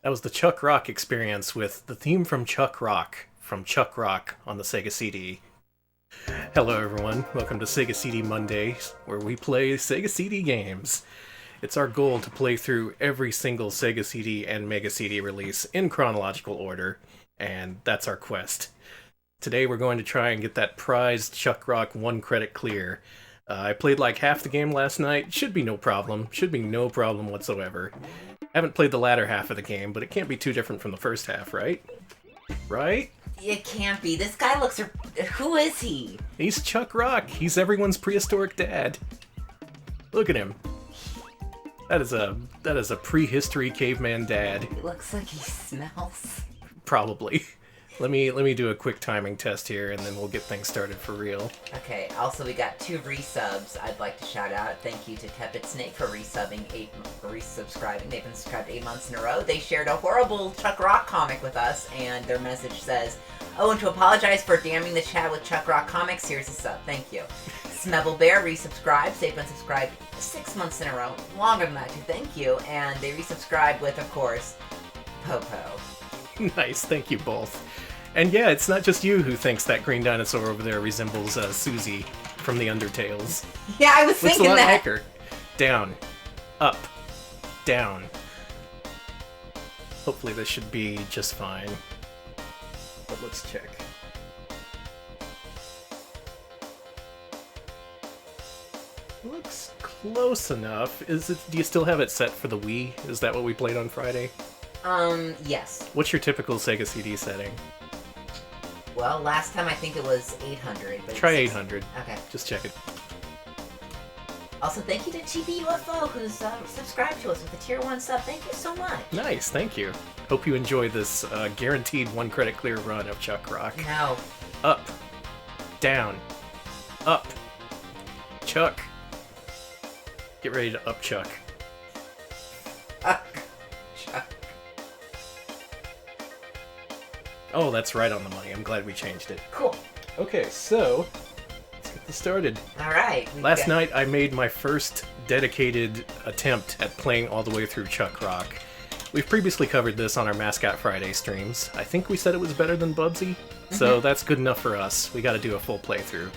That was the Chuck Rock experience with the theme from Chuck Rock on the Sega CD. Hello, everyone. Welcome to Sega CD Monday, where we play Sega CD games. It's our goal to play through every single Sega CD and Mega CD release in chronological order, and that's our quest. Today we're going to try and get that prized Chuck Rock 1 credit clear. I played like half the game last night. Should be no problem whatsoever. Haven't played the latter half of the game, but it can't be too different from the first half, right? Right? It can't be. This guy looks... Who is he? He's Chuck Rock. He's everyone's prehistoric dad. Look at him. That is a prehistory caveman dad. It looks like he smells. Probably. Let me do a quick timing test here, and then we'll get things started for real. Okay, also we got 2 resubs I'd like to shout out. Thank you to Tepid Snake for resubscribing. They've been subscribed 8 months in a row. They shared a horrible Chuck Rock comic with us, and their message says, "Oh, and to apologize for damning the chat with Chuck Rock comics, here's a sub. Thank you." Smebble Bear resubscribed. They've been subscribed 6 months in a row. Longer than that, too. Thank you. And they resubscribed with, of course, Popo. Nice, thank you both. And yeah, it's not just you who thinks that green dinosaur over there resembles Susie from the Undertales. Yeah, I was Looks thinking a lot that. like her. Down. Up. Down. Hopefully this should be just fine. But let's check. Looks close enough. Do you still have it set for the Wii? Is that what we played on Friday? Yes. What's your typical Sega CD setting? Well, last time I think it was 800. But Try 800. Okay. Just check it. Also, thank you to TV UFO who's subscribed to us with a tier 1 sub. Thank you so much. Nice, thank you. Hope you enjoy this guaranteed 1 credit clear run of Chuck Rock. No. Up. Down. Up. Chuck. Get ready to up Chuck. Chuck. Oh, that's right on the money. I'm glad we changed it. Cool. Okay, so let's get this started. Alright. Last night I made my first dedicated attempt at playing all the way through Chuck Rock. We've previously covered this on our Mascot Friday streams. I think we said it was better than Bubsy, so that's good enough for us. We gotta do a full playthrough.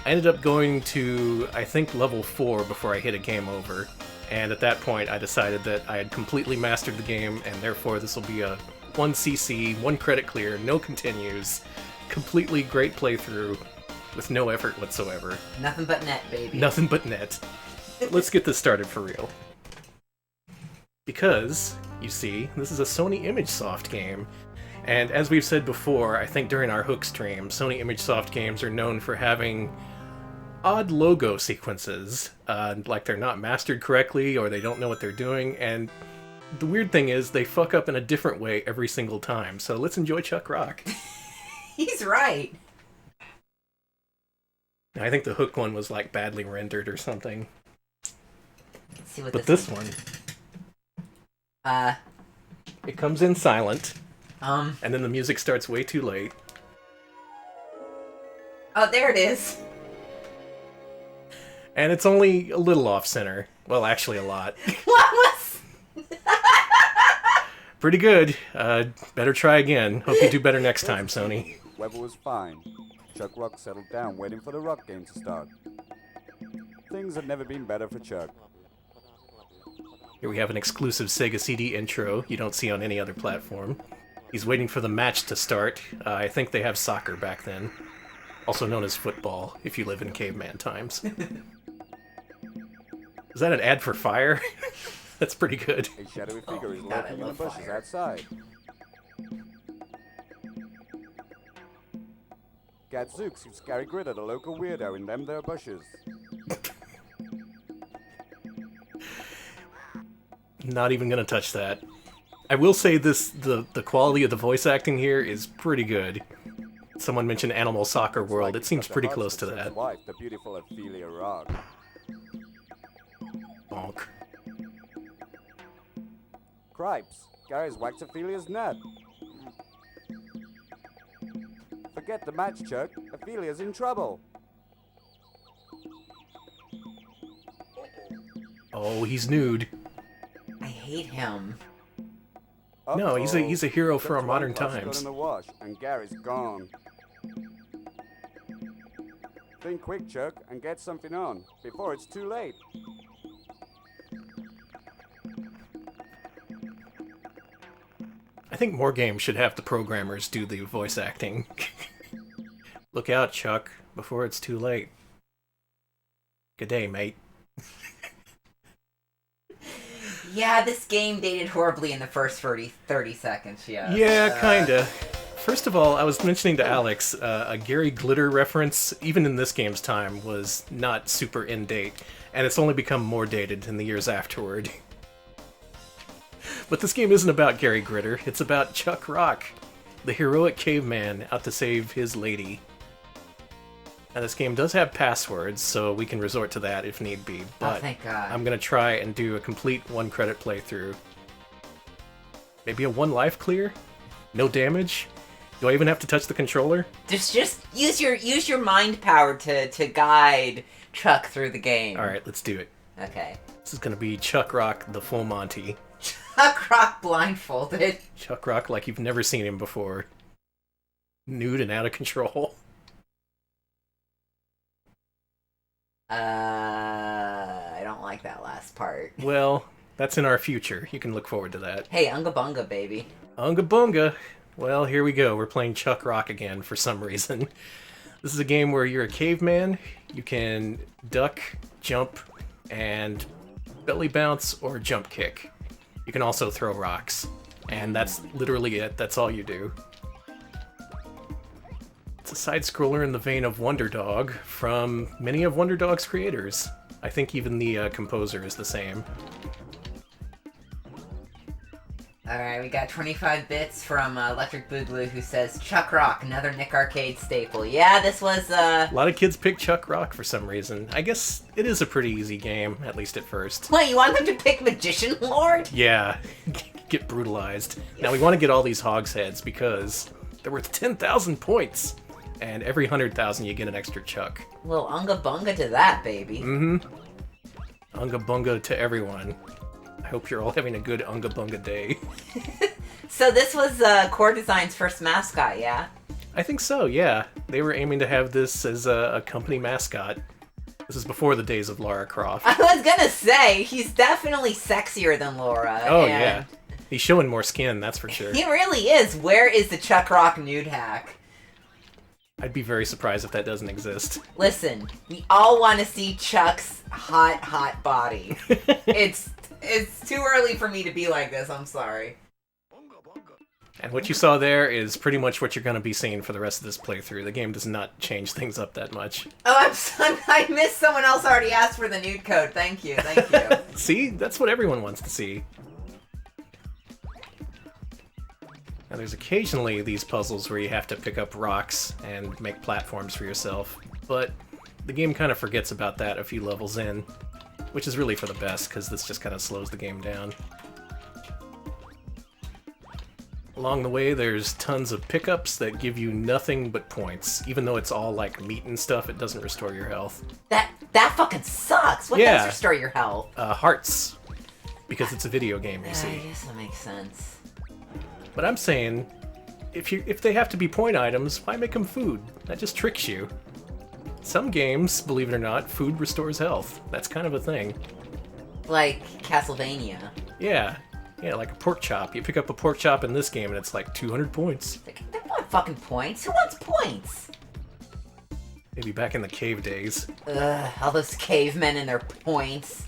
I ended up going to, I think, level 4 before I hit a game over, and at that point I decided that I had completely mastered the game, and therefore this will be a 1 CC, 1 credit clear, no continues, completely great playthrough with no effort whatsoever. Nothing but net, baby. Nothing but net. Let's get this started for real. Because, you see, this is a Sony ImageSoft game, and as we've said before, I think during our Hook stream, Sony ImageSoft games are known for having odd logo sequences, like they're not mastered correctly, or they don't know what they're doing, and the weird thing is, they fuck up in a different way every single time, so let's enjoy Chuck Rock. He's right. I think the Hook one was like badly rendered or something. Let's see what But this one, it comes in silent, and then the music starts way too late. Oh, there it is. And it's only a little off-center. Well, actually a lot. What was... Pretty good. Better try again. Hope you do better next time, Sony. Weather was fine. Chuck Rock settled down, waiting for the rock game to start. Things had never been better for Chuck. Here we have an exclusive Sega CD intro you don't see on any other platform. He's waiting for the match to start. I think they have soccer back then. Also known as football, if you live in caveman times. Is that an ad for fire? That's pretty good. A shadowy figure is God, I lurking in the love bushes fire. outside. Gadzooks, you scary gritter, the local weirdo in them there bushes. Not even gonna touch that. I will say the quality of the voice acting here is pretty good. Someone mentioned Animal Soccer World. It seems pretty close to that. Wife, the beautiful Ophelia Rock. Bonk. Cripes, Gary's whacked Ophelia's nut. Forget the match, Chuck. Ophelia's in trouble. Oh, he's nude. I hate him. No, he's a hero for our Just modern one puff's gone times. in the wash, and Gary's gone. Think quick, Chuck, and get something on before it's too late. I think more games should have the programmers do the voice acting. Look out, Chuck, before it's too late. Good day, mate. Yeah, this game dated horribly in the first 30 seconds, yeah. Yeah, kinda. First of all, I was mentioning to Alex, a Gary Glitter reference, even in this game's time, was not super in-date, and it's only become more dated in the years afterward. But this game isn't about Gary Glitter, it's about Chuck Rock, the heroic caveman out to save his lady. Now this game does have passwords, so we can resort to that if need be, but thank God. I'm gonna try and do a complete 1-credit playthrough. Maybe a 1 life clear? No damage? Do I even have to touch the controller? Just use your mind power to guide Chuck through the game. Alright, let's do it. Okay. This is gonna be Chuck Rock, the full Monty. Chuck Rock blindfolded. Chuck Rock like you've never seen him before. Nude and out of control. I don't like that last part. Well, that's in our future. You can look forward to that. Hey, Unga Bunga, baby. Unga Bunga! Well, here we go. We're playing Chuck Rock again for some reason. This is a game where you're a caveman. You can duck, jump, and belly bounce or jump kick. You can also throw rocks. And that's literally it. That's all you do. It's a side-scroller in the vein of Wonder Dog from many of Wonder Dog's creators. I think even the composer is the same. Alright, we got 25 bits from Electric Boogaloo who says, Chuck Rock, another Nick Arcade staple. Yeah, this was, A lot of kids pick Chuck Rock for some reason. I guess it is a pretty easy game, at least at first. What, you want them to pick Magician Lord? Yeah, get brutalized. Now we want to get all these hogs heads because they're worth 10,000 points. And every 100,000 you get an extra Chuck. Well, Unga Bunga to that, baby. Mm-hmm. Unga Bunga to everyone. I hope you're all having a good Unga Bunga day. So this was Core Design's first mascot, yeah? I think so, yeah. They were aiming to have this as a company mascot. This is before the days of Lara Croft. I was gonna say, he's definitely sexier than Laura. Oh, and yeah. He's showing more skin, that's for sure. He really is. Where is the Chuck Rock nude hack? I'd be very surprised if that doesn't exist. Listen, we all want to see Chuck's hot body. It's too early for me to be like this, I'm sorry. And what you saw there is pretty much what you're going to be seeing for the rest of this playthrough. The game does not change things up that much. Oh, I missed someone else already asked for the nude code. Thank you. See? That's what everyone wants to see. Now there's occasionally these puzzles where you have to pick up rocks and make platforms for yourself, but the game kind of forgets about that a few levels in, which is really for the best, because this just kind of slows the game down. Along the way, there's tons of pickups that give you nothing but points. Even though it's all like meat and stuff, it doesn't restore your health. That fucking sucks. What does restore your health? Hearts. Because it's a video game, you I see. guess that makes sense. But I'm saying, if they have to be point items, why make them food? That just tricks you. Some games, believe it or not, food restores health. That's kind of a thing. Like Castlevania. Yeah, like a pork chop. You pick up a pork chop in this game and it's like 200 points. They want fucking points. Who wants points? Maybe back in the cave days. Ugh, all those cavemen and their points.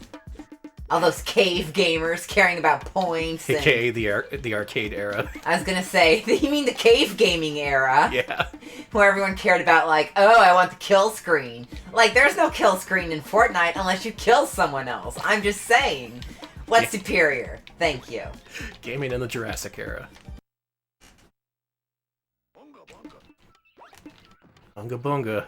All those cave gamers caring about points. And... AKA the arcade era. I was gonna say, you mean the cave gaming era? Yeah. Where everyone cared about, like, oh, I want the kill screen. Like, there's no kill screen in Fortnite unless you kill someone else. I'm just saying. What's superior? Thank you. Gaming in the Jurassic era. Unga Bunga.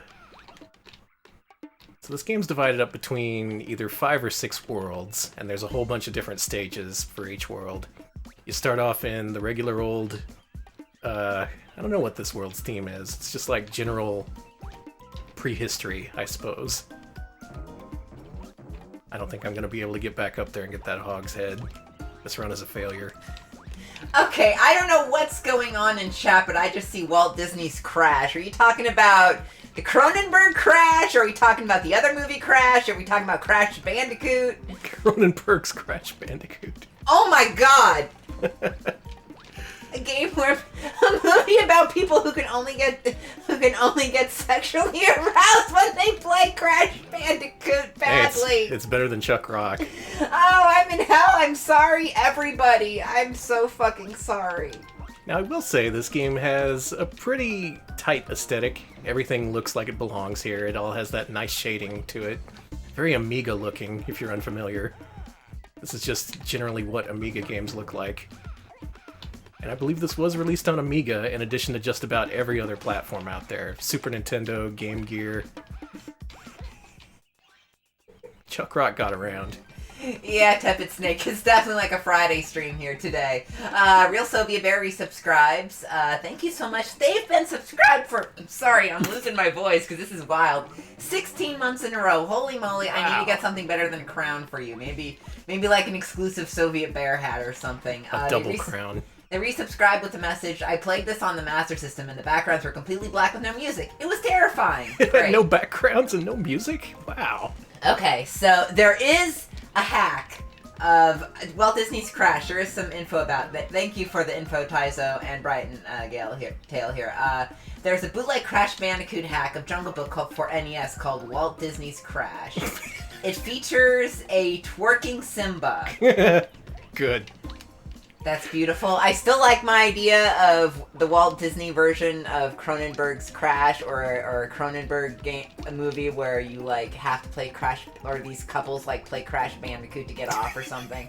So this game's divided up between either 5 or 6 worlds, and there's a whole bunch of different stages for each world. You start off in the regular old... I don't know what this world's theme is. It's just like general prehistory, I suppose. I don't think I'm going to be able to get back up there and get that hog's head. This run is a failure. Okay, I don't know what's going on in chat, but I just see Walt Disney's Crash. Are you talking about the Cronenberg Crash? Or are we talking about the other movie Crash? Are we talking about Crash Bandicoot? Cronenberg's Crash Bandicoot. Oh my god! A game where a movie about people who can only get sexually aroused when they play Crash Bandicoot badly. Hey, it's better than Chuck Rock. Oh, I'm in hell. I'm sorry, everybody. I'm so fucking sorry. Now, I will say this game has a pretty tight aesthetic. Everything looks like it belongs here. It all has that nice shading to it. Very Amiga looking, if you're unfamiliar. This is just generally what Amiga games look like. And I believe this was released on Amiga in addition to just about every other platform out there. Super Nintendo, Game Gear. Chuck Rock got around. Yeah, Tepid Snake, it's definitely like a Friday stream here today. Real Soviet Bear resubscribes. Thank you so much. They've been subscribed for... Sorry, I'm losing my voice because this is wild. 16 months in a row. Holy moly, I need to get something better than a crown for you. Maybe like an exclusive Soviet Bear hat or something. A double crown. They resubscribed with the message, I played this on the Master System and the backgrounds were completely black with no music. It was terrifying. It had no backgrounds and no music? Wow. Okay, so there is a hack of Walt Disney's Crash. There is some info about that. Thank you for the info, Taizo and Brighton Tail here. There's a bootleg Crash Bandicoot hack of Jungle Book for NES called Walt Disney's Crash. It features a twerking Simba. Good. That's beautiful. I still like my idea of the Walt Disney version of Cronenberg's Crash, or a Cronenberg a movie where you like have to play Crash, or these couples like play Crash Bandicoot to get off or something.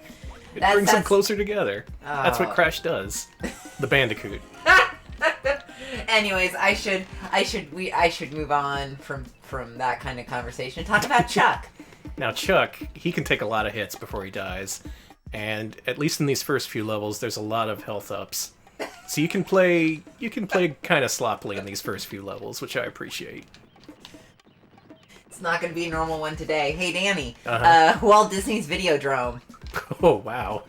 It brings them closer together. That's what Crash does. The Bandicoot. Anyways, I should move on from that kind of conversation. Talk about Chuck. Now Chuck, he can take a lot of hits before he dies. And at least in these first few levels, there's a lot of health ups. So you can play kind of sloppily in these first few levels, which I appreciate. It's not going to be a normal one today. Hey, Danny, Uh-huh. Walt Disney's Videodrome. Oh, wow.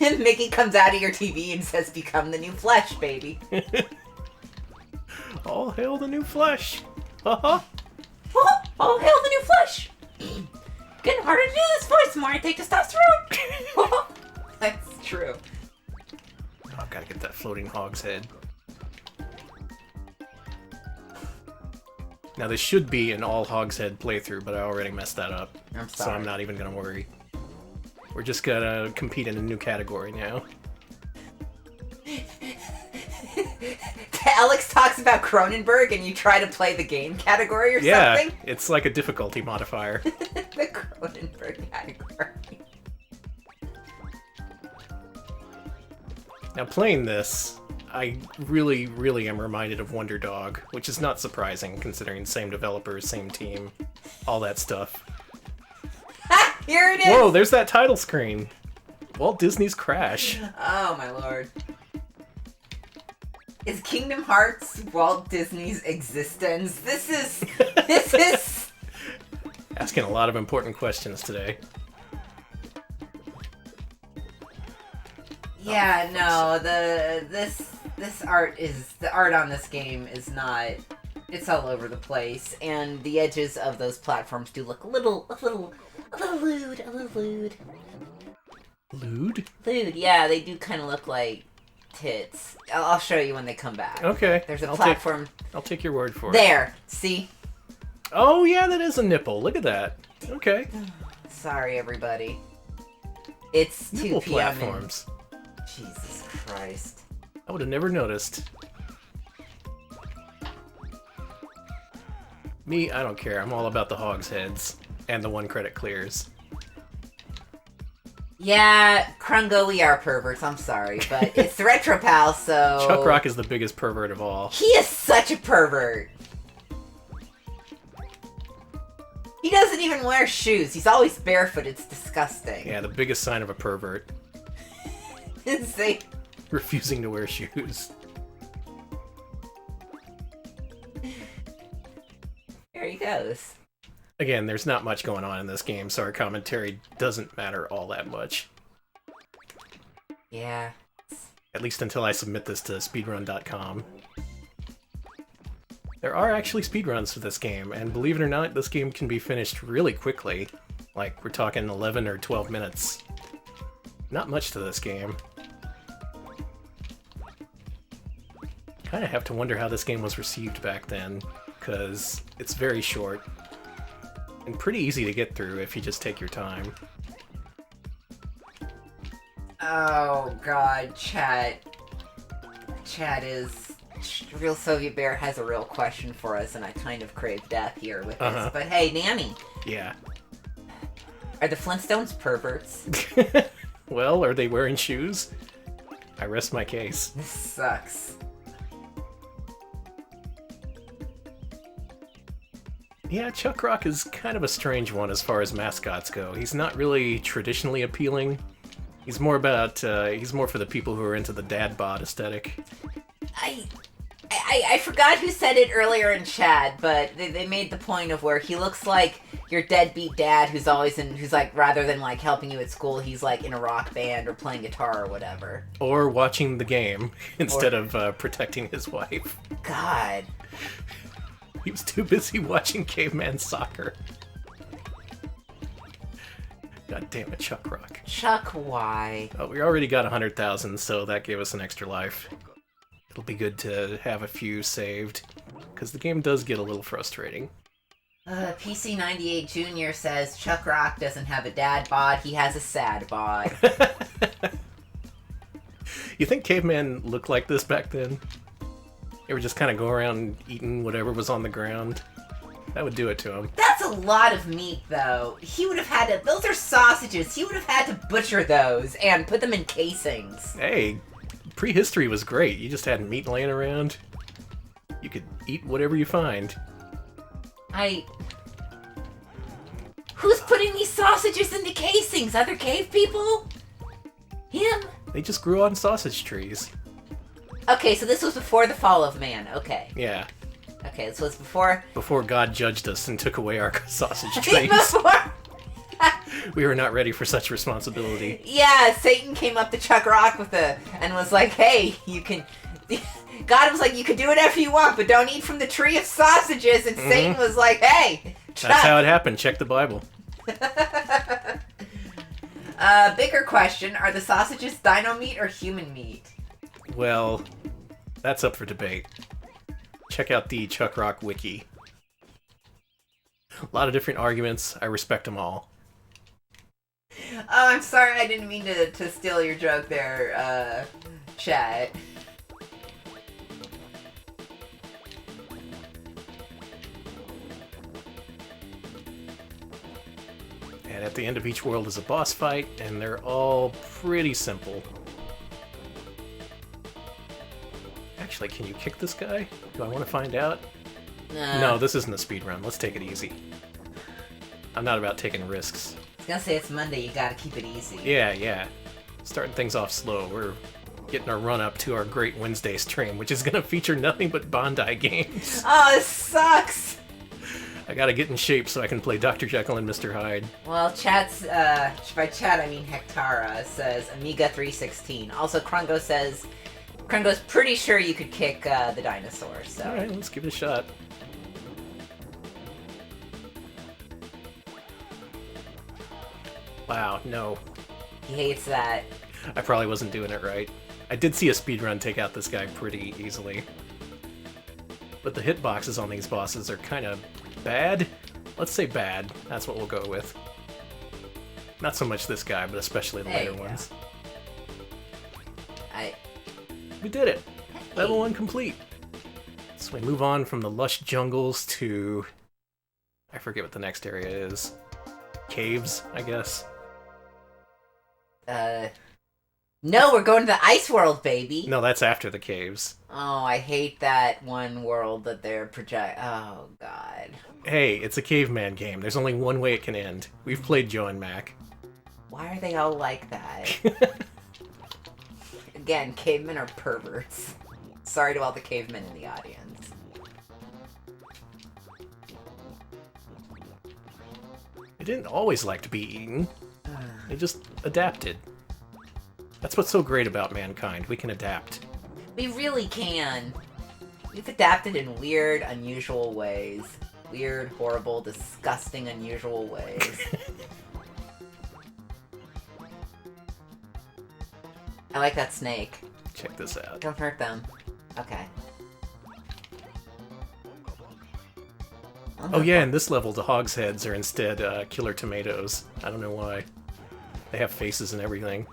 Mickey comes out of your TV and says, become the new Flesh, baby. All hail the new Flesh. Uh-huh. All hail the new Flesh. Getting harder to do this voice the more I take testosterone. That's true. Oh, I've got to get that floating hog's head. Now, this should be an all hog's head playthrough, but I already messed that up. I'm So sorry. I'm not even going to worry. We're just going to compete in a new category now. Alex talks about Cronenberg and you try to play the game category or Yeah, something? it's like a difficulty modifier. The Cronenberg category. Now, playing this, I really, really am reminded of Wonder Dog, which is not surprising considering same developers, same team, all that stuff. Ha! Here it is! Whoa, there's that title screen. Walt Disney's Crash. Oh my lord. Is Kingdom Hearts Walt Disney's existence? This is... Asking a lot of important questions today. Yeah, no, the art on this game is not, it's all over the place, and the edges of those platforms do look a little lewd. Lewd? Lewd, yeah, they do kind of look like tits. I'll show you when they come back. Okay. There's a platform. I'll take your word for it. There, see? Oh, yeah, that is a nipple. Look at that. Okay. Sorry, everybody. It's 2 Nipple p.m. platforms. Jesus Christ. I would have never noticed. Me, I don't care. I'm all about the hog's heads. And the one credit clears. Yeah, Krungo, we are perverts, I'm sorry, but it's the Retro Pal, so... Chuck Rock is the biggest pervert of all. He is such a pervert. He doesn't even wear shoes. He's always barefoot. It's disgusting. Yeah, the biggest sign of a pervert. See? Refusing to wear shoes. There he goes. Again, there's not much going on in this game, so our commentary doesn't matter all that much. Yeah. At least until I submit this to speedrun.com. There are actually speedruns for this game, and believe it or not, this game can be finished really quickly. Like, we're talking 11 or 12 minutes. Not much to this game. Kinda have to wonder how this game was received back then, because it's very short. And pretty easy to get through if you just take your time. Oh god, chat. Chat is... Real Soviet Bear has a real question for us, and I kind of crave death here with this. But hey, Nanny! Yeah. Are the Flintstones perverts? Well, are they wearing shoes? I rest my case. This sucks. Yeah, Chuck Rock is kind of a strange one as far as mascots go. He's not really traditionally appealing. He's more about, he's more for the people who are into the dad bod aesthetic. I forgot who said it earlier in chat, but they made the point of where he looks like your deadbeat dad who's like, rather than like helping you at school, he's like in a rock band or playing guitar or whatever. Or watching the game instead of protecting his wife. God. He was too busy watching Caveman Soccer. God damn it, Chuck Rock. Chuck, why? Oh, we already got 100,000, so that gave us an extra life. It'll be good to have a few saved, because the game does get a little frustrating. PC98 Jr. says, Chuck Rock doesn't have a dad bod, he has a sad bod. You think cavemen looked like this back then? They would just kind of go around eating whatever was on the ground? That would do it to him. That's a lot of meat, though. He would have had to... Those are sausages. He would have had to butcher those and put them in casings. Hey, prehistory was great. You just had meat laying around. You could eat whatever you find. Who's putting these sausages into casings? Other cave people? Him? They just grew on sausage trees. Okay, so this was before the fall of man. Okay. Yeah. Okay, this was before... Before God judged us and took away our sausage trees. Before... We were not ready for such responsibility. Yeah, Satan came up to Chuck Rock and was like, hey, you can... God was like, you can do whatever you want, but don't eat from the tree of sausages. And Satan was like, hey, Chuck. That's how it happened. Check the Bible. Bigger question, are the sausages dino meat or human meat? Well, that's up for debate. Check out the Chuck Rock wiki. A lot of different arguments. I respect them all. Oh, I'm sorry, I didn't mean to steal your joke there, chat. And at the end of each world is a boss fight, and they're all pretty simple. Actually, can you kick this guy? Do I want to find out? No, this isn't a speedrun. Let's take it easy. I'm not about taking risks. I was gonna say it's Monday, you gotta keep it easy. Yeah. Starting things off slow. We're getting our run up to our Great Wednesday stream, which is gonna feature nothing but Bondi games. Oh, this sucks! I gotta get in shape so I can play Dr. Jekyll and Mr. Hyde. Well, chat's, by chat I mean Hectara, says Amiga 316. Also, Krungo says, Krungo's pretty sure you could kick the dinosaur, so... Alright, let's give it a shot. Wow, no. He hates that. I probably wasn't doing it right. I did see a speedrun take out this guy pretty easily. But the hitboxes on these bosses are kind of bad. Let's say bad. That's what we'll go with. Not so much this guy, but especially the later ones. We did it! Hey. Level 1 complete! So we move on from the lush jungles to... I forget what the next area is. Caves, I guess. No, we're going to the ice world, baby! No, that's after the caves. Oh, I hate that one world that they're Oh, God. Hey, it's a caveman game. There's only one way it can end. We've played Joe and Mac. Why are they all like that? Again, cavemen are perverts. Sorry to all the cavemen in the audience. They didn't always like to be eaten. They just adapted. That's what's so great about mankind. We can adapt. We really can. We've adapted in weird, unusual ways. Weird, horrible, disgusting, unusual ways. I like that snake. Check this out. Don't hurt them. Okay. Oh yeah, in this level, the hogs' heads are instead killer tomatoes. I don't know why. They have faces and everything.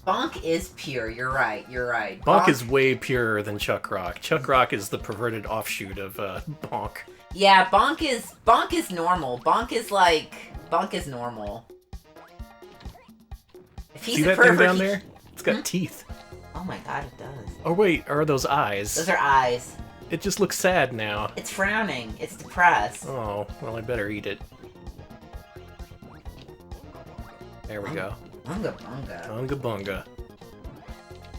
Bonk is pure, you're right, you're right. Bonk is way purer than Chuck Rock. Chuck Rock is the perverted offshoot of Bonk. Yeah, Bonk is normal. Bonk is normal. If he's See a that pervert, thing down there? It's got teeth. Oh my god, it does. Oh wait, are those eyes? Those are eyes. It just looks sad now. It's frowning. It's depressed. Oh, well I better eat it. There we go. Bunga bunga. Bunga bunga.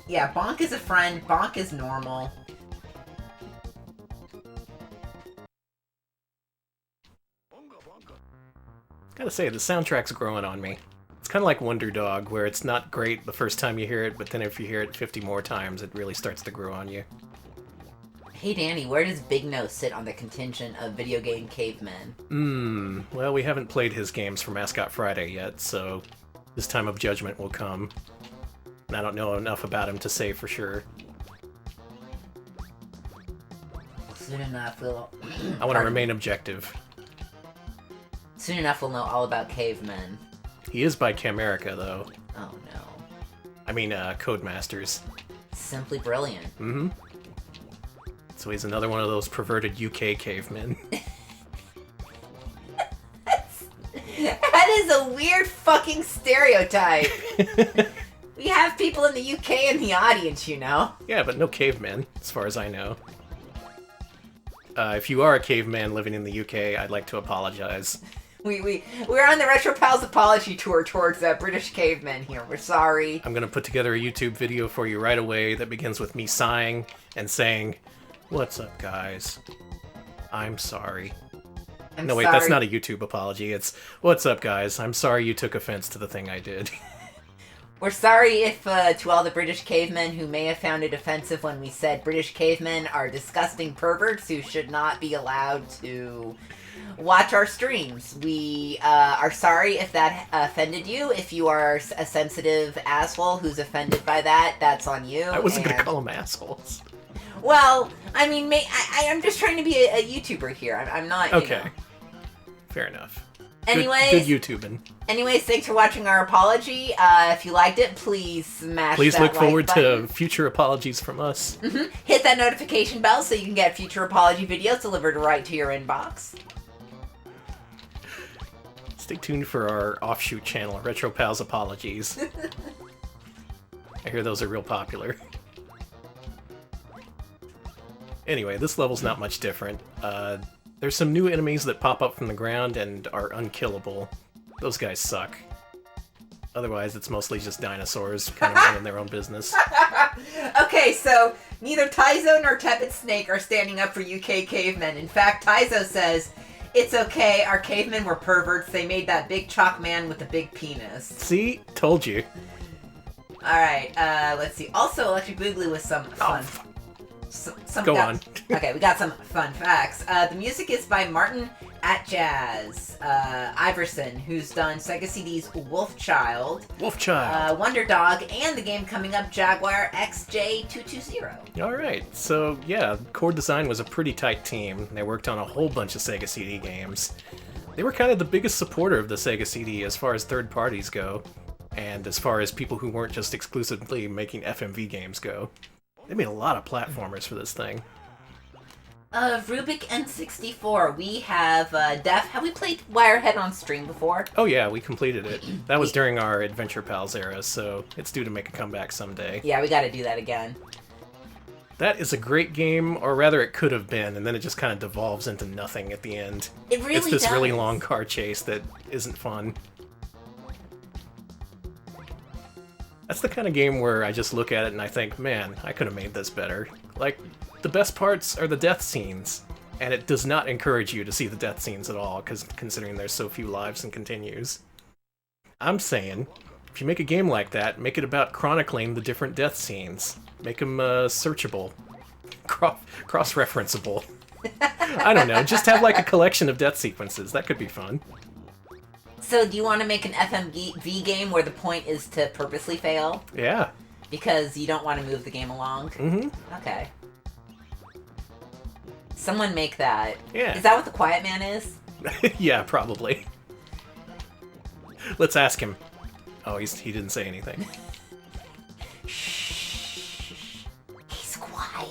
Yeah, Bonk is a friend. Bonk is normal. Gotta say, the soundtrack's growing on me. It's kind of like Wonder Dog, where it's not great the first time you hear it, but then if you hear it 50 more times, it really starts to grow on you. Hey Danny, where does Big Nose sit on the contingent of video game cavemen? Well, we haven't played his games for Mascot Friday yet, so this time of judgment will come. And I don't know enough about him to say for sure. Soon enough, we'll... I want to remain objective. Soon enough, we'll know all about cavemen. He is by Camerica, though. Oh no. I mean, Codemasters. Simply brilliant. Mm-hmm. So he's another one of those perverted UK cavemen. That is a weird fucking stereotype. We have people in the UK in the audience, you know. Yeah, but no cavemen, as far as I know. If you are a caveman living in the UK, I'd like to apologize. We're on the Retro Pals apology tour towards British cavemen here. We're sorry. I'm gonna put together a YouTube video for you right away that begins with me sighing and saying, "What's up, guys? I'm sorry." I'm No, wait, sorry. that's not a YouTube apology. It's, "What's up, guys? I'm sorry you took offense to the thing I did." We're sorry if, to all the British cavemen who may have found it offensive when we said British cavemen are disgusting perverts who should not be allowed to watch our streams. We are sorry if that offended you. If you are a sensitive asshole who's offended by that, that's on you. I wasn't gonna call them assholes. Well, I mean, I'm just trying to be a YouTuber here. I'm not, Okay. You know. Fair enough. Anyways, Good YouTubing. Anyways, thanks for watching our apology. If you liked it, please smash Please that look forward like button. to future apologies from us. Hit that notification bell so you can get future apology videos delivered right to your inbox. Stay tuned for our offshoot channel, Retro Pals Apologies. I hear those are real popular. Anyway, this level's not much different. There's some new enemies that pop up from the ground and are unkillable. Those guys suck. Otherwise, it's mostly just dinosaurs kind of running their own business. Okay, so neither Taizo nor Tepid Snake are standing up for UK cavemen. In fact, Taizo says, "It's okay, our cavemen were perverts. They made that big chalk man with a big penis." See? Told you. Alright, let's see. Also, Electric Boogaloo with some fun... Go on. Okay, we got some fun facts. The music is by Martin at Jazz Iverson, who's done Sega CD's Wolfchild, Wolfchild. Wonder Dog, and the game coming up, Jaguar XJ220. Alright, so yeah, Core Design was a pretty tight team. They worked on a whole bunch of Sega CD games. They were kind of the biggest supporter of the Sega CD as far as third parties go, and as far as people who weren't just exclusively making FMV games go. They made a lot of platformers for this thing. Rubik N64, we have Def. Have we played Wirehead on stream before? Oh yeah, we completed it. That was during our Adventure Pals era, so it's due to make a comeback someday. Yeah, we gotta do that again. That is a great game, or rather it could have been, and then it just kind of devolves into nothing at the end. It really It's this does. really long car chase that isn't fun. That's the kind of game where I just look at it and I think, man, I could have made this better. Like, the best parts are the death scenes, and it does not encourage you to see the death scenes at all, considering there's so few lives and continues. I'm saying, if you make a game like that, make it about chronicling the different death scenes. Make them searchable, cross-referenceable. I don't know, just have like a collection of death sequences. That could be fun. So do you want to make an FMV game where the point is to purposely fail? Yeah. Because you don't want to move the game along? Mm-hmm. Okay. Someone make that. Yeah. Is that what the Quiet Man is? Yeah, probably. Let's ask him. Oh, he didn't say anything. Shh. He's quiet.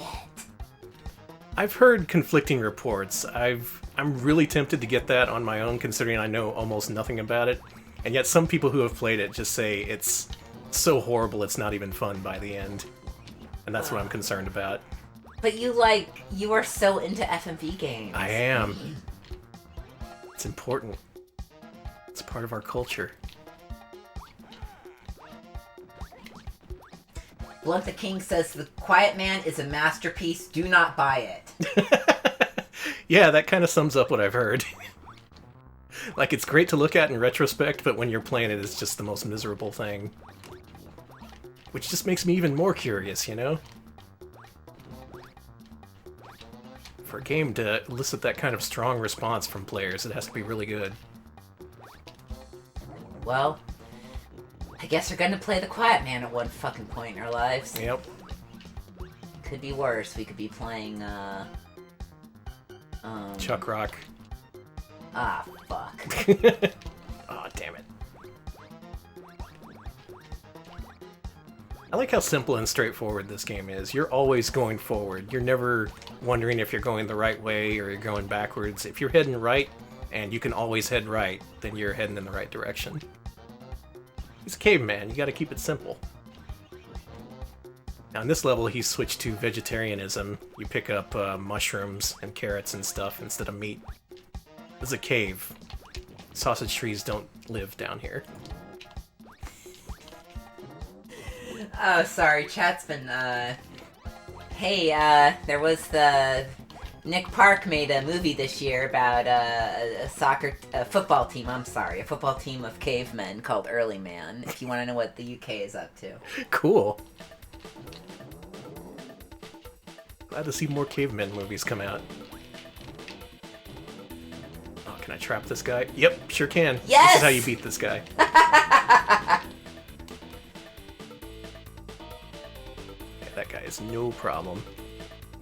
I've heard conflicting reports. I'm really tempted to get that on my own, considering I know almost nothing about it. And yet some people who have played it just say it's so horrible it's not even fun by the end. And that's what I'm concerned about. But you are so into FMV games. I am. It's important. It's part of our culture. Blunt the King says the Quiet Man is a masterpiece. Do not buy it. Yeah, that kind of sums up what I've heard. Like, it's great to look at in retrospect, but when you're playing it, it's just the most miserable thing. Which just makes me even more curious, you know? For a game to elicit that kind of strong response from players, it has to be really good. Well, I guess we're gonna play the Quiet Man at one fucking point in our lives. Yep. Could be worse. We could be playing, Chuck Rock. Ah, fuck. Aw, damn it. I like how simple and straightforward this game is. You're always going forward. You're never wondering if you're going the right way or you're going backwards. If you're heading right, and you can always head right, then you're heading in the right direction. He's a caveman. You gotta keep it simple. Now, in this level, he's switched to vegetarianism. You pick up mushrooms and carrots and stuff instead of meat. This is a cave. Sausage trees don't live down here. Oh, sorry. Chat's been, Hey, there was the... Nick Park made a movie this year about a football team of cavemen called Early Man, if you want to know what the UK is up to. Cool. Glad to see more cavemen movies come out. Oh, can I trap this guy? Yep, sure can. Yes! This is how you beat this guy. Yeah, that guy is no problem.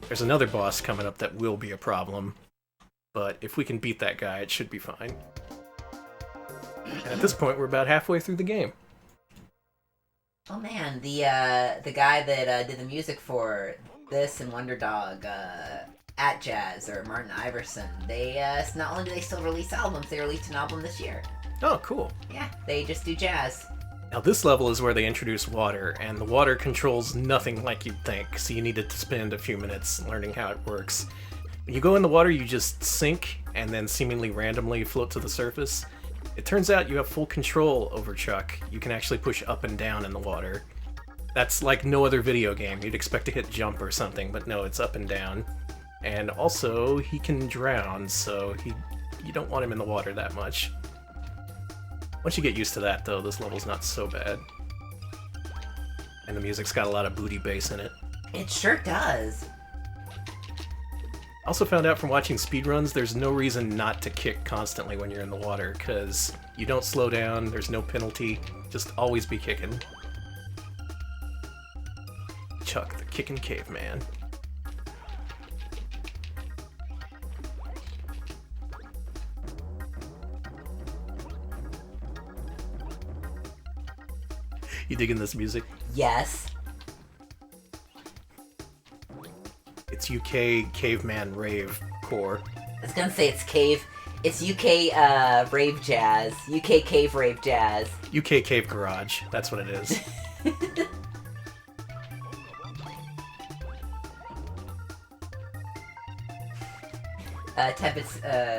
There's another boss coming up that will be a problem, but if we can beat that guy, it should be fine. And at this point, we're about halfway through the game. Oh man, the guy that did the music for this and Wonder Dog, at Jazz, or Martin Iverson, they not only do they still release albums, they released an album this year. Oh, cool. Yeah, they just do jazz. Now this level is where they introduce water, and the water controls nothing like you'd think, so you need to spend a few minutes learning how it works. When you go in the water, you just sink, and then seemingly randomly float to the surface. It turns out you have full control over Chuck. You can actually push up and down in the water. That's like no other video game. You'd expect to hit jump or something, but no, it's up and down. And also, he can drown, so you don't want him in the water that much. Once you get used to that, though, this level's not so bad. And the music's got a lot of booty bass in it. It sure does. I also found out from watching speedruns, there's no reason not to kick constantly when you're in the water, because you don't slow down, there's no penalty, just always be kicking. Chuck, the kickin' caveman. You digging this music? Yes. It's UK caveman rave core. I was gonna say it's UK rave jazz. UK cave rave jazz. UK cave garage. That's what it is.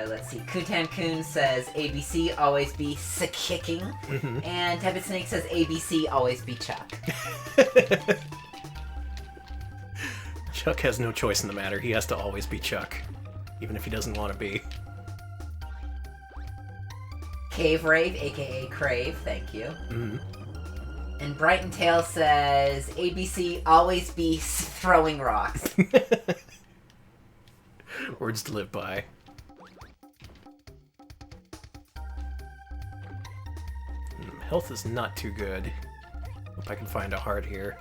Let's see. Kutan Kun says ABC always be kicking, and Tebet Snake says ABC always be Chuck. Chuck has no choice in the matter. He has to always be Chuck, even if he doesn't want to be. Cave Rave, aka Crave, thank you. Mm-hmm. And Brighton Tail says, ABC always be throwing rocks. Words to live by. Health is not too good. Hope I can find a heart here.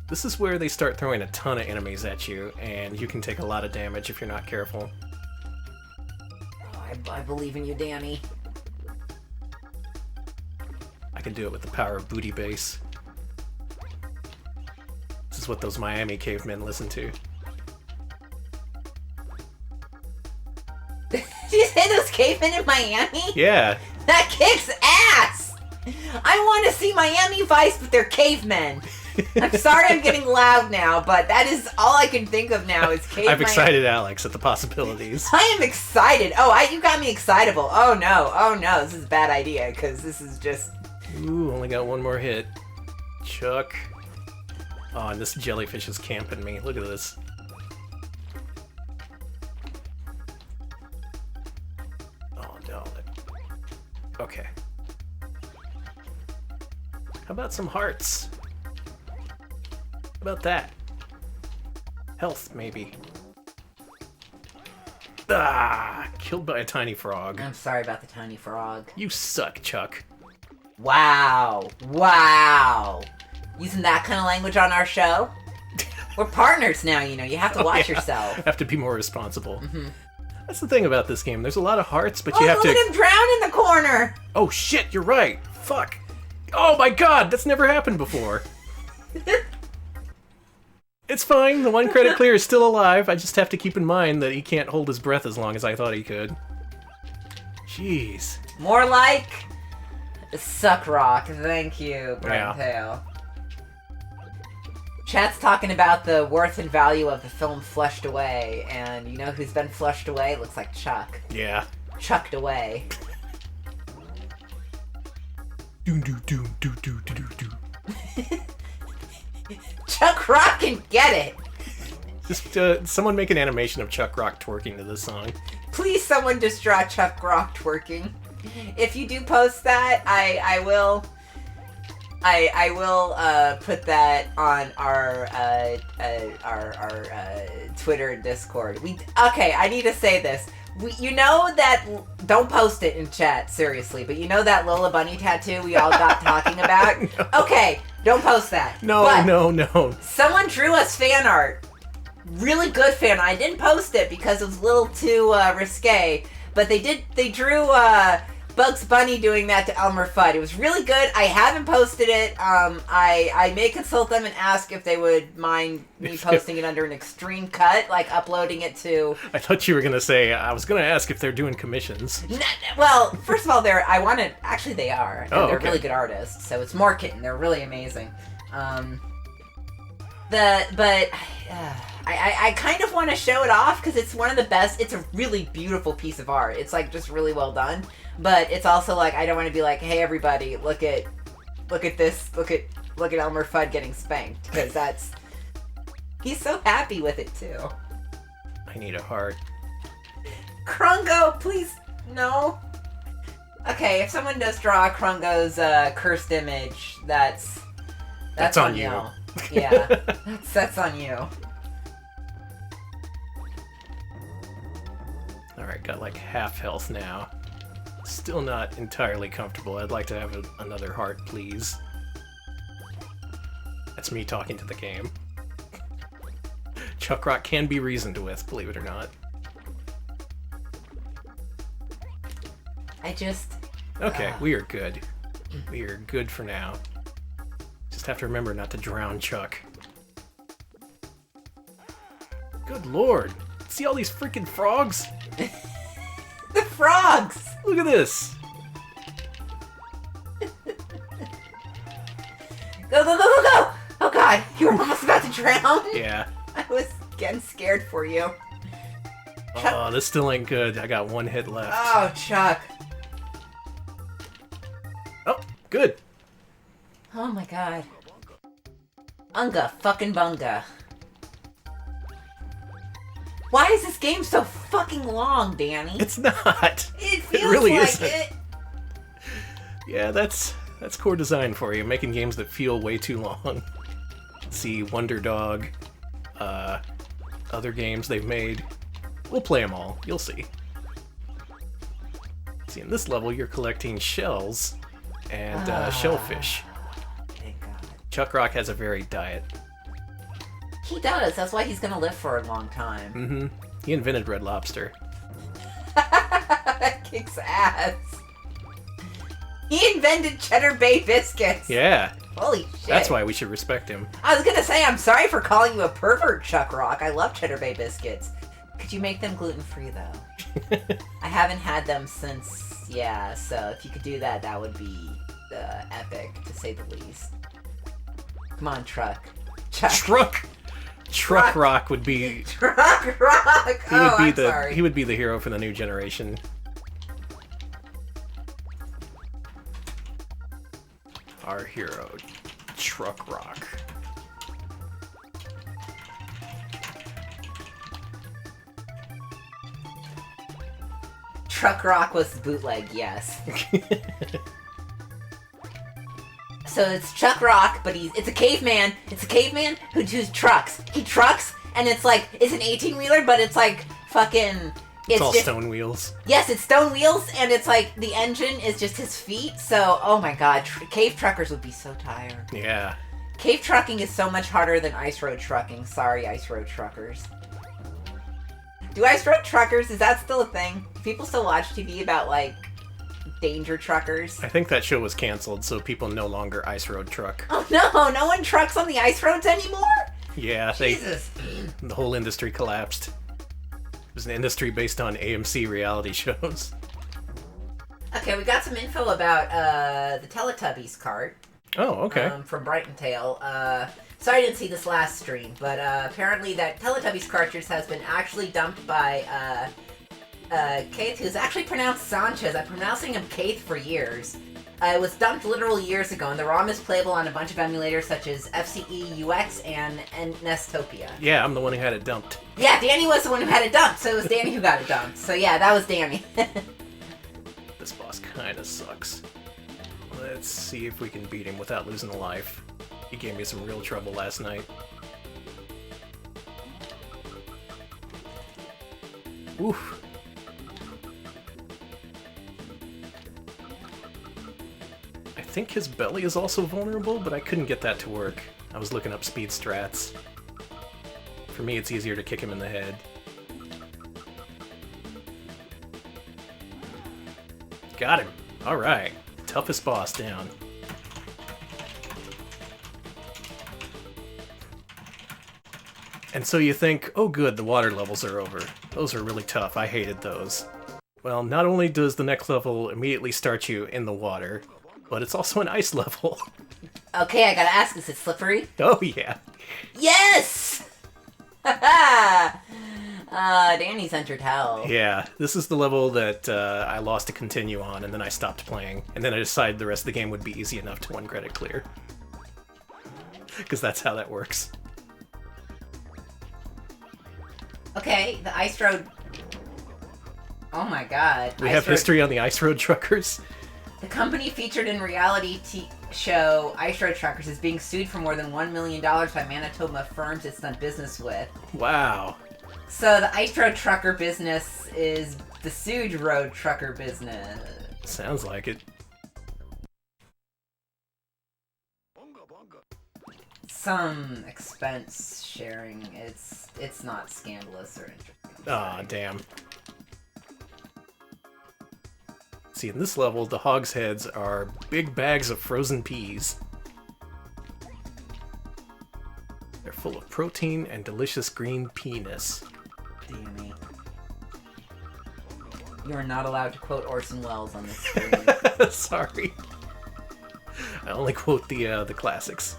This is where they start throwing a ton of enemies at you, and you can take a lot of damage if you're not careful. Oh, I believe in you, Danny. I can do it with the power of booty bass. This is what those Miami cavemen listen to. Did you say those cavemen in Miami? Yeah. That kicks ass! I want to see Miami Vice with their cavemen. I'm sorry I'm getting loud now, but that is all I can think of now is cavemen. I've excited Alex at the possibilities. I am excited. Oh, you got me excitable. Oh no, this is a bad idea, because this is just... Ooh, only got one more hit. Chuck. Oh, and this jellyfish is camping me. Look at this. Oh, no. Okay. How about some hearts? How about that? Health, maybe. Ah! Killed by a tiny frog. I'm sorry about the tiny frog. You suck, Chuck. Wow. Wow. Using that kind of language on our show? We're partners now, you know. You have to watch yourself. Have to be more responsible. Mm-hmm. That's the thing about this game. There's a lot of hearts, but Oh, you have look to... at him drown in the corner! Oh shit, you're right. Fuck. Oh my god, that's never happened before. It's fine. The one credit clear is still alive. I just have to keep in mind that he can't hold his breath as long as I thought he could. Jeez. More like... Suck Rock. Thank you, Bright Tail. Chat's talking about the worth and value of the film Flushed Away, and you know who's been flushed away? Looks like Chuck. Yeah. Chucked away. Doom doo doom doo doo doo doo doo. Chuck Rock can get it! Just someone make an animation of Chuck Rock twerking to this song. Please someone just draw Chuck Rock twerking. If you do post that, I will put that on our Twitter and Discord. Okay, I need to say this. You know that, don't post it in chat, seriously, but you know that Lola Bunny tattoo we all got talking about? No. Okay, don't post that. No, but no. someone drew us fan art. Really good fan art. I didn't post it because it was a little too risque, but they drew Bugs Bunny doing that to Elmer Fudd. It was really good. I haven't posted it. I may consult them and ask if they would mind me posting it under an extreme cut, like uploading it to... I thought you were going to say, I was going to ask if they're doing commissions. Well, first of all, actually they are. And they're okay. really good artists, so it's more kitten. They're really amazing. I kind of want to show it off because it's one of the best. It's a really beautiful piece of art. It's like just really well done. But it's also like I don't want to be like, hey everybody, look at this, look at Elmer Fudd getting spanked, because he's so happy with it too. I need a heart. Krungo, please no. Okay, if someone does draw Krungo's cursed image, that's on you. Yeah, that's on you. Alright, got like half health now. Still not entirely comfortable. I'd like to have another heart, please. That's me talking to the game. Chuck Rock can be reasoned with, believe it or not. Okay, we are good. We are good for now. Just have to remember not to drown Chuck. Good lord! See all these freaking frogs? The frogs! Look at this! Go, go, go, go, go! Oh god, you were almost about to drown? Yeah. I was getting scared for you. Oh, this still ain't good. I got one hit left. Oh, Chuck. Oh, good. Oh my god. Unga fucking bunga. Why is this game so fucking long, Danny? It's not. It feels really like isn't. it. Yeah, that's core design for you, making games that feel way too long. See Wonder Dog, other games they've made. We'll play them all, you'll see. See, in this level, you're collecting shells and shellfish. Thank God. Chuck Rock has a varied diet. He does. That's why he's gonna live for a long time. Mm-hmm. He invented Red Lobster. That kicks ass. He invented Cheddar Bay biscuits. Yeah. Holy shit. That's why we should respect him. I was gonna say, I'm sorry for calling you a pervert, Chuck Rock. I love Cheddar Bay biscuits. Could you make them gluten-free, though? I haven't had them since, yeah, so if you could do that, that would be epic, to say the least. Come on, Truck. Truck Rock would be... Truck Rock! He would be the hero for the new generation. Our hero, Truck Rock. Truck Rock was the bootleg, yes. So it's Chuck Rock, but it's a caveman. It's a caveman who does trucks. He trucks, and it's like, it's an 18-wheeler, but it's like fucking... It's all stone wheels. Yes, it's stone wheels, and it's like, the engine is just his feet, so, oh my god, cave truckers would be so tired. Yeah. Cave trucking is so much harder than ice road trucking. Sorry, ice road truckers. Do ice road truckers, is that still a thing? Do people still watch TV about, like, danger truckers? I think that show was canceled, so people no longer ice road truck. Oh no, no one trucks on the ice roads anymore? Yeah, Jesus. The whole industry collapsed. It was an industry based on AMC reality shows. Okay, we got some info about the Teletubbies cart. Oh, okay. From Brighton Tale. Sorry I didn't see this last stream, but apparently that Teletubbies cartridge has been actually dumped by Keith, who's actually pronounced Sanchez. I'm pronouncing him Keith for years. It was dumped literally years ago, and the ROM is playable on a bunch of emulators such as FCE, UX, and Nestopia. Yeah, I'm the one who had it dumped. Yeah, Danny was the one who had it dumped, so it was Danny who got it dumped. So yeah, that was Danny. This boss kinda sucks. Let's see if we can beat him without losing a life. He gave me some real trouble last night. Oof. I think his belly is also vulnerable, but I couldn't get that to work. I was looking up speed strats. For me, it's easier to kick him in the head. Got him. Alright. Toughest boss down. And so you think, oh good, the water levels are over. Those are really tough, I hated those. Well, not only does the next level immediately start you in the water, but it's also an ice level. Okay, I gotta ask, is it slippery? Oh yeah. Yes! Danny's entered hell. Yeah, this is the level that I lost to continue on, and then I stopped playing. And then I decided the rest of the game would be easy enough to one credit clear. Because that's how that works. Okay, the Ice Road... Oh my god. We have history on the Ice Road Truckers. The company featured in reality show Ice Road Truckers is being sued for more than $1 million by Manitoba firms it's done business with. Wow. So the Ice Road Trucker business is the sued road trucker business. Sounds like it. Some expense sharing. It's not scandalous or interesting. Aw, damn. See, in this level, the hogs' heads are big bags of frozen peas. They're full of protein and delicious green penis. Danny. You are not allowed to quote Orson Welles on this stream. Sorry. I only quote the classics.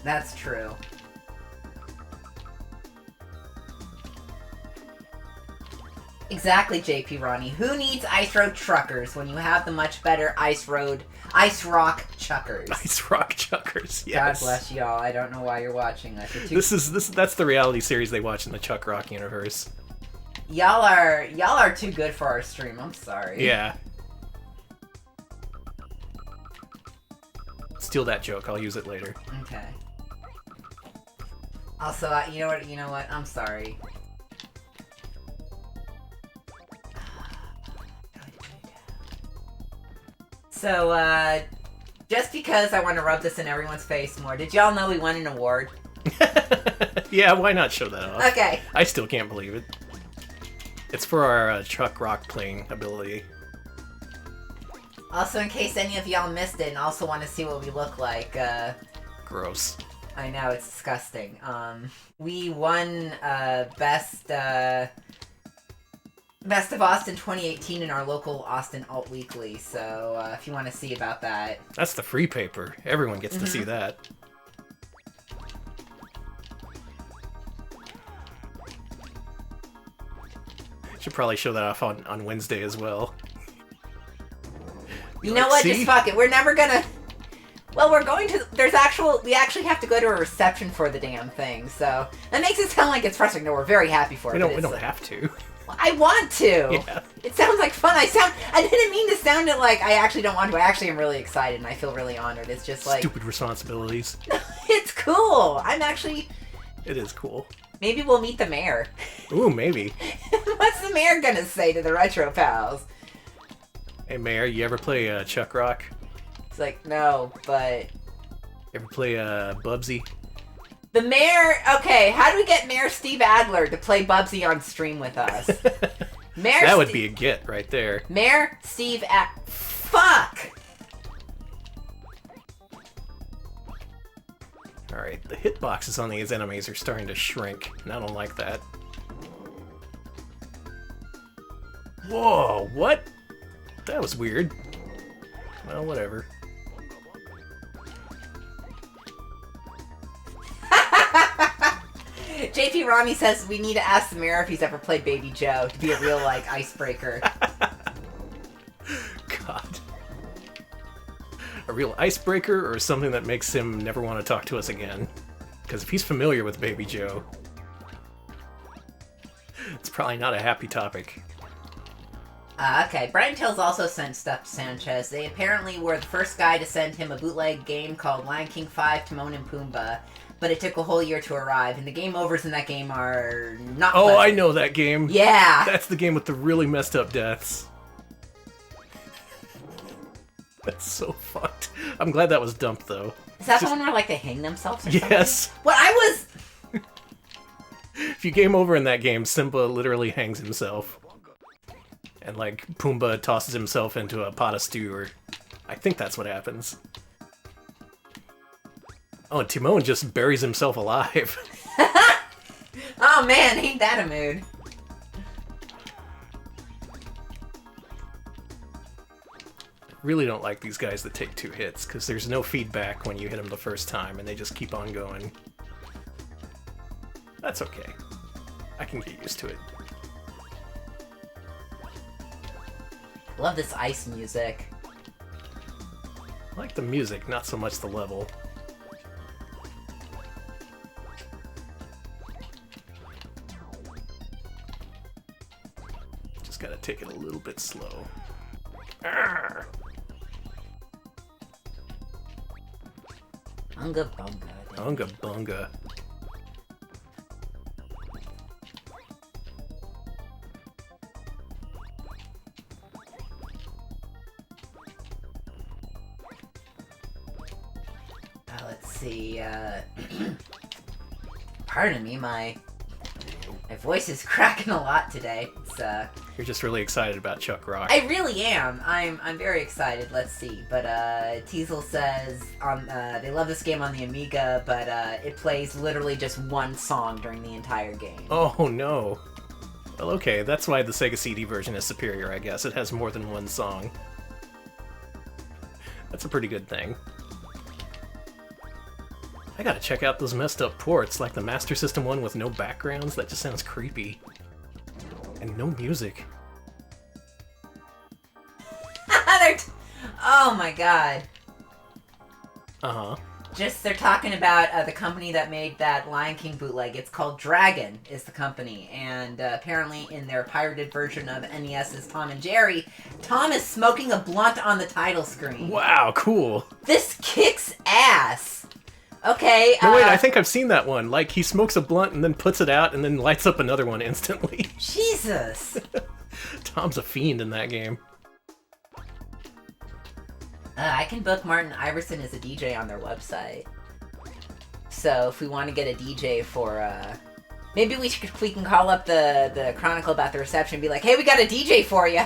That's true. Exactly, JP Ronnie. Who needs Ice Road Truckers when you have the much better Ice Rock Chuckers? Ice Rock Chuckers, yes. God bless y'all. I don't know why you're watching that. That's the reality series they watch in the Chuck Rock universe. Y'all are too good for our stream. I'm sorry. Yeah. steal that joke. I'll use it later. Okay. Also, you know what? I'm sorry. So, just because I want to rub this in everyone's face more, did y'all know we won an award? Yeah, why not show that off? Okay. I still can't believe it. It's for our Chuck Rock playing ability. Also, in case any of y'all missed it and also want to see what we look like, Gross. I know, it's disgusting. We won, Best of Austin 2018 in our local Austin Alt Weekly, so, if you want to see about that. That's the free paper. Everyone gets to see that. Should probably show that off on Wednesday as well. You know what? See? Just fuck it. We're never gonna... Well, we're going to... We actually have to go to a reception for the damn thing, so... That makes it sound like it's frustrating. No, we're very happy for it. We don't have to. I want to! Yeah. It sounds like fun. I didn't mean to sound it like I actually don't want to. I actually am really excited, and I feel really honored. It's just like... Stupid responsibilities. It's cool! I'm actually... It is cool. Maybe we'll meet the mayor. Ooh, maybe. What's the mayor gonna say to the Retro Pals? Hey, Mayor, you ever play Chuck Rock? It's like, no, but... You ever play Bubsy? The mayor... Okay, how do we get Mayor Steve Adler to play Bubsy on stream with us? Mayor That would be a get right there. Mayor Steve Fuck! Alright, the hitboxes on these enemies are starting to shrink, and I don't like that. Whoa, what? That was weird. Well, whatever. JP Ronnie says we need to ask the mayor if he's ever played Baby Joe to be a real, like, icebreaker. God. A real icebreaker or something that makes him never want to talk to us again? Because if he's familiar with Baby Joe, it's probably not a happy topic. Okay, Brian Tales also sent stuff to Sanchez. They apparently were the first guy to send him a bootleg game called Lion King 5 Timon and Pumbaa, but it took a whole year to arrive, and the game overs in that game are not Oh, pleasant. I know that game. Yeah! That's the game with the really messed up deaths. That's so fucked. I'm glad that was dumped, though. Is that the one where, like, they hang themselves or something? Yes. What I was... If you game over in that game, Simba literally hangs himself. And, like, Pumbaa tosses himself into a pot of stew, or... I think that's what happens. Oh, and Timon just buries himself alive. Oh, man, ain't that a mood. Really don't like these guys that take 2 hits, because there's no feedback when you hit them the first time, and they just keep on going. That's okay. I can get used to it. Love this ice music. I like the music, not so much the level. Just gotta take it a little bit slow. Arrgh. Unga bunga. Unga bunga. Let's see, pardon me, my voice is cracking a lot today. It's, You're just really excited about Chuck Rock. I really am. I'm very excited. Let's see. But Teasel says they love this game on the Amiga, but it plays literally just one song during the entire game. Oh no. Well, okay, that's why the Sega CD version is superior, I guess. It has more than one song. That's a pretty good thing. I gotta check out those messed up ports, like the Master System one with no backgrounds. That just sounds creepy. And no music. Oh my god. Uh-huh. Just they're talking about the company that made that Lion King bootleg. It's called Dragon, is the company, and apparently in their pirated version of NES's Tom and Jerry, Tom is smoking a blunt on the title screen. Wow, cool. This kicks ass. Okay. No, wait, I think I've seen that one. Like, he smokes a blunt and then puts it out and then lights up another one instantly. Jesus. Tom's a fiend in that game. I can book Martin Iverson as a DJ on their website. So if we want to get a DJ for, maybe we can call up the Chronicle about the reception and be like, hey, we got a DJ for you.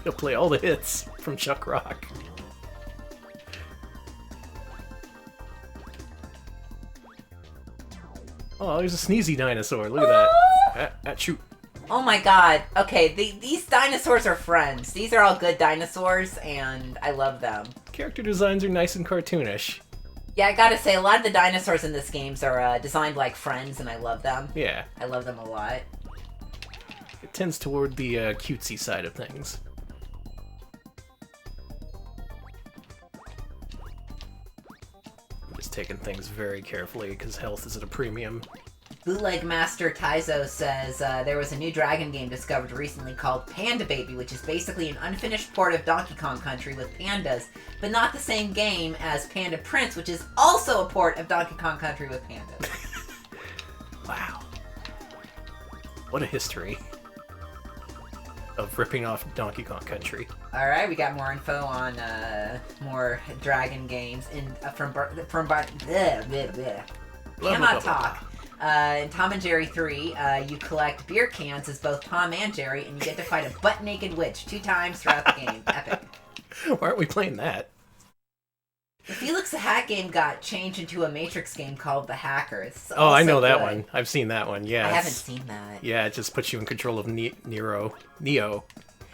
He'll play all the hits from Chuck Rock. Oh, there's a sneezy dinosaur. Look at that. Shoot. Oh my god. Okay, these dinosaurs are friends. These are all good dinosaurs, and I love them. Character designs are nice and cartoonish. Yeah, I gotta say, a lot of the dinosaurs in this game are designed like friends, and I love them. Yeah. I love them a lot. It tends toward the cutesy side of things. I'm just taking things very carefully, because health is at a premium. Bootleg Master Taizo says there was a new Dragon game discovered recently called Panda Baby, which is basically an unfinished port of Donkey Kong Country with pandas, but not the same game as Panda Prince, which is also a port of Donkey Kong Country with pandas. Wow. What a history of ripping off Donkey Kong Country. Alright, we got more info on more Dragon games from Cannot talk. In Tom and Jerry 3, you collect beer cans as both Tom and Jerry, and you get to fight a butt-naked witch 2 times throughout the game. Epic. Why aren't we playing that? The Felix the Hat game got changed into a Matrix game called The Hacker. It's Oh, I know also that good. one. I've seen that one, yeah. I haven't seen that. Yeah, it just puts you in control of Neo.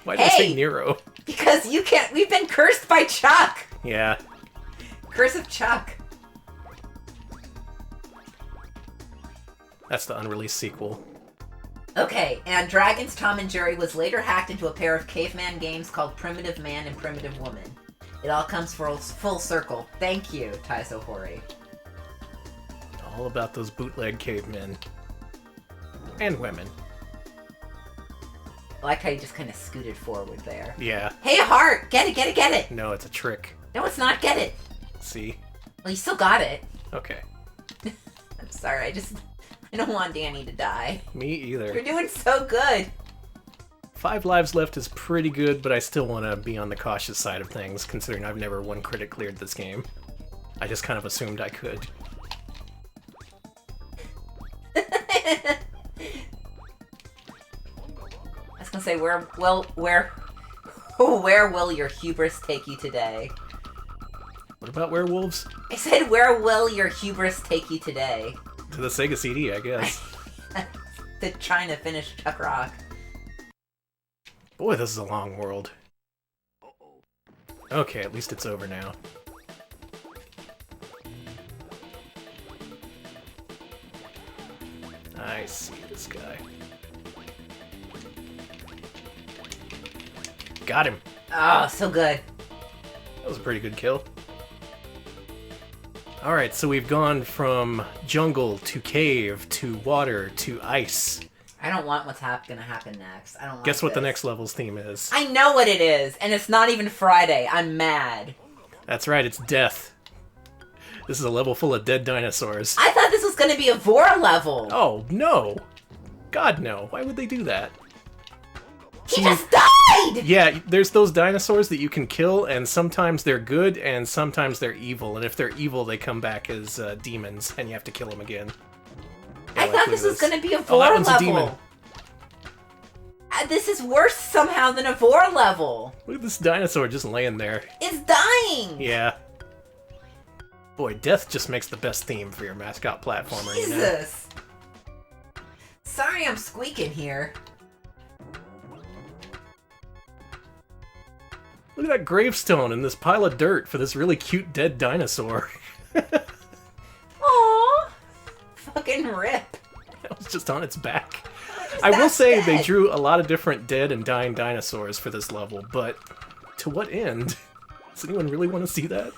Why did I say Nero? Because you can't... We've been cursed by Chuck! Yeah. Curse of Chuck. That's the unreleased sequel. Okay, and Dragon's Tom and Jerry was later hacked into a pair of caveman games called Primitive Man and Primitive Woman. It all comes full circle. Thank you, Taiso Hori. All about those bootleg cavemen. And women. I like how you just kind of scooted forward there. Yeah. Hey, Heart! Get it, get it, get it! No, it's a trick. No, it's not. Get it! See? Well, you still got it. Okay. I'm sorry, I don't want Danny to die. Me either. You're doing so good. 5 lives left is pretty good, but I still want to be on the cautious side of things, considering I've never one credit cleared this game. I just kind of assumed I could. I was gonna say, where will your hubris take you today? What about werewolves? I said, where will your hubris take you today? To the Sega CD, I guess. To trying to finish Chuck Rock. Boy, this is a long world. Okay, at least it's over now. I see this guy. Got him! Oh, so good. That was a pretty good kill. Alright, so we've gone from jungle to cave to water to ice. I don't want what's gonna happen next. I don't like Guess what the this. next level's theme is? I know what it is, and it's not even Friday. I'm mad. That's right, it's death. This is a level full of dead dinosaurs. I thought this was gonna be a Vora level. Oh, no! God, no. Why would they do that? He just died! Yeah, there's those dinosaurs that you can kill, and sometimes they're good, and sometimes they're evil. And if they're evil, they come back as demons, and you have to kill them again. Yeah, I like, thought look this at was gonna be a Oh, that Vora one's a demon. level. This is worse somehow than a Vora level. Look at this dinosaur just laying there. It's dying! Yeah. Boy, death just makes the best theme for your mascot platformer, you know? Jesus! Sorry I'm squeaking here. Look at that gravestone and this pile of dirt for this really cute dead dinosaur. Aww! Fucking rip. That was just on its back. Just I will that's say they dead. drew a lot of different dead and dying dinosaurs for this level, but to what end? Does anyone really want to see that?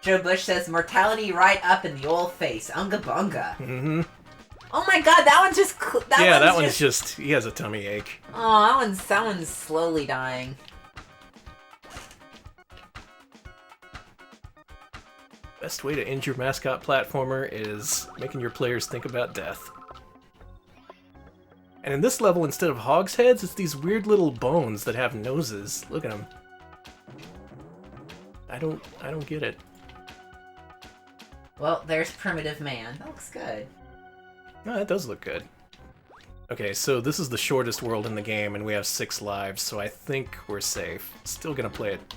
Joe Bush says, mortality right up in the old face. Unga bunga. Mm-hmm. Oh my god, that one's just... that one's just... He has a tummy ache. Oh, that one's slowly dying. Best way to end your mascot platformer is making your players think about death. And in this level, instead of hogs' heads, it's these weird little bones that have noses. Look at them. I don't get it. Well, there's Primitive Man. That looks good. No, that does look good. Okay, so this is the shortest world in the game, and we have 6 lives, so I think we're safe. Still gonna play it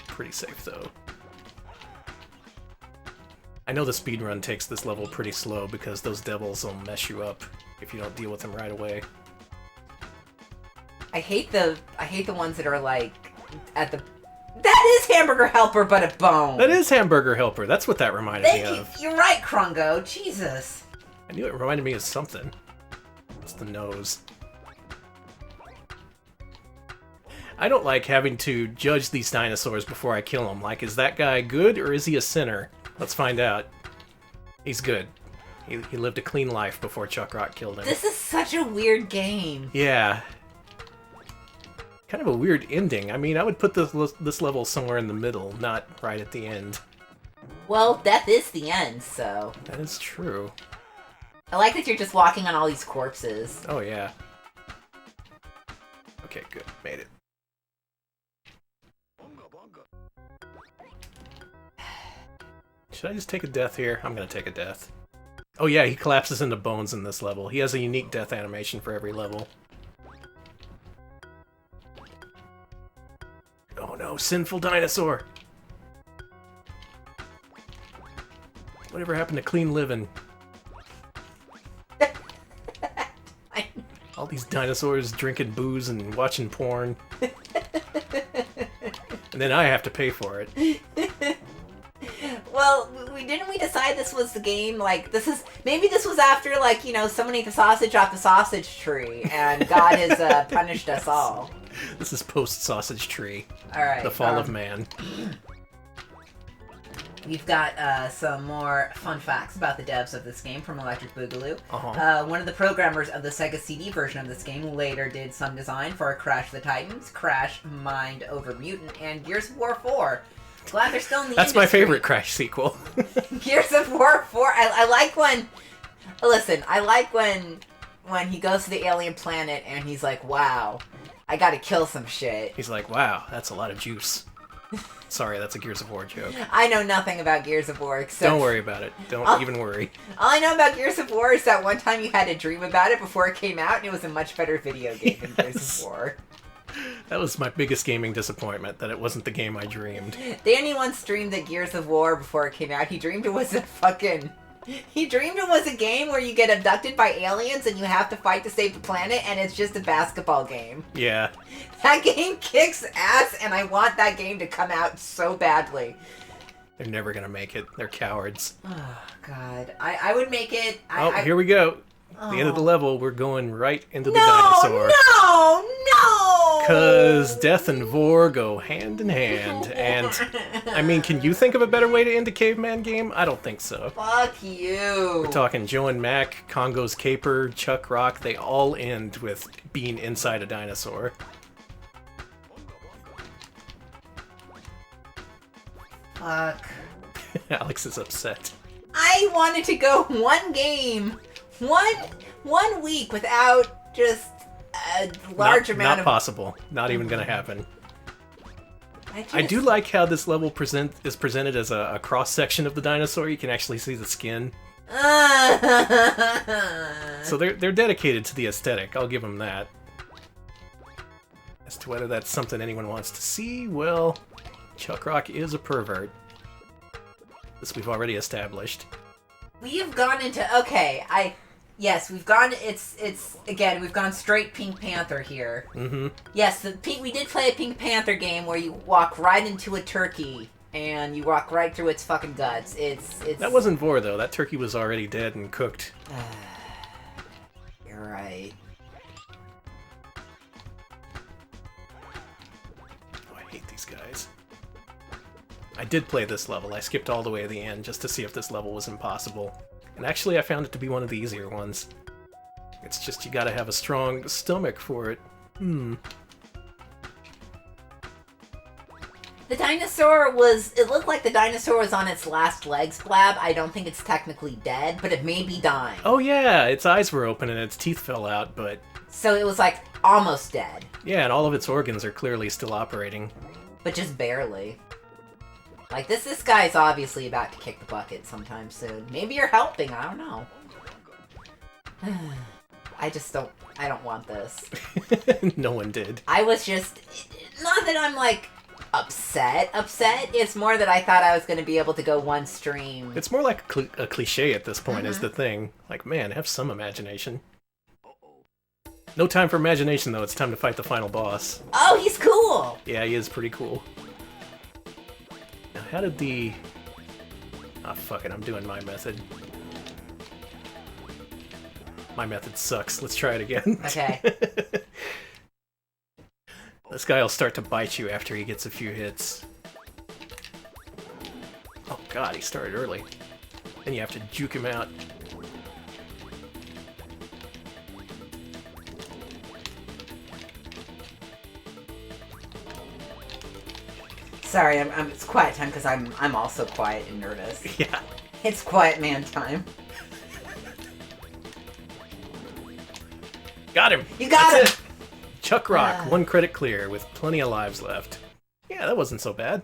pretty safe, though. I know the speedrun takes this level pretty slow because those devils will mess you up if you don't deal with them right away. I hate the ones that are like at the... That is Hamburger Helper, but a bone. That is Hamburger Helper. That's what that reminded me of. You're right, Krungo. Jesus. I knew it reminded me of something. It's the nose. I don't like having to judge these dinosaurs before I kill them. Like, is that guy good or is he a sinner? Let's find out. He's good. He lived a clean life before Chuck Rock killed him. This is such a weird game. Yeah. Kind of a weird ending. I mean, I would put this level somewhere in the middle, not right at the end. Well, death is the end, so... That is true. I like that you're just walking on all these corpses. Oh, yeah. Okay, good. Made it. Should I just take a death here? I'm gonna take a death. Oh yeah, he collapses into bones in this level. He has a unique death animation for every level. Oh no, sinful dinosaur! Whatever happened to clean living? All these dinosaurs drinking booze and watching porn. And then I have to pay for it. Well, didn't we decide this was the game? Like, maybe this was after, like, you know, someone ate the sausage off the sausage tree, and God has punished us all. This is post-sausage tree. Alright. The fall of man. We've got some more fun facts about the devs of this game from Electric Boogaloo. One of the programmers of the Sega CD version of this game later did some design for Crash of the Titans, Crash Mind Over Mutant, and Gears of War 4. Glad they're still in the That's industry. my favorite Crash sequel. Gears of War 4. I like when... Listen, I like when he goes to the alien planet and he's like, wow, I gotta kill some shit. He's like, wow, that's a lot of juice. Sorry, that's a Gears of War joke. I know nothing about Gears of War except... Don't worry about it. Don't even worry. All I know about Gears of War is that one time you had a dream about it before it came out, and it was a much better video game than Gears of War. That was my biggest gaming disappointment, that it wasn't the game I dreamed. Danny once dreamed that Gears of War, before it came out, he dreamed it was a game where you get abducted by aliens and you have to fight to save the planet, and it's just a basketball game. Yeah. That game kicks ass, and I want that game to come out so badly. They're never gonna make it. They're cowards. Oh, God. I would make it... Here we go. The end of the level, we're going right into the dinosaur. No! Because death and vor go hand in hand. And, I mean, can you think of a better way to end a caveman game? I don't think so. Fuck you. We're talking Joe and Mac, Congo's Caper, Chuck Rock. They all end with being inside a dinosaur. Fuck. Alex is upset. I wanted to go one game, one week without just a large amount of... Not possible. Not even gonna happen. I I do like how this level is presented as a cross-section of the dinosaur. You can actually see the skin. So they're dedicated to the aesthetic. I'll give them that. As to whether that's something anyone wants to see, well, Chuck Rock is a pervert. This we've already established. We have gone into... Okay, Yes, we've gone... Again, we've gone straight Pink Panther here. Mm-hmm. Yes, we did play a Pink Panther game where you walk right into a turkey and you walk right through its fucking guts. It's... That wasn't vor, though. That turkey was already dead and cooked. You're right. Oh, I hate these guys. I did play this level. I skipped all the way to the end just to see if this level was impossible. And actually, I found it to be one of the easier ones. It's just you gotta have a strong stomach for it. The dinosaur was... It looked like the dinosaur was on its last legs, Blab. I don't think it's technically dead, but it may be dying. Oh yeah, its eyes were open and its teeth fell out, but... So it was, like, almost dead. Yeah, and all of its organs are clearly still operating. But just barely. Like, this guy's obviously about to kick the bucket sometime soon. Maybe you're helping, I don't know. I don't want this. No one did. I was just... Not that I'm, like... upset. It's more that I thought I was going to be able to go one stream. It's more like a cliche at this point, is the thing. Like, man, have some imagination. No time for imagination, though. It's time to fight the final boss. Oh, he's cool! Yeah, he is pretty cool. Now, how did the... Ah, fuck it, I'm doing my method. My method sucks. Let's try it again. Okay. This guy will start to bite you after he gets a few hits. Oh god, he started early. Then you have to juke him out. Sorry, it's quiet time because I'm also quiet and nervous. Yeah. It's quiet man time. Got him! You got That's him! it. Chuck Rock, 1 credit clear with plenty of lives left. Yeah, that wasn't so bad.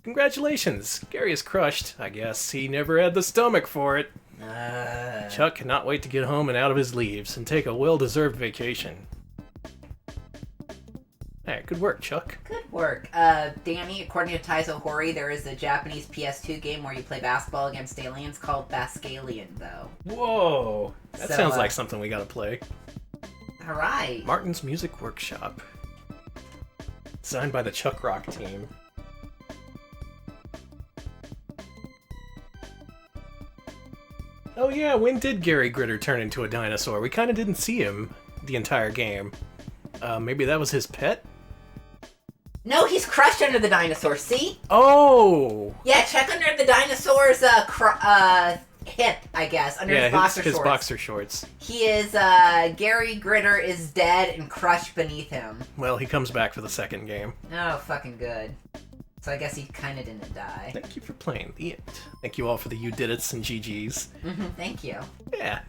Congratulations! Gary is crushed. I guess he never had the stomach for it. Chuck cannot wait to get home and out of his leaves and take a well-deserved vacation. Hey, good work, Chuck. Good work. Danny, according to Taizo Hori, there is a Japanese PS2 game where you play basketball against aliens called Bascalian, though. Whoa! That sounds like something we gotta play. Alright. Martin's Music Workshop. Designed by the Chuck Rock team. Oh yeah, when did Gary Gritter turn into a dinosaur? We kinda didn't see him the entire game. Maybe that was his pet? No, he's crushed under the dinosaur, see? Oh! Yeah, check under the dinosaur's hip, I guess, under his boxer shorts. His boxer shorts. He is, Gary Gritter is dead and crushed beneath him. Well, he comes back for the second game. Oh, fucking good. So I guess he kinda didn't die. Thank you for playing the It. Thank you all for the you did it's and GG's. Thank you. Yeah.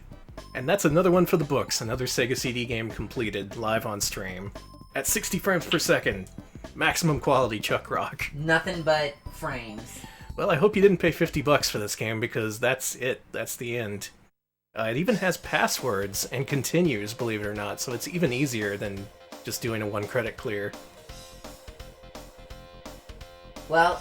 And that's another one for the books. Another Sega CD game completed, live on stream. At 60 frames per second. Maximum quality Chuck Rock. Nothing but frames. Well, I hope you didn't pay $50 for this game, because that's it. That's the end. It even has passwords and continues, believe it or not, so it's even easier than just doing a 1 credit clear. Well,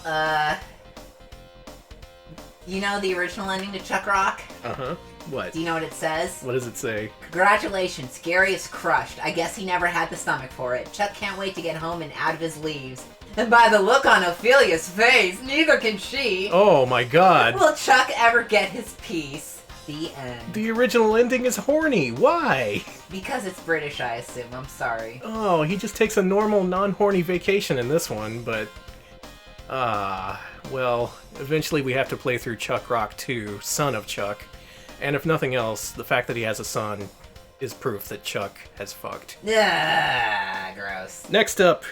you know the original ending to Chuck Rock? Uh-huh. What? Do you know what it says? What does it say? Congratulations, Gary is crushed. I guess he never had the stomach for it. Chuck can't wait to get home and out of his leaves. And by the look on Ophelia's face, neither can she. Oh my god. Will Chuck ever get his piece? The end. The original ending is horny. Why? Because it's British, I assume. I'm sorry. Oh, he just takes a normal, non-horny vacation in this one, but... well, eventually we have to play through Chuck Rock 2, Son of Chuck. And if nothing else, the fact that he has a son is proof that Chuck has fucked. Ah, gross. Next up,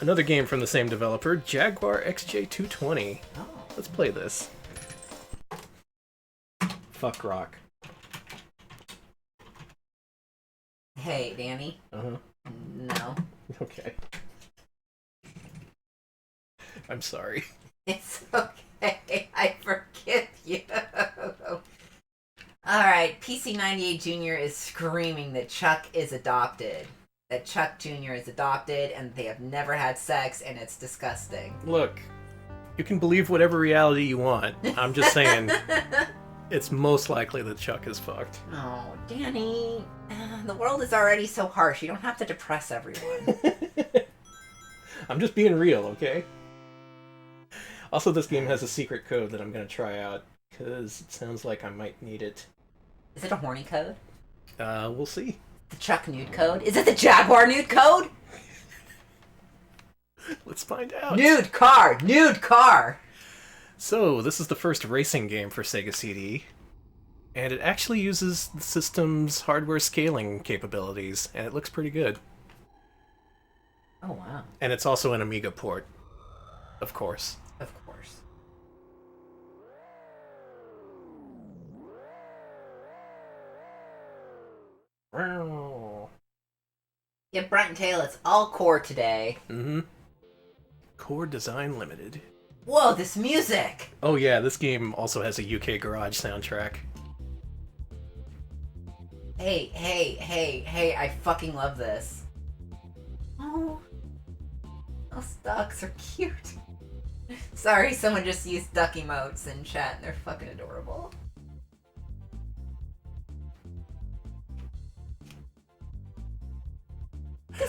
another game from the same developer, Jaguar XJ220. Oh. Let's play this. Fuck Rock. Hey, Danny. Uh-huh. No. Okay. I'm sorry. It's okay. I forgive you. Alright, PC98 Jr. is screaming that Chuck is adopted. That Chuck Jr. is adopted and they have never had sex and it's disgusting. Look, you can believe whatever reality you want. I'm just saying, it's most likely that Chuck is fucked. Oh, Danny. The world is already so harsh. You don't have to depress everyone. I'm just being real, okay? Also, this game has a secret code that I'm going to try out, because it sounds like I might need it. Is it a horny code? We'll see. The Chuck nude code? Is it the Jaguar nude code? Let's find out. Nude car! Nude car! So, this is the first racing game for Sega CD, and it actually uses the system's hardware scaling capabilities, and it looks pretty good. Oh, wow. And it's also an Amiga port, of course. Of course. Yeah, Bright and Tail, it's all core today. Mm-hmm. Core Design Limited. Whoa, this music! Oh yeah, this game also has a UK Garage soundtrack. Hey, I fucking love this. Oh, those ducks are cute. Sorry, someone just used duck emotes in chat and they're fucking adorable.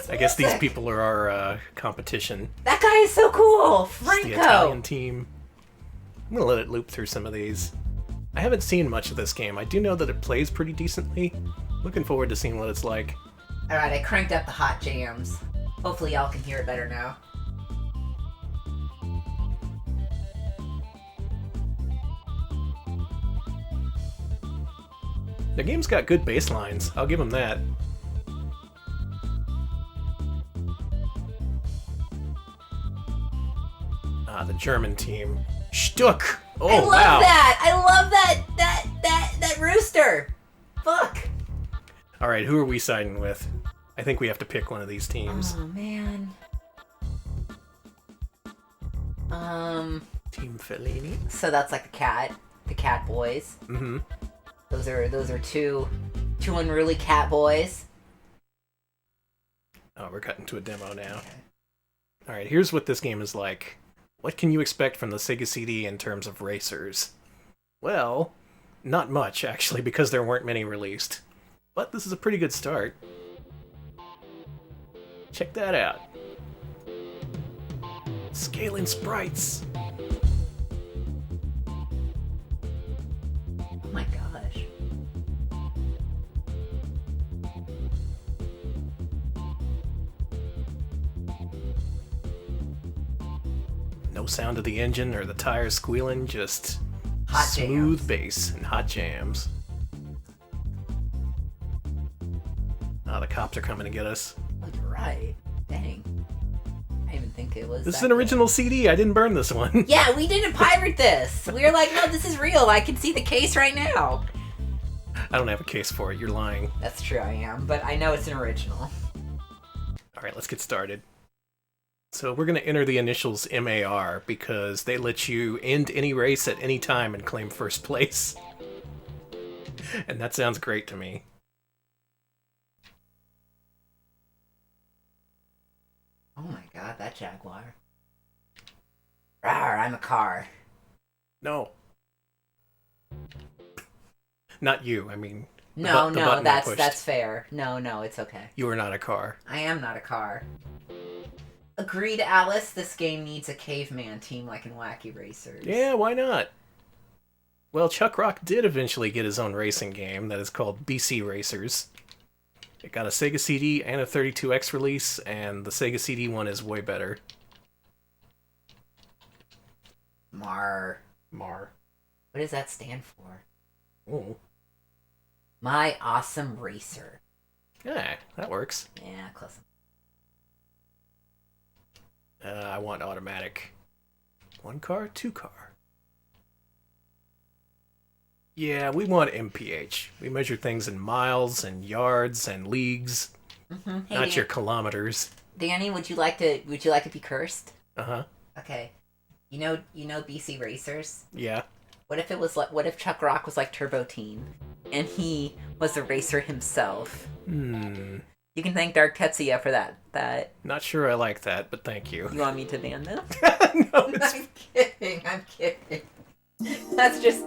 I guess these people are our competition. That guy is so cool! It's the Franco! Italian team. I'm gonna let it loop through some of these. I haven't seen much of this game. I do know that it plays pretty decently. Looking forward to seeing what it's like. Alright, I cranked up the hot jams. Hopefully y'all can hear it better now. The game's got good bass lines. I'll give them that. Ah, the German team. Stuck! Oh, I love wow! that! I love that rooster! Fuck! Alright, who are we siding with? I think we have to pick one of these teams. Oh, man. Team Fellini. So that's like the cat boys. Mm-hmm. Those are two unruly cat boys. Oh, we're cutting to a demo now. Okay. Alright, here's what this game is like. What can you expect from the Sega CD in terms of racers? Well, not much, actually, because there weren't many released. But this is a pretty good start. Check that out. Scaling sprites. Oh my gosh. No sound of the engine or the tires squealing, just Hot smooth jams. bass and hot jams. Ah, the cops are coming to get us. Oh, you're right. Dang. I didn't even think it was. This is that an original CD. I didn't burn this one. good. Yeah, we didn't pirate this. We were like, no, this is real. I can see the case right now. I don't have a case for it. You're lying. That's true, I am, but I know it's an original. Alright, let's get started. So we're going to enter the initials MAR because they let you end any race at any time and claim first place. And that sounds great to me. Oh my god, that Jaguar. Rawr, I'm a car. No. Not you, I mean... the No, button I pushed. that's fair. No, it's okay. You are not a car. I am not a car. Agreed, Alice. This game needs a caveman team like in Wacky Racers. Yeah, why not? Well, Chuck Rock did eventually get his own racing game that is called BC Racers. It got a Sega CD and a 32X release, and the Sega CD one is way better. Mar. Mar. What does that stand for? Oh. My Awesome Racer. Yeah, that works. Yeah, close. I want automatic. 1 car, 2 car. Yeah, we want MPH. We measure things in miles and yards and leagues, Mm-hmm. Hey, not your kilometers. Danny, would you like to be cursed? Uh-huh. Okay. You know BC Racers? Yeah. What if Chuck Rock was like Turbo Teen and he was a racer himself? You can thank Dark Tetsuya for that. Not sure I like that, but thank you. You want me to ban them? No, it's... I'm kidding. That's just...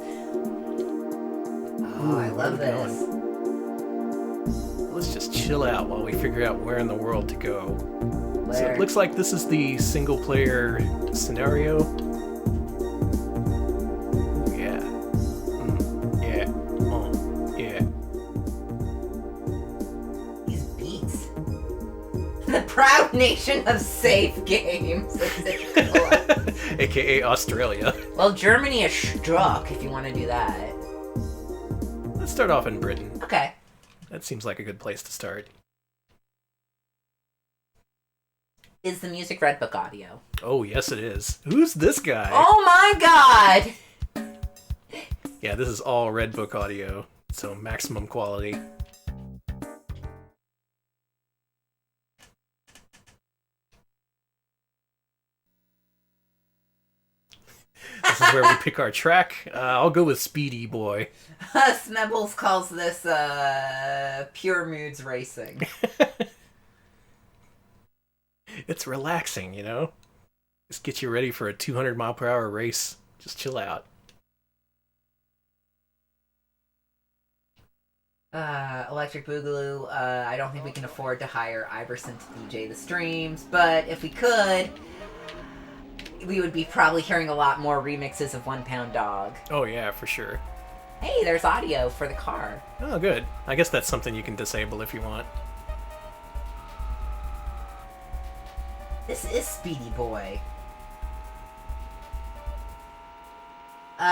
Oh, I love where are we this. Let's just chill out while we figure out where in the world to go. So Where? it looks like this is the single-player scenario. Yeah. Yeah. Oh, yeah. These beats. The proud nation of safe games. AKA Australia. Well, Germany is struck if you want to do that. Let's start off in Britain. Okay. That seems like a good place to start. Is the music Red Book audio? Oh, yes it is. Who's this guy? Oh my god! Yeah, this is all Red Book audio, so maximum quality. This is where we pick our track. I'll go with Speedy Boy. Smebbles calls this pure moods racing. It's relaxing, you know? Just get you ready for a 200-mile-per-hour race. Just chill out. Electric Boogaloo, I don't think we can afford to hire Iverson to DJ the streams, but if we could, we would be probably hearing a lot more remixes of One Pound Dog. Oh yeah, for sure. Hey, there's audio for the car. Oh, good. I guess that's something you can disable if you want. This is Speedy Boy.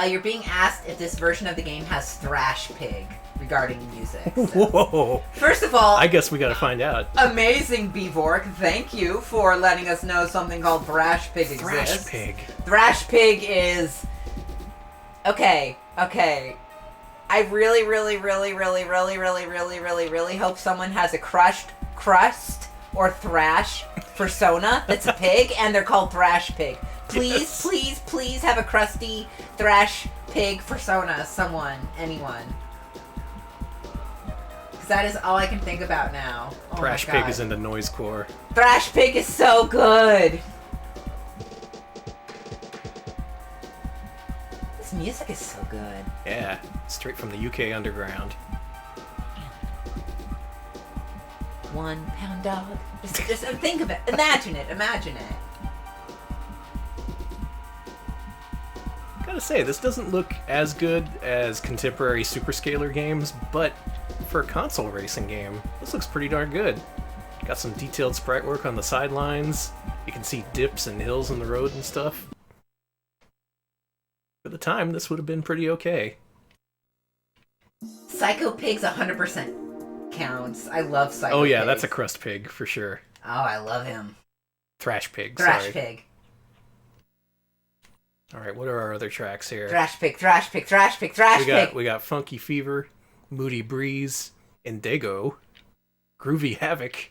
You're being asked if this version of the game has Thrash Pig regarding music. So. Whoa! First of all, I guess we gotta find out. Amazing, Bevork. Thank you for letting us know something called Thrash Pig exists. Thrash Pig. Thrash Pig is... Okay. I really hope someone has a crust or thrash persona that's a pig, and they're called Thrash Pig. Please, Yes. please have a crusty Thrash Pig persona. Someone, anyone. Because that is all I can think about now. Oh Thrash my God. Pig is in the noise core. Thrash Pig is so good. This music is so good. Yeah, straight from the UK underground. 1 pound dog. Just think of it. Imagine it. Gotta say, this doesn't look as good as contemporary superscalar games, but for a console racing game, this looks pretty darn good. Got some detailed sprite work on the sidelines. You can see dips and hills in the road and stuff. For the time, this would have been pretty okay. Psycho Pig's 100% counts. I love Psycho Oh yeah, Pigs. that's a crust pig, for sure. Oh, I love him. Thrash Pig, Thrash sorry. Pig. Alright, what are our other tracks here? Thrash Pig. We got Funky Fever, Moody Breeze, Indigo, Groovy Havoc,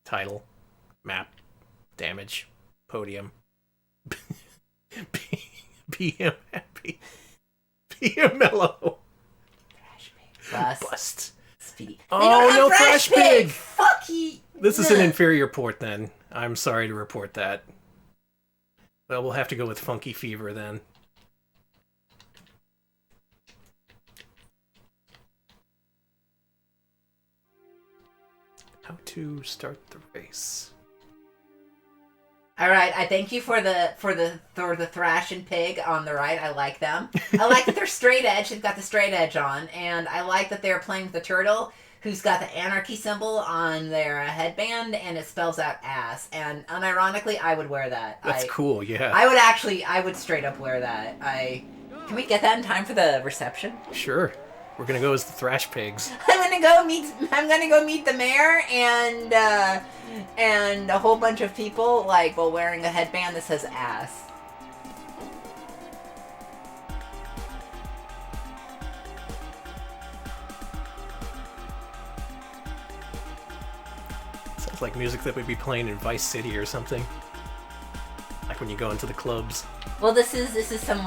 Title, Map, Damage, Podium, Be Him Happy, Be Him Mellow, Thrash Pig. Bust. Speedy. Oh, They don't have no, Thrash Thrash Pig! Fuck you! This is an inferior port then. I'm sorry to report that. Well, we'll have to go with Funky Fever then. How to start the race. All right, I thank you for the thrash and pig on the right. I like them. I like that they're straight edge. They've got the straight edge on, and I like that they're playing with the turtle, who's got the anarchy symbol on their headband, and it spells out ass. And unironically, I would wear that. That's cool, yeah. I would straight up wear that. Can we get that in time for the reception? Sure. We're gonna go as the Thrash Pigs. I'm gonna go meet the mayor and a whole bunch of people while wearing a headband that says ass. Sounds like music that would be playing in Vice City or something. Like when you go into the clubs. Well, this is some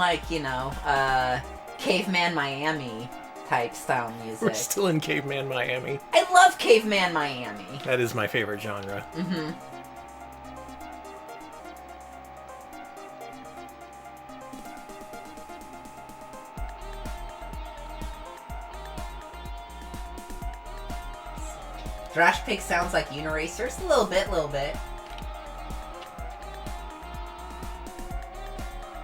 Caveman Miami type style music. We're still in Caveman Miami. I love Caveman Miami. That is my favorite genre. Mm-hmm. Thrash Pig sounds like Uniracers. A little bit.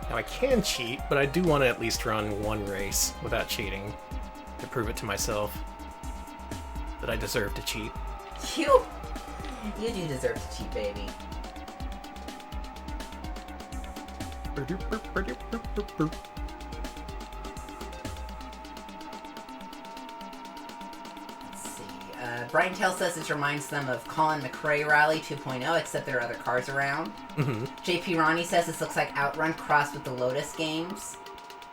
Now I can cheat, but I do want to at least run one race without cheating to prove it to myself that I deserve to cheat. You do deserve to cheat, baby. Brighton Tail says this reminds them of Colin McRae Rally 2.0, except there are other cars around. JP Ronnie says this looks like Outrun crossed with the Lotus games.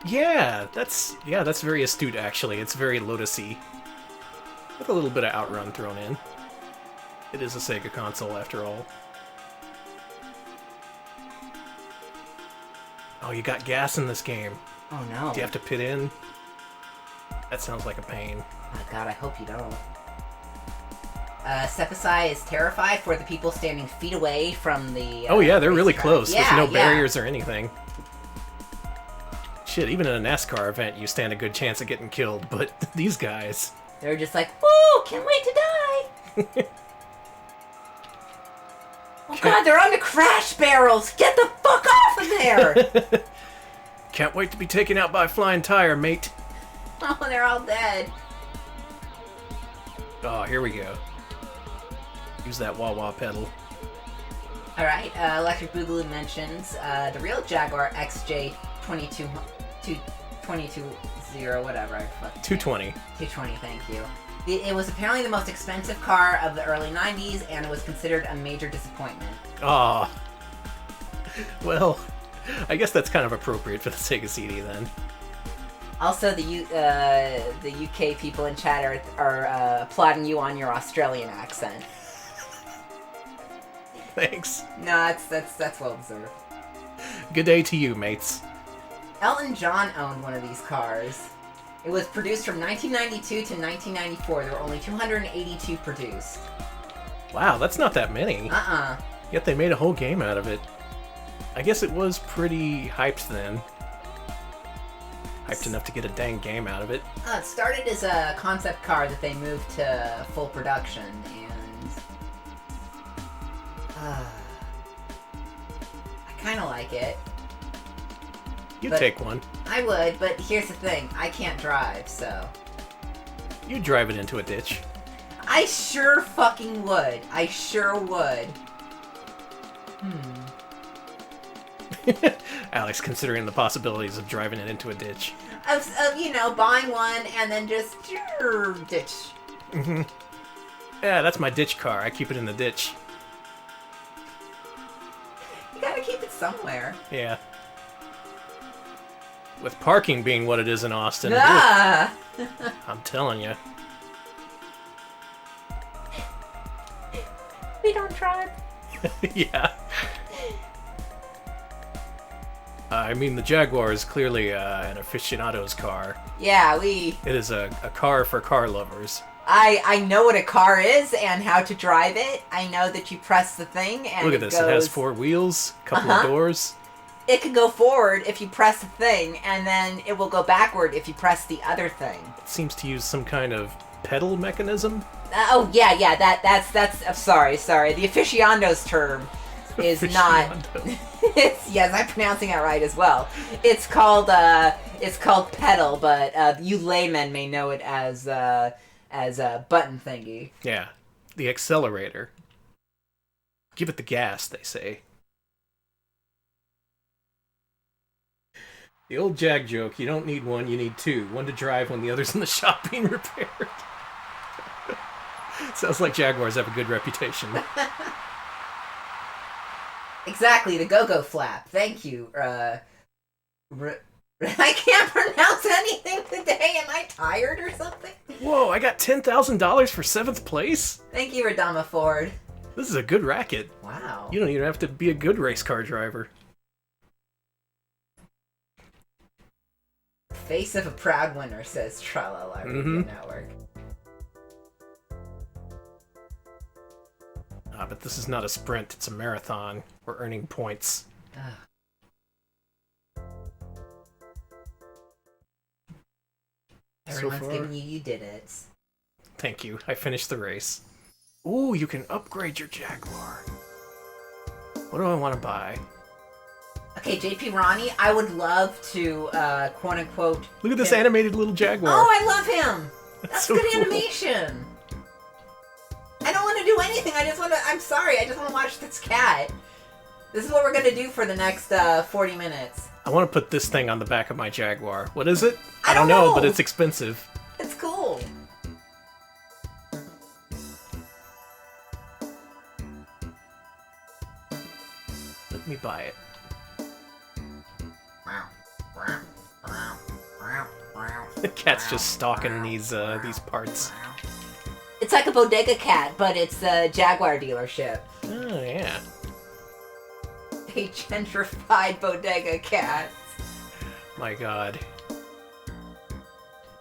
Yeah, that's very astute, actually. It's very Lotus-y. With a little bit of Outrun thrown in. It is a Sega console, after all. Oh, you got gas in this game. Oh no. Do you have to pit in? That sounds like a pain. Oh god, I hope you don't. Sepasai is terrified for the people standing feet away from the... oh yeah, they're really track. close. Yeah, There's no barriers or anything. Shit, even in a NASCAR event, you stand a good chance of getting killed, but these guys... They're just like, woo, can't wait to die! Oh god, they're on the crash barrels! Get the fuck off of there! Can't wait to be taken out by a flying tire, mate. Oh, they're all dead. Oh, here we go. Use that wah-wah pedal. Alright, Electric Boogaloo mentions the real Jaguar XJ22... 220, whatever. 220. 220, thank you. It was apparently the most expensive car of the early 90s, and it was considered a major disappointment. Ah. Well, I guess that's kind of appropriate for the Sega CD then. Also, the UK people in chat are applauding you on your Australian accent. Thanks. No, that's well deserved. Good day to you, mates. Elton John owned one of these cars. It was produced from 1992 to 1994. There were only 282 produced. Wow, that's not that many. Yet they made a whole game out of it. I guess it was pretty hyped then. Hyped enough to get a dang game out of it. It started as a concept car that they moved to full production, and... I kind of like it. You'd take one. I would, but here's the thing. I can't drive, so... You'd drive it into a ditch. I sure fucking would. I sure would. Alex considering the possibilities of driving it into a ditch. Of buying one and then just... ditch. Yeah, that's my ditch car. I keep it in the ditch. You gotta keep it somewhere. Yeah. With parking being what it is in Austin. Ah! I'm telling you. We don't drive. Yeah. I mean, the Jaguar is clearly an aficionado's car. Yeah, It is a car for car lovers. I know what a car is and how to drive it. I know that you press the thing and Look at this. It has 4 wheels, a couple of doors. It can go forward if you press the thing, and then it will go backward if you press the other thing. It seems to use some kind of pedal mechanism. Oh yeah, that's sorry. The aficionado's term is not. Yes, I'm pronouncing it right as well. It's called pedal, but you laymen may know it as a button thingy. Yeah, the accelerator. Give it the gas, they say. The old Jag joke, you don't need one, you need 2. One to drive when the other's in the shop being repaired. Sounds like Jaguars have a good reputation. Exactly, the go-go flap. Thank you. I can't pronounce anything today. Am I tired or something? Whoa, I got $10,000 for 7th place? Thank you, Radama Ford. This is a good racket. Wow. You don't even have to be a good race car driver. Face of a proud winner, says Tralala Radio Network. But this is not a sprint, it's a marathon. We're earning points. Everyone's giving you did it. Thank you. I finished the race. Ooh, you can upgrade your Jaguar. What do I want to buy? Okay, JP Ronnie, I would love to, quote-unquote... Look at this animated little Jaguar. Oh, I love him! That's so good cool. animation! I don't want to do do anything. I just want to. I'm sorry. I just want to watch this cat. This is what we're gonna do for the next 40 minutes. I want to put this thing on the back of my Jaguar. What is it? I don't know, but it's expensive. It's cool. Let me buy it. The cat's just stalking these parts. It's like a bodega cat, but it's a Jaguar dealership. Oh, yeah. A gentrified bodega cat. My god.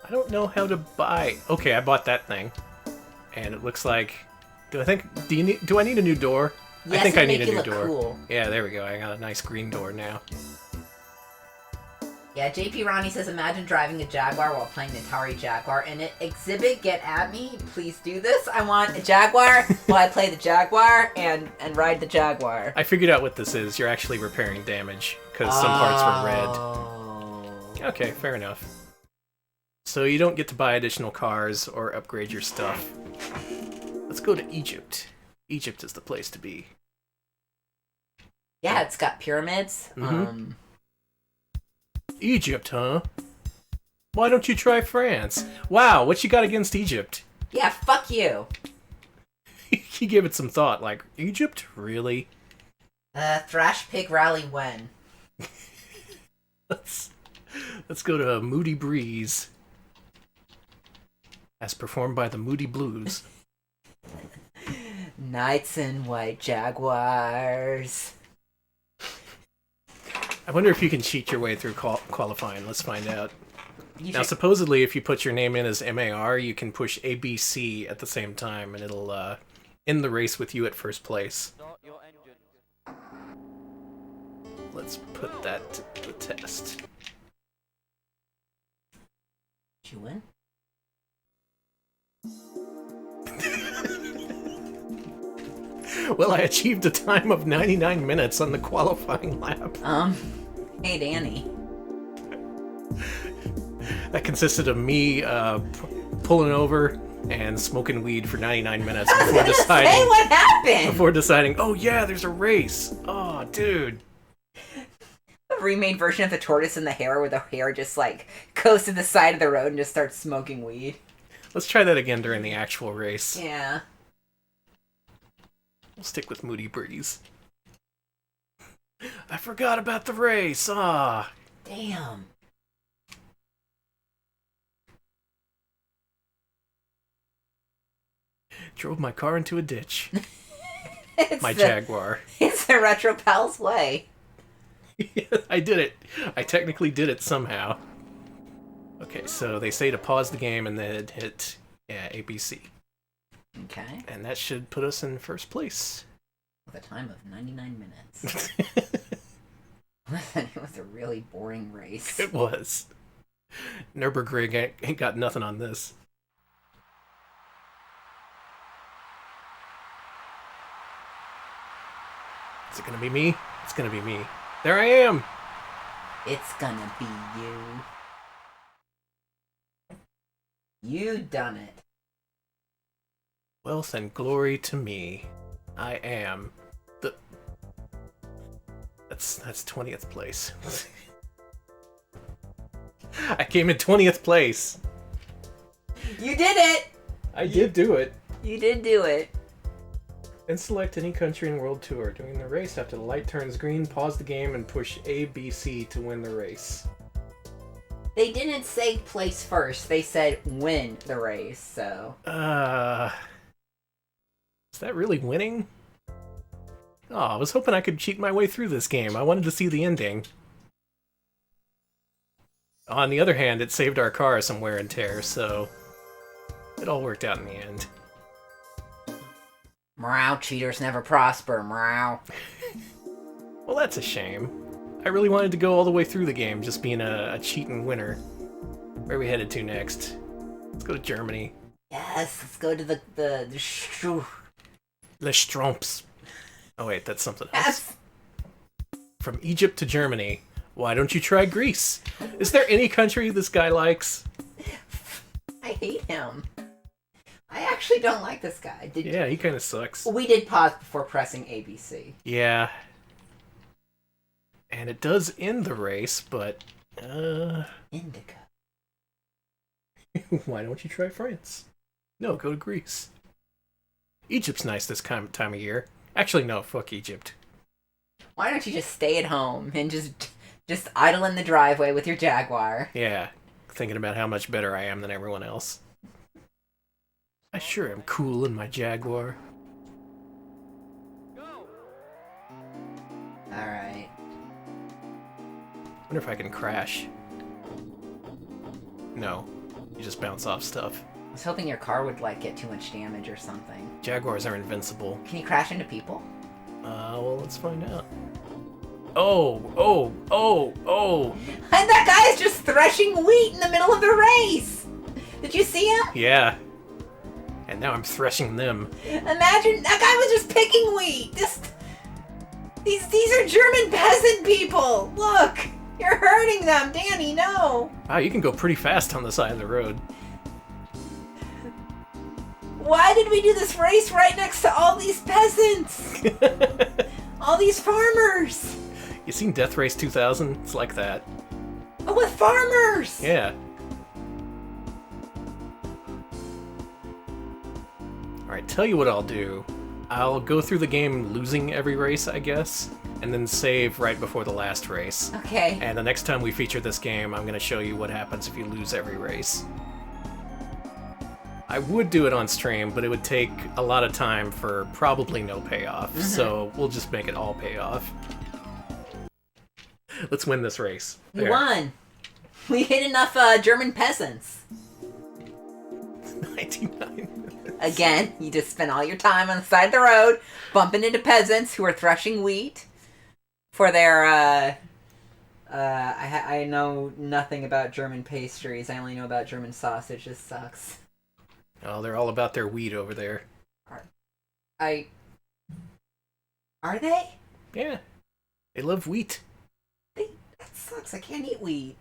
I don't know how to buy... Okay, I bought that thing. And it looks like... Do I need a new door? Yes, I think I need make a it new look door. Cool. Yeah, there we go. I got a nice green door now. Yeah, JP Ronnie says, imagine driving a Jaguar while playing the Atari Jaguar. And Exhibit, get at me. Please do this. I want a Jaguar while I play the Jaguar and ride the Jaguar. I figured out what this is. You're actually repairing damage, because some parts were red. Oh. Okay, fair enough. So you don't get to buy additional cars or upgrade your stuff. Let's go to Egypt. Egypt is the place to be. Yeah, it's got pyramids. Mm-hmm. Egypt, huh? Why don't you try France? Wow, what you got against Egypt? Yeah, fuck you. He gave it some thought, like, Egypt? Really? Thrash Pig Rally when? Let's go to Moody Breeze. As performed by the Moody Blues. Knights in White Jaguars. I wonder if you can cheat your way through qualifying. Let's find out. Now, should... supposedly, if you put your name in as MAR, you can push ABC at the same time, and it'll end the race with you at first place. Let's put that to the test. Did you win? Well, I achieved a time of 99 minutes on the qualifying lap. Hey, Danny. That consisted of me pulling over and smoking weed for 99 minutes before deciding. Say what happened? Before deciding, oh yeah, there's a race. Oh, dude. A remade version of the tortoise and the hare, where the hare just like goes to the side of the road and just starts smoking weed. Let's try that again during the actual race. Yeah. We'll stick with Moody Breeze. I forgot about the race. Ah. Damn. Drove my car into a ditch. My the Jaguar. It's the Retro Pals way. Yeah, I did it. I technically did it somehow. Okay, so they say to pause the game and then hit ABC. Okay. And that should put us in first place. With a time of 99 minutes. It was a really boring race. It was. Nürburgring ain't got nothing on this. Is it gonna be me? It's gonna be me. There I am! It's gonna be you. You done it. Wealth and glory to me. I am the... That's 20th place. I came in 20th place. You did it! I did do it. You did do it. And select any country and world tour. During the race, after the light turns green, pause the game and push A, B, C to win the race. They didn't say place first. They said win the race, so... Is that really winning? Oh, I was hoping I could cheat my way through this game. I wanted to see the ending. On the other hand, it saved our car some wear and tear, so... It all worked out in the end. Meow, cheaters never prosper, meow. Well, that's a shame. I really wanted to go all the way through the game, just being a cheating winner. Where are we headed to next? Let's go to Germany. Yes, let's go to the Les Stromps. Oh wait, that's something else. Yes. From Egypt to Germany. Why don't you try Greece? Is there any country this guy likes? I hate him. I actually don't like this guy. Yeah, he kind of sucks. We did pause before pressing ABC. Yeah. And it does end the race, but... Indica. Why don't you try France? No, go to Greece. Egypt's nice this time of year. Actually, no, fuck Egypt. Why don't you just stay at home and just idle in the driveway with your Jaguar? Yeah, thinking about how much better I am than everyone else. I sure am cool in my Jaguar. Alright. Wonder if I can crash. No, you just bounce off stuff. I was hoping your car would, like, get too much damage or something. Jaguars are invincible. Can you crash into people? Well, let's find out. Oh! And that guy is just threshing wheat in the middle of the race! Did you see him? Yeah. And now I'm threshing them. Imagine, that guy was just picking wheat! These are German peasant people! Look! You're hurting them, Danny, no! Wow, you can go pretty fast on the side of the road. Why did we do this race right next to all these peasants? All these farmers! You seen Death Race 2000? It's like that. Oh, with farmers! Yeah. Alright, tell you what I'll do. I'll go through the game losing every race, I guess, and then save right before the last race. Okay. And the next time we feature this game, I'm going to show you what happens if you lose every race. I would do it on stream, but it would take a lot of time for probably no payoff, so we'll just make it all payoff. Let's win this race. We won! We hit enough German peasants. 99. Again, you just spend all your time on the side of the road, bumping into peasants who are threshing wheat for their, I know nothing about German pastries. I only know about German sausage. This sucks. Oh, they're all about their wheat over there. Are they? Yeah. They love wheat. That sucks. I can't eat wheat.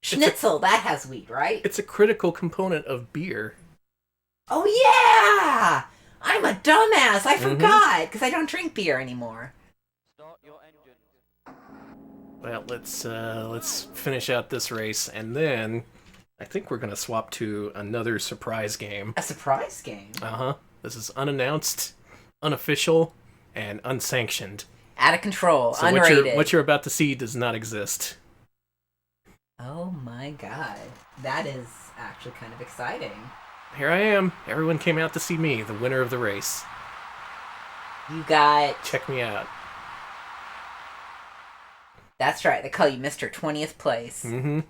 Schnitzel, that has wheat, right? It's a critical component of beer. Oh, yeah! I'm a dumbass. I forgot, because I don't drink beer anymore. Start your engine. Well, let's finish out this race, and then I think we're gonna swap to another surprise game. A surprise game? Uh-huh. This is unannounced, unofficial, and unsanctioned. Out of control, So unrated. what you're about to see does not exist. Oh my god. That is actually kind of exciting. Here I am. Everyone came out to see me, the winner of the race. You got... Check me out. That's right, they call you Mr. 20th place. Mm-hmm.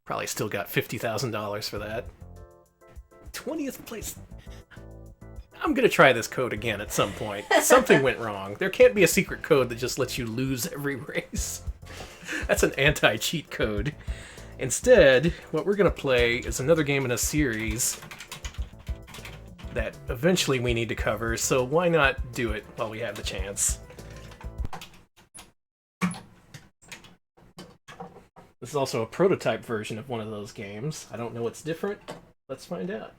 Probably still got $50,000 for that. 20th place. I'm gonna try this code again at some point. Something went wrong. There can't be a secret code that just lets you lose every race. That's an anti-cheat code. Instead, what we're gonna play is another game in a series that eventually we need to cover, so why not do it while we have the chance? This is also a prototype version of one of those games. I don't know what's different. Let's find out.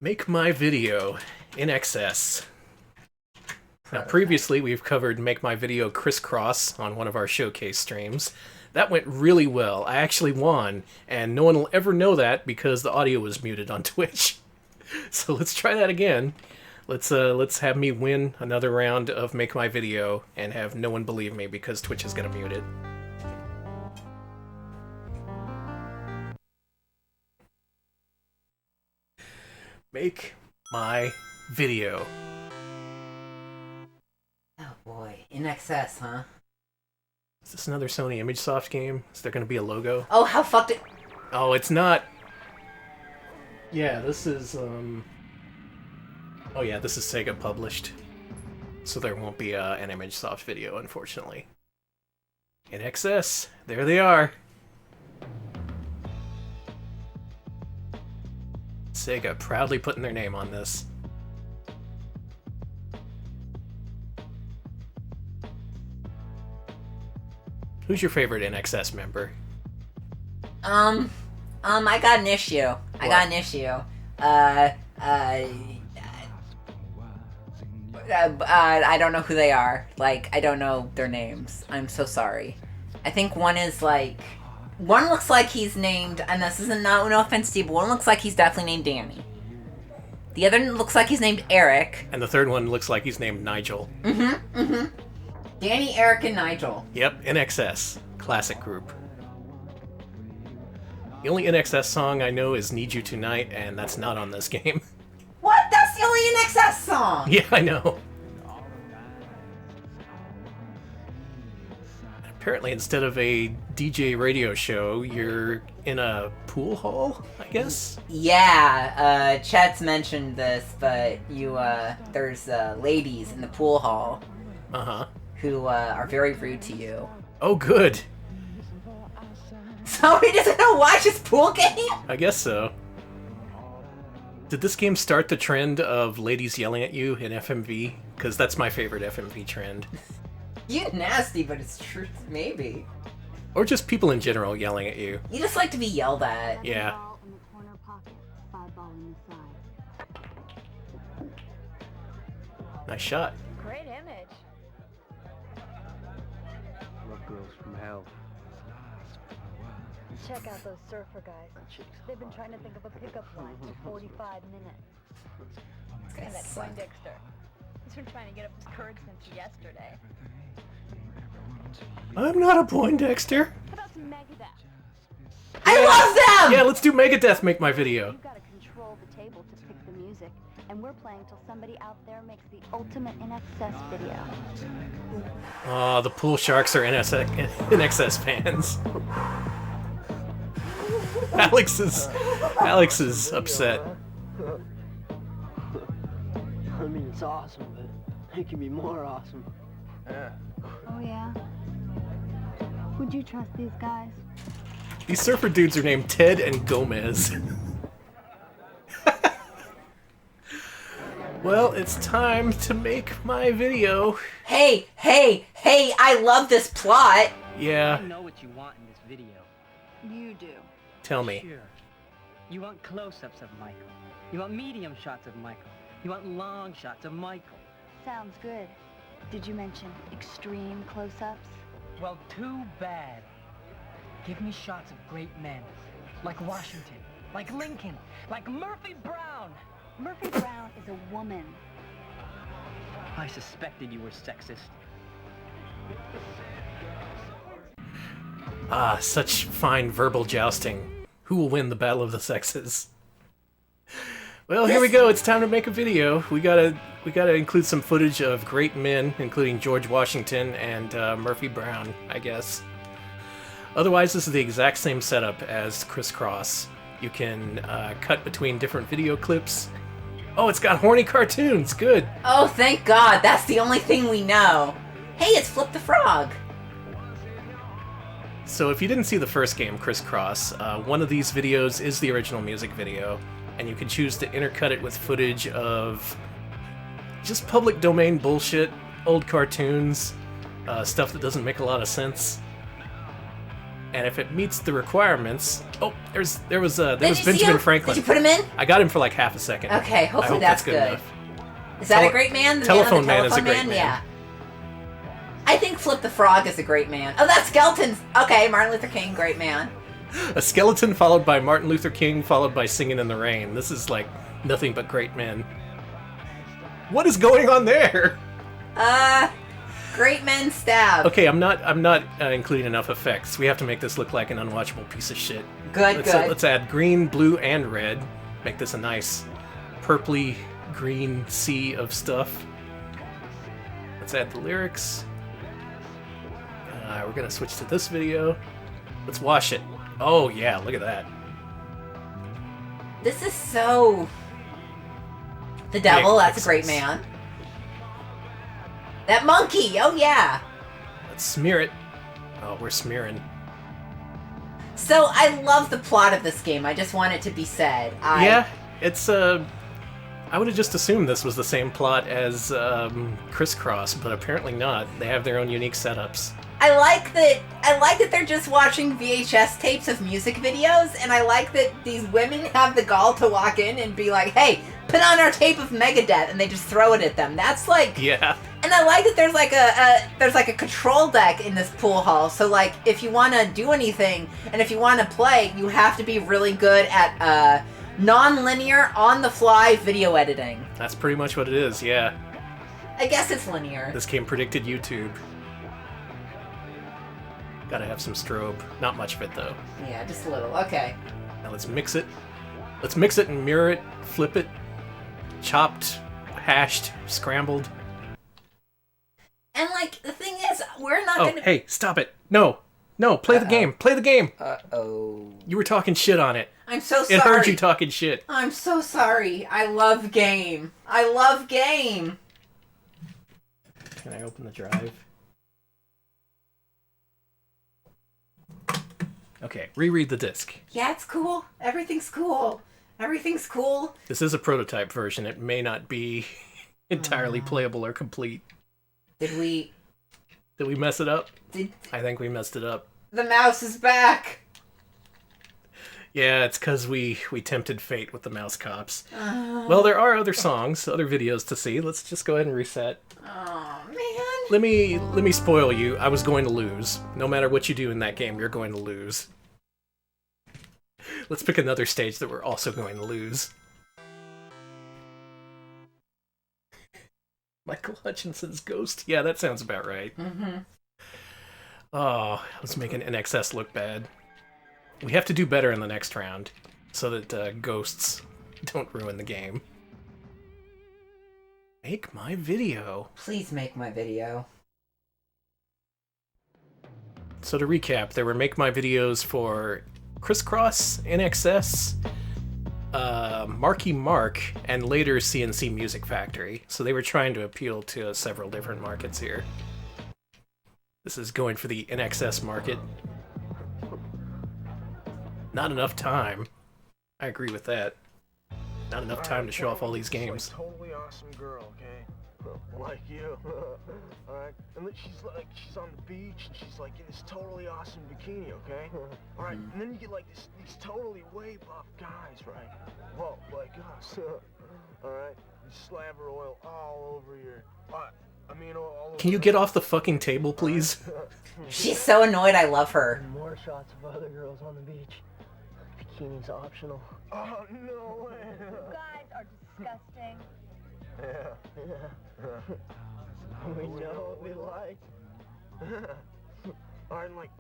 Make My Video, INXS. Now, previously, we've covered Make My Video Crisscross on one of our showcase streams. That went really well. I actually won, and no one will ever know that because the audio was muted on Twitch. So let's try that again. Let's have me win another round of Make My Video and have no one believe me because Twitch is gonna mute it. Make My Video. Oh boy, INXS, huh? Is this another Sony ImageSoft game? Is there gonna be a logo? Oh, how fucked it... Oh, it's not. Yeah, this is, Oh yeah, this is Sega published. So there won't be an ImageSoft video, unfortunately. INXS, there they are. Sega proudly putting their name on this. Who's your favorite INXS member? I got an issue. I got an issue. I don't know who they are. Like, I don't know their names. I'm so sorry. I think one is like... One looks like he's named, and this isn't no offense to you, but one looks like he's definitely named Danny. The other looks like he's named Eric. And the third one looks like he's named Nigel. Danny, Eric, and Nigel. Yep, INXS. Classic group. The only INXS song I know is Need You Tonight, and that's not on this game. What? That's the only INXS song! Yeah, I know. Apparently, instead of a DJ radio show, you're in a pool hall, I guess? Yeah, Chet's mentioned this, but there's ladies in the pool hall. Uh-huh. Who are very rude to you. Oh, good. So he doesn't know watch his pool game? I guess so. Did this game start the trend of ladies yelling at you in FMV? Because that's my favorite FMV trend. You nasty, but it's true. Maybe. Or just people in general yelling at you. You just like to be yelled at. Yeah. Nice shot. Great image. Love girls from hell. Check out those surfer guys. They've been trying to think of a pickup line for 45 minutes. And that Poindexter. He's been trying to get up his courage since yesterday. I'm not a Poindexter. How about some Megadeth? I love them! Yeah, let's do Megadeth make my video. You've got to control the table to pick the music, and we're playing till somebody out there makes the ultimate INXS video. Oh, the pool sharks are INXS fans. Alex is upset. I mean, it's awesome, but it can be more awesome. Oh yeah? Would you trust these guys? These surfer dudes are named Ted and Gomez. Well, it's time to make my video. Hey, I love this plot. Yeah, I know what you want in this video. You do. tell me. Sure. You want close-ups of Michael. You want medium shots of Michael. You want long shots of Michael. Sounds good. Did you mention extreme close-ups? Well, too bad. Give me shots of great men. Like Washington. Like Lincoln. Like Murphy Brown. Murphy Brown is a woman. I suspected you were sexist. Ah, such fine verbal jousting. Who will win the battle of the sexes? Well, here we go. It's time to make a video. We gotta include some footage of great men, including George Washington and Murphy Brown, I guess. Otherwise, this is the exact same setup as Crisscross. You can cut between different video clips. Oh, it's got horny cartoons. Good. Oh, thank God. That's the only thing we know. Hey, it's Flip the Frog. So if you didn't see the first game, Crisscross, one of these videos is the original music video, and you can choose to intercut it with footage of just public domain bullshit, old cartoons, stuff that doesn't make a lot of sense. And if it meets the requirements... Oh, there was Benjamin Franklin. Did you put him in? I got him for like half a second. Okay, I hopefully hope that's good enough. Is that a great man? The Telephone man, Man is a great man. Yeah. I think Flip the Frog is a great man. Oh, that's Skeletons. Okay, Martin Luther King, great man. A skeleton followed by Martin Luther King followed by Singing in the Rain. This is like nothing but great men. What is going on there? Great men stab. Okay, I'm not including enough effects. We have to make this look like an unwatchable piece of shit. Good. Let's add green, blue, and red. Make this a nice purpley green sea of stuff. Let's add the lyrics. We're gonna switch to this video. Let's wash it. Oh yeah, look at that. This is so... The devil, Big that's a great pixels. man. That monkey, oh yeah. Let's smear it. Oh, we're smearing. So, I love the plot of this game. I just want it to be said. Yeah, it's I I would have just assumed this was the same plot as Crisscross, but apparently not. They have their own unique setups. I like that they're just watching VHS tapes of music videos, and I like that these women have the gall to walk in and be like, "Hey, put on our tape of Megadeth," and they just throw it at them. That's like, yeah. And I like that there's like a control deck in this pool hall. So like, if you want to do anything and if you want to play, you have to be really good at non-linear, on-the-fly video editing. That's pretty much what it is. Yeah. I guess it's linear. This game predicted YouTube. Gotta have some strobe. Not much of it, though. Yeah, just a little. Okay. Now let's mix it. Let's mix it and mirror it, flip it, chopped, hashed, scrambled. And, like, the thing is, we're not Oh, gonna... hey, stop it. No, play the game. Play the game. Uh-oh. You were talking shit on it. I'm so sorry. It heard you talking shit. I'm so sorry. I love game. I love game. Can I open the drive? Okay, reread the disc. Yeah, it's cool. Everything's cool. Everything's cool. This is a prototype version. It may not be entirely playable or complete. Did we mess it up? Did I think we messed it up. the mouse is back? Yeah, it's because we tempted fate with the mouse cops. Well, there are other songs, other videos to see. Let's just go ahead and reset. Oh man. Let me spoil you. I was going to lose. No matter what you do in that game, you're going to lose. Let's pick another stage that we're also going to lose. Michael Hutchinson's Ghost? Yeah, that sounds about right. Mm-hmm. Oh, let's make an INXS look bad. We have to do better in the next round, so that ghosts don't ruin the game. Make my video. Please make my video. So to recap, there were Make My Videos for Crisscross, INXS, Marky Mark, and later CNC Music Factory. So they were trying to appeal to several different markets here. This is going for the INXS market. Not enough time. I agree with that. Not enough time to show off all these games. Like, totally awesome girl, okay? Like you. Alright? And then she's on the beach and she's like in this totally awesome bikini, okay? Alright, and then you get like these totally way buff guys, right? Well, like us. Alright? You slather oil all over your... all over Can you get off the fucking table, please? She's so annoyed. I love her. And more shots of other girls on the beach. Bikini's optional. Oh, no way. You guys are disgusting. Yeah. We know what we like. Alright, and like,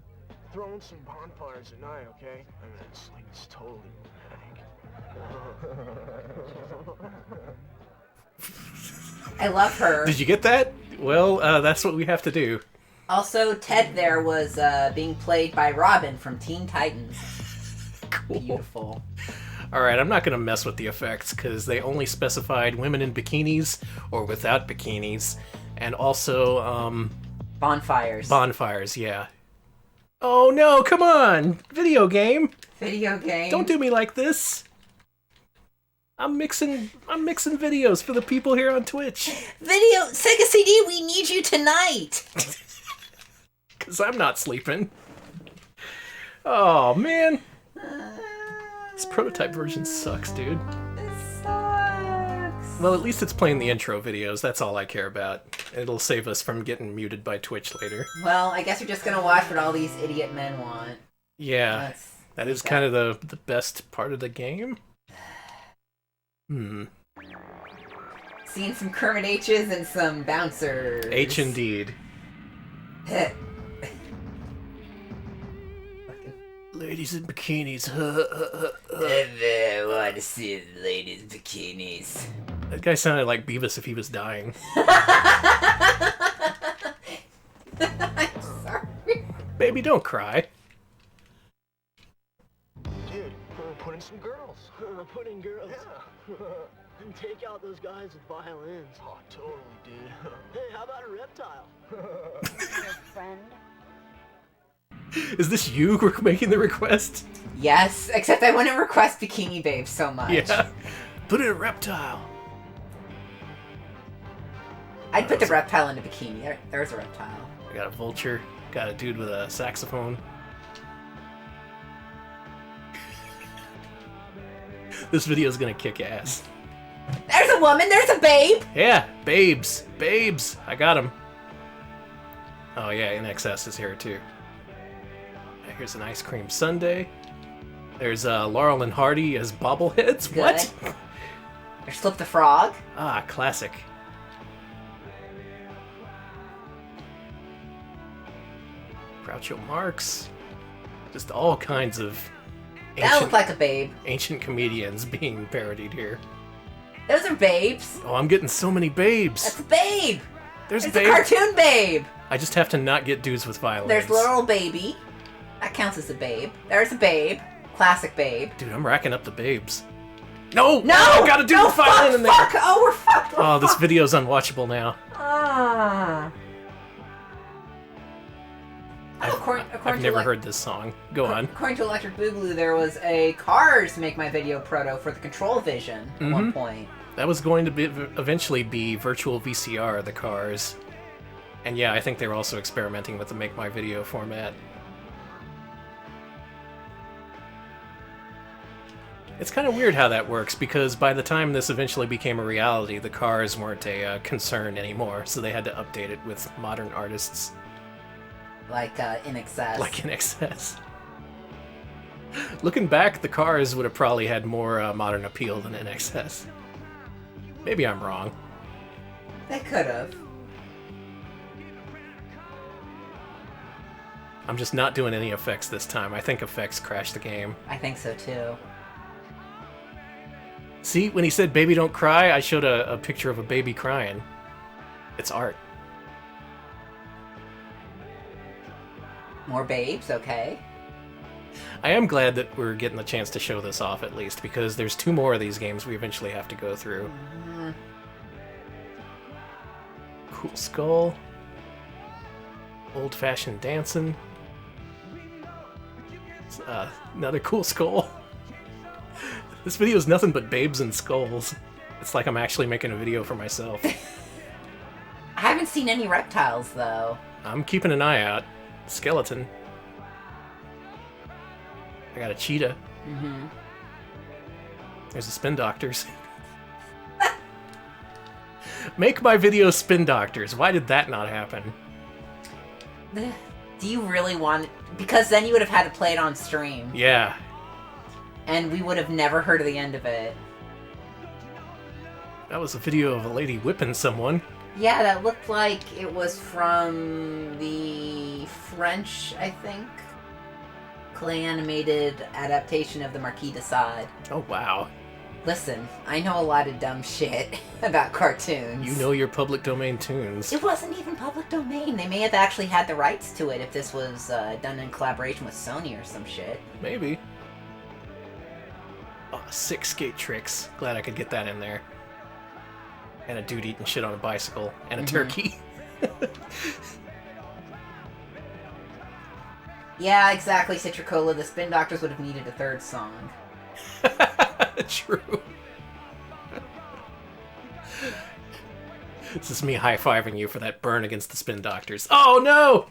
throwing some bonfires at night, okay? I mean, it's totally romantic. I love her. Did you get that? Well, that's what we have to do. Also, Ted there was being played by Robin from Teen Titans. Cool. Beautiful. Alright, I'm not going to mess with the effects, because they only specified women in bikinis or without bikinis. And also, Bonfires. bonfires, yeah. Oh no, come on! Video game! Video game. Don't do me like this! I'm mixing videos for the people here on Twitch. Video. Sega CD, we need you tonight. Because I'm not sleeping. Oh, man. This prototype version sucks, dude. This sucks. Well, at least it's playing the intro videos. That's all I care about. It'll save us from getting muted by Twitch later. Well, I guess we're just gonna watch what all these idiot men want. Yeah, that is kind of the best part of the game. Seeing some Kermit H's and some bouncers. H indeed. Ladies in bikinis. I want to see the ladies' bikinis. That guy sounded like Beavis if he was dying. I'm sorry. Baby, don't cry. Dude, put in some girls. Put in girls. Yeah. And take out those guys with violins. Oh, totally, dude. Hey, how about a reptile? Your friend. Is this you making the request? Yes, except I wouldn't request Bikini Babe so much. Yeah. Put in a reptile. I'd put the reptile in a bikini. There's a reptile. I got a vulture. Got a dude with a saxophone. This video is gonna kick ass. There's a woman. There's a babe. Yeah, babes. Babes. I got him. Oh yeah, INXS is here too. Here's an ice cream sundae. There's Laurel and Hardy as bobbleheads. Good. What? There's Flip the Frog. Ah, classic. Groucho Marx. Just all kinds of That looked like a babe. ancient comedians being parodied here. Those are babes. Oh, I'm getting so many babes. That's a babe. There's There's babes. a cartoon babe. I just have to not get dudes with violins. There's Laurel Baby. That counts as a babe. There's a babe. Classic babe. Dude, I'm racking up the babes. No! No! I got a dude No, with violin fuck, in there! fuck! Oh, we're fucked! Oh, this video's unwatchable now. Ah. I've never heard this song. Go on. According to Electric Boogaloo, there was a Cars Make My Video proto for the Control Vision at one point. That was going to be eventually be virtual VCR, the Cars. And yeah, I think they were also experimenting with the Make My Video format. It's kind of weird how that works, because by the time this eventually became a reality, the Cars weren't a concern anymore, so they had to update it with modern artists. Like INXS. Like INXS. Looking back, the Cars would have probably had more modern appeal than INXS. Maybe I'm wrong. They could have. I'm just not doing any effects this time. I think effects crashed the game. I think so too. See, when he said baby don't cry, I showed a picture of a baby crying. It's art. More babes, okay. I am glad that we're getting the chance to show this off at least, because there's 2 more of these games we eventually have to go through. Cool skull. Old-fashioned dancing. Another cool skull. This video is nothing but babes and skulls. It's like I'm actually making a video for myself. I haven't seen any reptiles though. I'm keeping an eye out. Skeleton. I got a cheetah. There's a Spin Doctors. Make my video Spin Doctors. Why did that not happen? Do you really want it? Because then you would have had to play it on stream. Yeah. And we would have never heard of the end of it. That was a video of a lady whipping someone. Yeah, that looked like it was from the French, I think, clay animated adaptation of the Marquis de Sade. Oh, wow. Listen, I know a lot of dumb shit about cartoons. You know your public domain tunes. It wasn't even public domain. They may have actually had the rights to it if this was done in collaboration with Sony or some shit. Maybe. Oh, 6 skate tricks. Glad I could get that in there. And a dude eating shit on a bicycle. And a turkey. Yeah, exactly, Citricola. The Spin Doctors would have needed a third song. True. This is me high-fiving you for that burn against the Spin Doctors. Oh, no!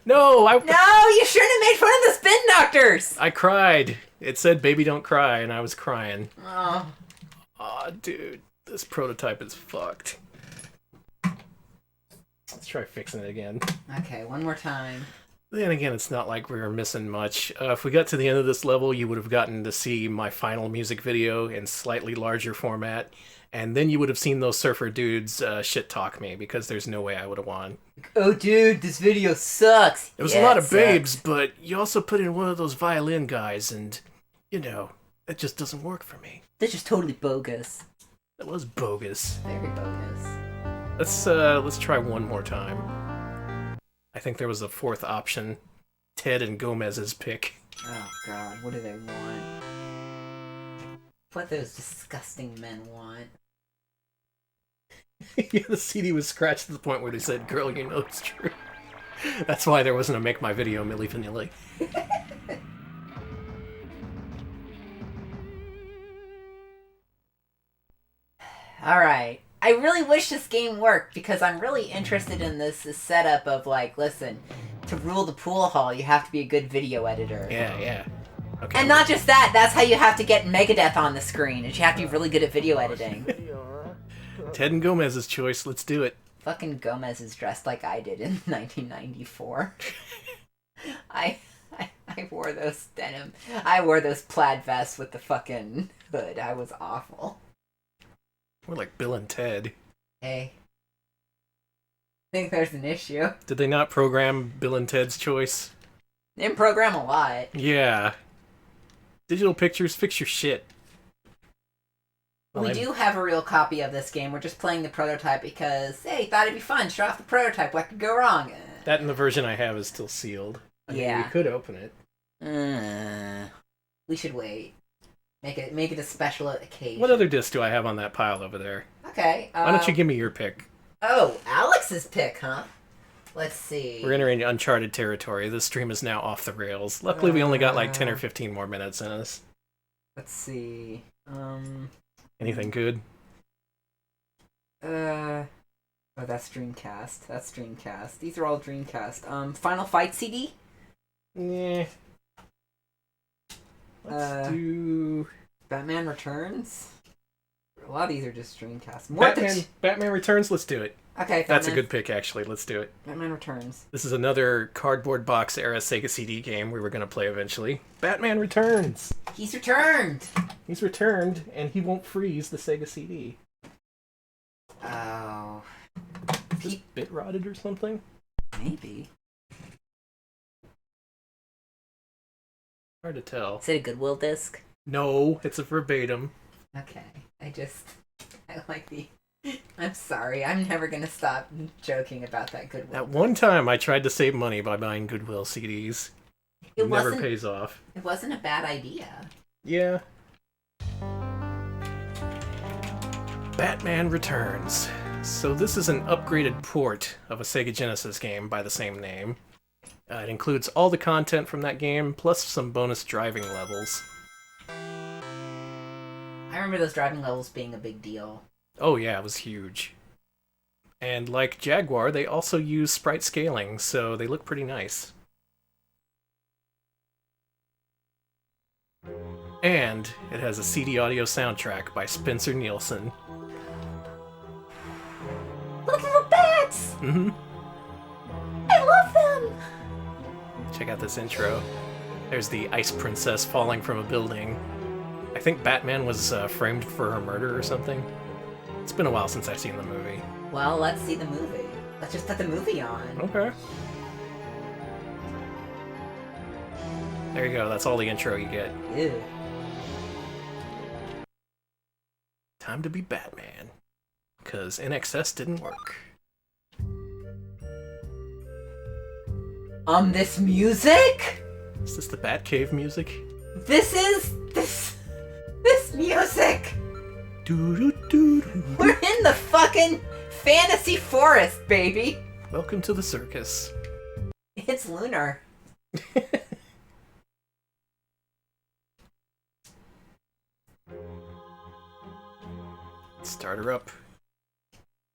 No, No, you shouldn't have made fun of the Spin Doctors! I cried. It said, baby, don't cry, and I was crying. Oh. Aw, dude. This prototype is fucked. Let's try fixing it again. Okay, one more time. Then again, it's not like we were missing much. If we got to the end of this level, you would have gotten to see my final music video in slightly larger format, and then you would have seen those surfer dudes shit-talk me, because there's no way I would have won. Oh, dude, this video sucks. There was a lot of babes, but you also put in one of those violin guys, and, you know, it just doesn't work for me. That's just totally bogus. That was bogus. Very bogus. Let's try one more time. I think there was a 4th option. Ted and Gomez's pick. Oh god, what do they want? What those disgusting men want. Yeah, the CD was scratched to the point where they said, "Girl, you know it's true." That's why there wasn't a Make My Video Milli Vanilli. Alright, I really wish this game worked because I'm really interested in this setup of like, listen, to rule the pool hall, you have to be a good video editor. Yeah. Okay. And not just that, that's how you have to get Megadeth on the screen, is you have to be really good at video editing. Ted and Gomez's choice. Let's do it. Fucking Gomez is dressed like I did in 1994. I wore those denim. I wore those plaid vests with the fucking hood. I was awful. We're like Bill and Ted. Hey. I think there's an issue. Did they not program Bill and Ted's choice? They didn't program a lot. Yeah. Digital Pictures, fix your shit. Well, We do have a real copy of this game. We're just playing the prototype because, hey, thought it'd be fun. Show off the prototype. What could go wrong? That and the version I have is still sealed. I mean, Yeah. we could open it. We should wait. Make it a special occasion. What other disc do I have on that pile over there? Okay. Why don't you give me your pick? Oh, Alex's pick, huh? Let's see. We're entering uncharted territory. This stream is now off the rails. Luckily, we only got like 10 or 15 more minutes in us. Let's see. Anything good? Oh, that's Dreamcast. That's Dreamcast. These are all Dreamcast. Final Fight CD? Yeah. Let's do... Batman Returns? A lot of these are just Dreamcast. Batman Returns, let's do it. Okay, That's a good pick, actually. Let's do it. Batman Returns. This is another cardboard box era Sega CD game we were going to play eventually. Batman Returns! He's returned! He's returned, and he won't freeze the Sega CD. Oh. Is this bit rotted or something? Maybe. Hard to tell. Is it a Goodwill disc? No, it's a verbatim. Okay. I like the... I'm sorry. I'm never gonna stop joking about that Goodwill. At one time, I tried to save money by buying Goodwill CDs. It never pays off. It wasn't a bad idea. Yeah. Batman Returns. So this is an upgraded port of a Sega Genesis game by the same name. It includes all the content from that game, plus some bonus driving levels. I remember those driving levels being a big deal. Oh yeah, it was huge. And like Jaguar, they also use sprite scaling, so they look pretty nice. And it has a CD audio soundtrack by Spencer Nielsen. Look at the bats! Mm-hmm. I love them! Check out this intro. There's the Ice Princess falling from a building. I think Batman was framed for her murder or something. It's been a while since I've seen the movie. Well, let's see the movie. Let's just put the movie on. Okay. There you go, that's all the intro you get. Ew. Time to be Batman. Because INXS didn't work. This music? Is this the Batcave music? This music! Doo-doo-doo-doo. We're in the fucking fantasy forest, baby! Welcome to the circus. It's lunar. Start her up.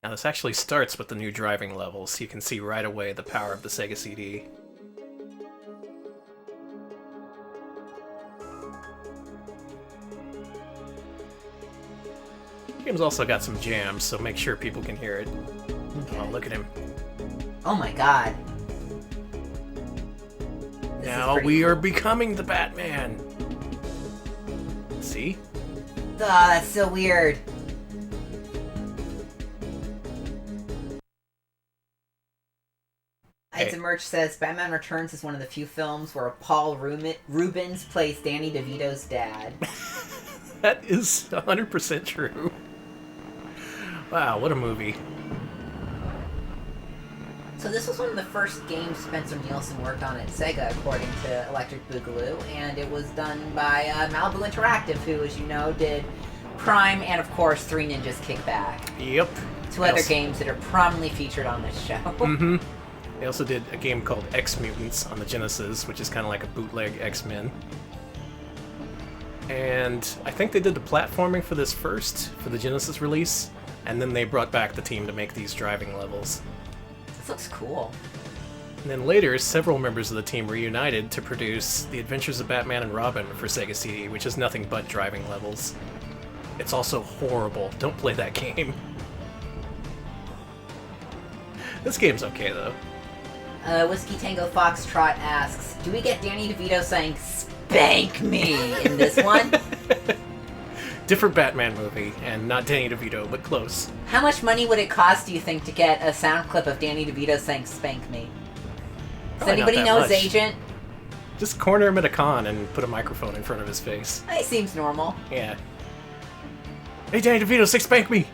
Now this actually starts with the new driving levels, so you can see right away the power of the Sega CD. The game's also got some jams, so make sure people can hear it. Okay. Oh, look at him. Oh my god. This is Now pretty we cool. are becoming the Batman! See? That's so weird. Hey. Item Merch says Batman Returns is one of the few films where Paul Rubens plays Danny DeVito's dad. That is 100% true. Wow, what a movie. So this was one of the first games Spencer Nielsen worked on at Sega, according to Electric Boogaloo, and it was done by Malibu Interactive, who, as you know, did Prime and, of course, Three Ninjas Kickback. Yep. Two other games that are prominently featured on this show. Mm-hmm. They also did a game called X-Mutants on the Genesis, which is kind of like a bootleg X-Men. And I think they did the platforming for this first, for the Genesis release. And then they brought back the team to make these driving levels. This looks cool. And then later, several members of the team reunited to produce The Adventures of Batman and Robin for Sega CD, which is nothing but driving levels. It's also horrible. Don't play that game. This game's okay, though. Whiskey Tango Foxtrot asks, do we get Danny DeVito saying, "Spank me" in this one? Different Batman movie, and not Danny DeVito, but close. How much money would it cost, do you think, to get a sound clip of Danny DeVito saying, "Spank me"? Does Probably not anybody that know his much. agent? Just corner him at a con and put a microphone in front of his face. It seems normal. Yeah. Hey, Danny DeVito, say spank me!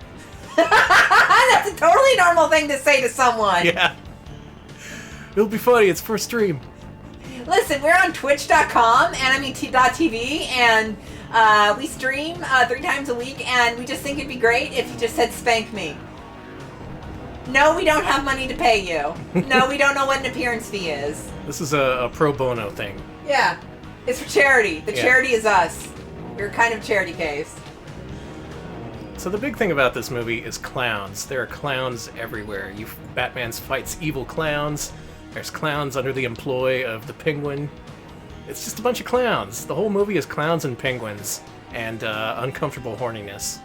That's a totally normal thing to say to someone. Yeah. It'll be funny, it's first stream. Listen, we're on twitch.com, TV, and we stream 3 times a week, and we just think it'd be great if you just said "spank me." No, we don't have money to pay you. No, we don't know what an appearance fee is. This is a pro bono thing. Yeah, it's for charity. The Yeah. charity is us. We're kind of charity case. So the big thing about this movie is clowns. There are clowns everywhere. Batman fights evil clowns. There's clowns under the employ of the Penguin. It's just a bunch of clowns. The whole movie is clowns and penguins and uncomfortable horniness.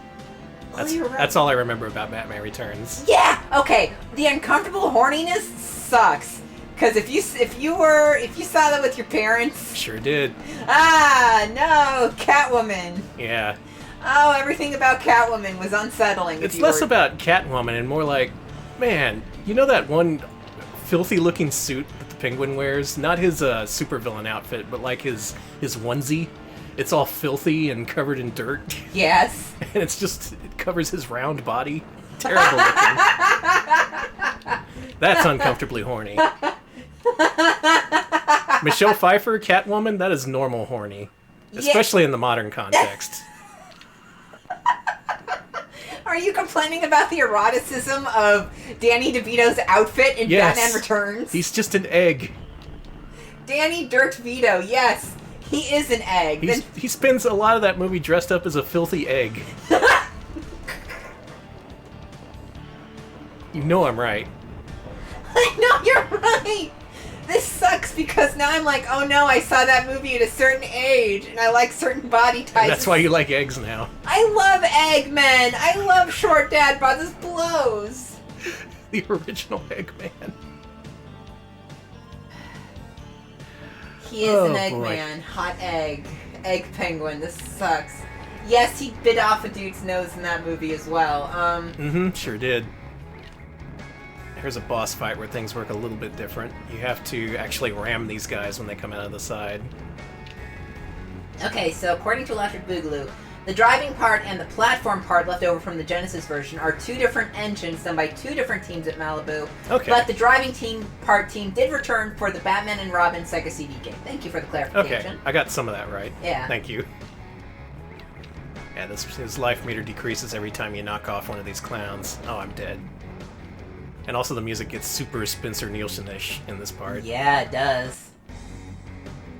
You're right. That's all I remember about Batman Returns. Yeah. Okay. The uncomfortable horniness sucks. Because if you saw that with your parents, Sure did. no, Catwoman. Yeah. Oh, everything about Catwoman was unsettling. It's less about Catwoman and more like, man, you know that one filthy-looking suit that the Penguin wears? Not his supervillain outfit, but like his onesie. It's all filthy and covered in dirt. Yes. And it covers his round body. Terrible looking. That's uncomfortably horny. Michelle Pfeiffer, Catwoman, that is normal horny. Especially in the modern context. Are you complaining about the eroticism of Danny DeVito's outfit in Yes. Batman Returns? He's just an egg. Danny Dirt Vito, yes. He is an egg. He spends a lot of that movie dressed up as a filthy egg. You know I'm right. I know you're right. This sucks because now I'm like, oh no, I saw that movie at a certain age and I like certain body types. And that's why you like eggs now. I love Eggman. I love Short Dad Brothers Blows. The original Eggman. He is Oh, an boy. Eggman. Hot egg. Egg penguin. This sucks. Yes, he bit off a dude's nose in that movie as well. Sure did. Here's a boss fight where things work a little bit different. You have to actually ram these guys when they come out of the side. Okay, so according to Electric Boogaloo, the driving part and the platform part left over from the Genesis version are 2 different engines done by 2 different teams at Malibu. Okay. But the driving team did return for the Batman and Robin Sega CD game. Thank you for the clarification. Okay, I got some of that right. Yeah. Thank you. Yeah, his life meter decreases every time you knock off one of these clowns. Oh, I'm dead. And also the music gets super Spencer Nielsen-ish in this part. Yeah, it does.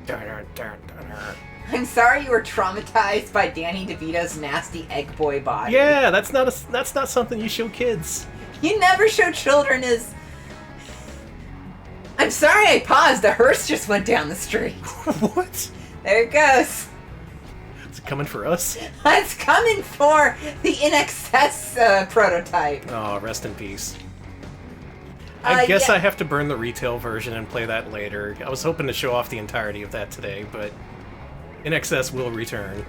Dun, dun, dun, dun, dun. I'm sorry you were traumatized by Danny DeVito's nasty egg boy body. Yeah, that's not something you show kids. You never show children his... I'm sorry I paused. The hearse just went down the street. What? There it goes. Is it coming for us? It's coming for the INXS prototype. Oh, rest in peace. I guess yeah. I have to burn the retail version and play that later. I was hoping to show off the entirety of that today, but INXS will return.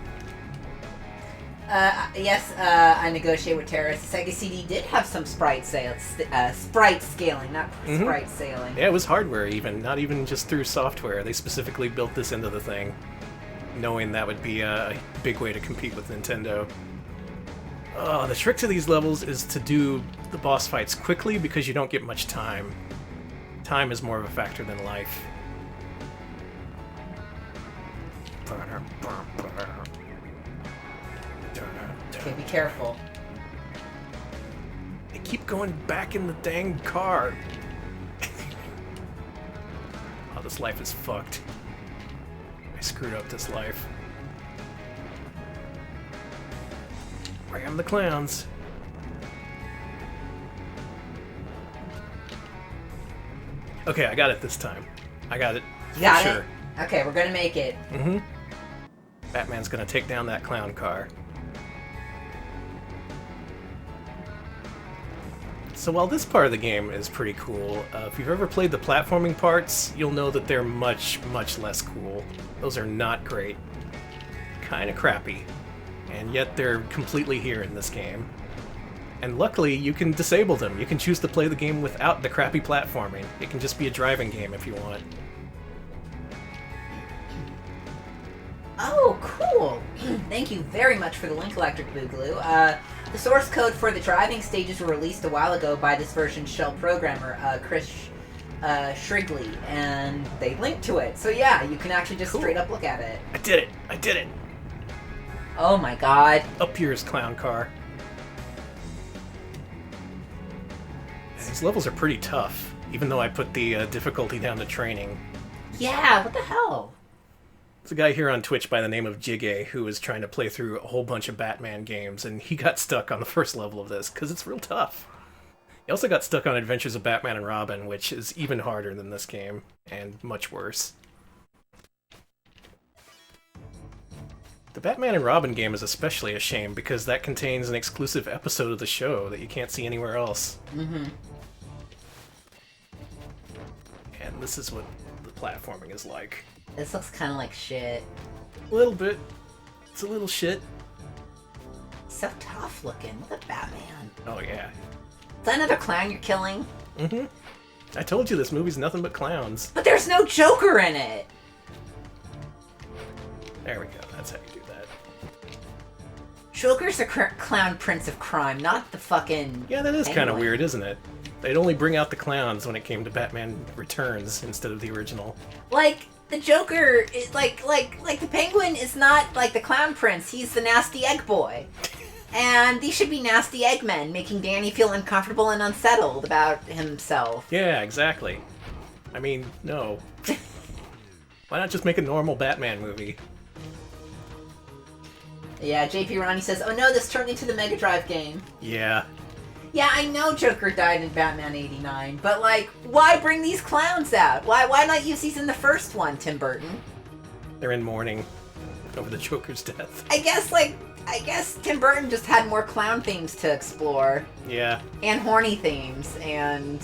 Yes, I negotiate with terrorists. Sega CD did have some sprite scaling, not sprite sailing. Yeah, it was hardware even, not even just through software. They specifically built this into the thing, knowing that would be a big way to compete with Nintendo. Oh, the trick to these levels is to do the boss fights quickly because you don't get much time. Time is more of a factor than life. Okay, be careful. They keep going back in the dang car. Oh, this life is fucked. I screwed up this life. Ram the clowns. Okay, I got it this time. I got it. You got for sure. it? Okay, we're gonna make it. Mm-hmm. Batman's gonna take down that clown car. So while this part of the game is pretty cool, if you've ever played the platforming parts, you'll know that they're much, much less cool. Those are not great. Kinda crappy. And yet they're completely here in this game. And luckily, you can disable them. You can choose to play the game without the crappy platforming. It can just be a driving game if you want. Oh, cool! Thank you very much for the link, Electric Boogaloo. The source code for the driving stages were released a while ago by this version's shell programmer, Chris Shrigley, and they linked to it. So yeah, you can actually just straight up look at it. I did it! I did it! Oh my god. Up yours, clown car. These levels are pretty tough, even though I put the difficulty down to training. Yeah, what the hell? There's a guy here on Twitch by the name of Jigay who was trying to play through a whole bunch of Batman games, and he got stuck on the first level of this, because it's real tough. He also got stuck on Adventures of Batman and Robin, which is even harder than this game, and much worse. The Batman and Robin game is especially a shame, because that contains an exclusive episode of the show that you can't see anywhere else. Mm-hmm. And this is what the platforming is like. This looks kind of like shit. A little bit. It's a little shit. So tough looking. Look at Batman. Oh, yeah. Is that another clown you're killing? Mm-hmm. I told you this movie's nothing but clowns. But there's no Joker in it! There we go. That's how you do that. Joker's the clown prince of crime, not the fucking... Yeah, that is kind of Penguin. weird, isn't it? They'd only bring out the clowns when it came to Batman Returns instead of the original. Like, the Joker is like the Penguin is not like the clown prince. He's the nasty egg boy. And these should be nasty eggmen, making Danny feel uncomfortable and unsettled about himself. Yeah, exactly. I mean, no. Why not just make a normal Batman movie? Yeah, JP Ronnie says, oh no, this turned into the Mega Drive game. Yeah. Yeah, I know Joker died in Batman 89, but like, why bring these clowns out? Why not use these in the first one, Tim Burton? They're in mourning over the Joker's death. I guess Tim Burton just had more clown themes to explore. Yeah. And horny themes, and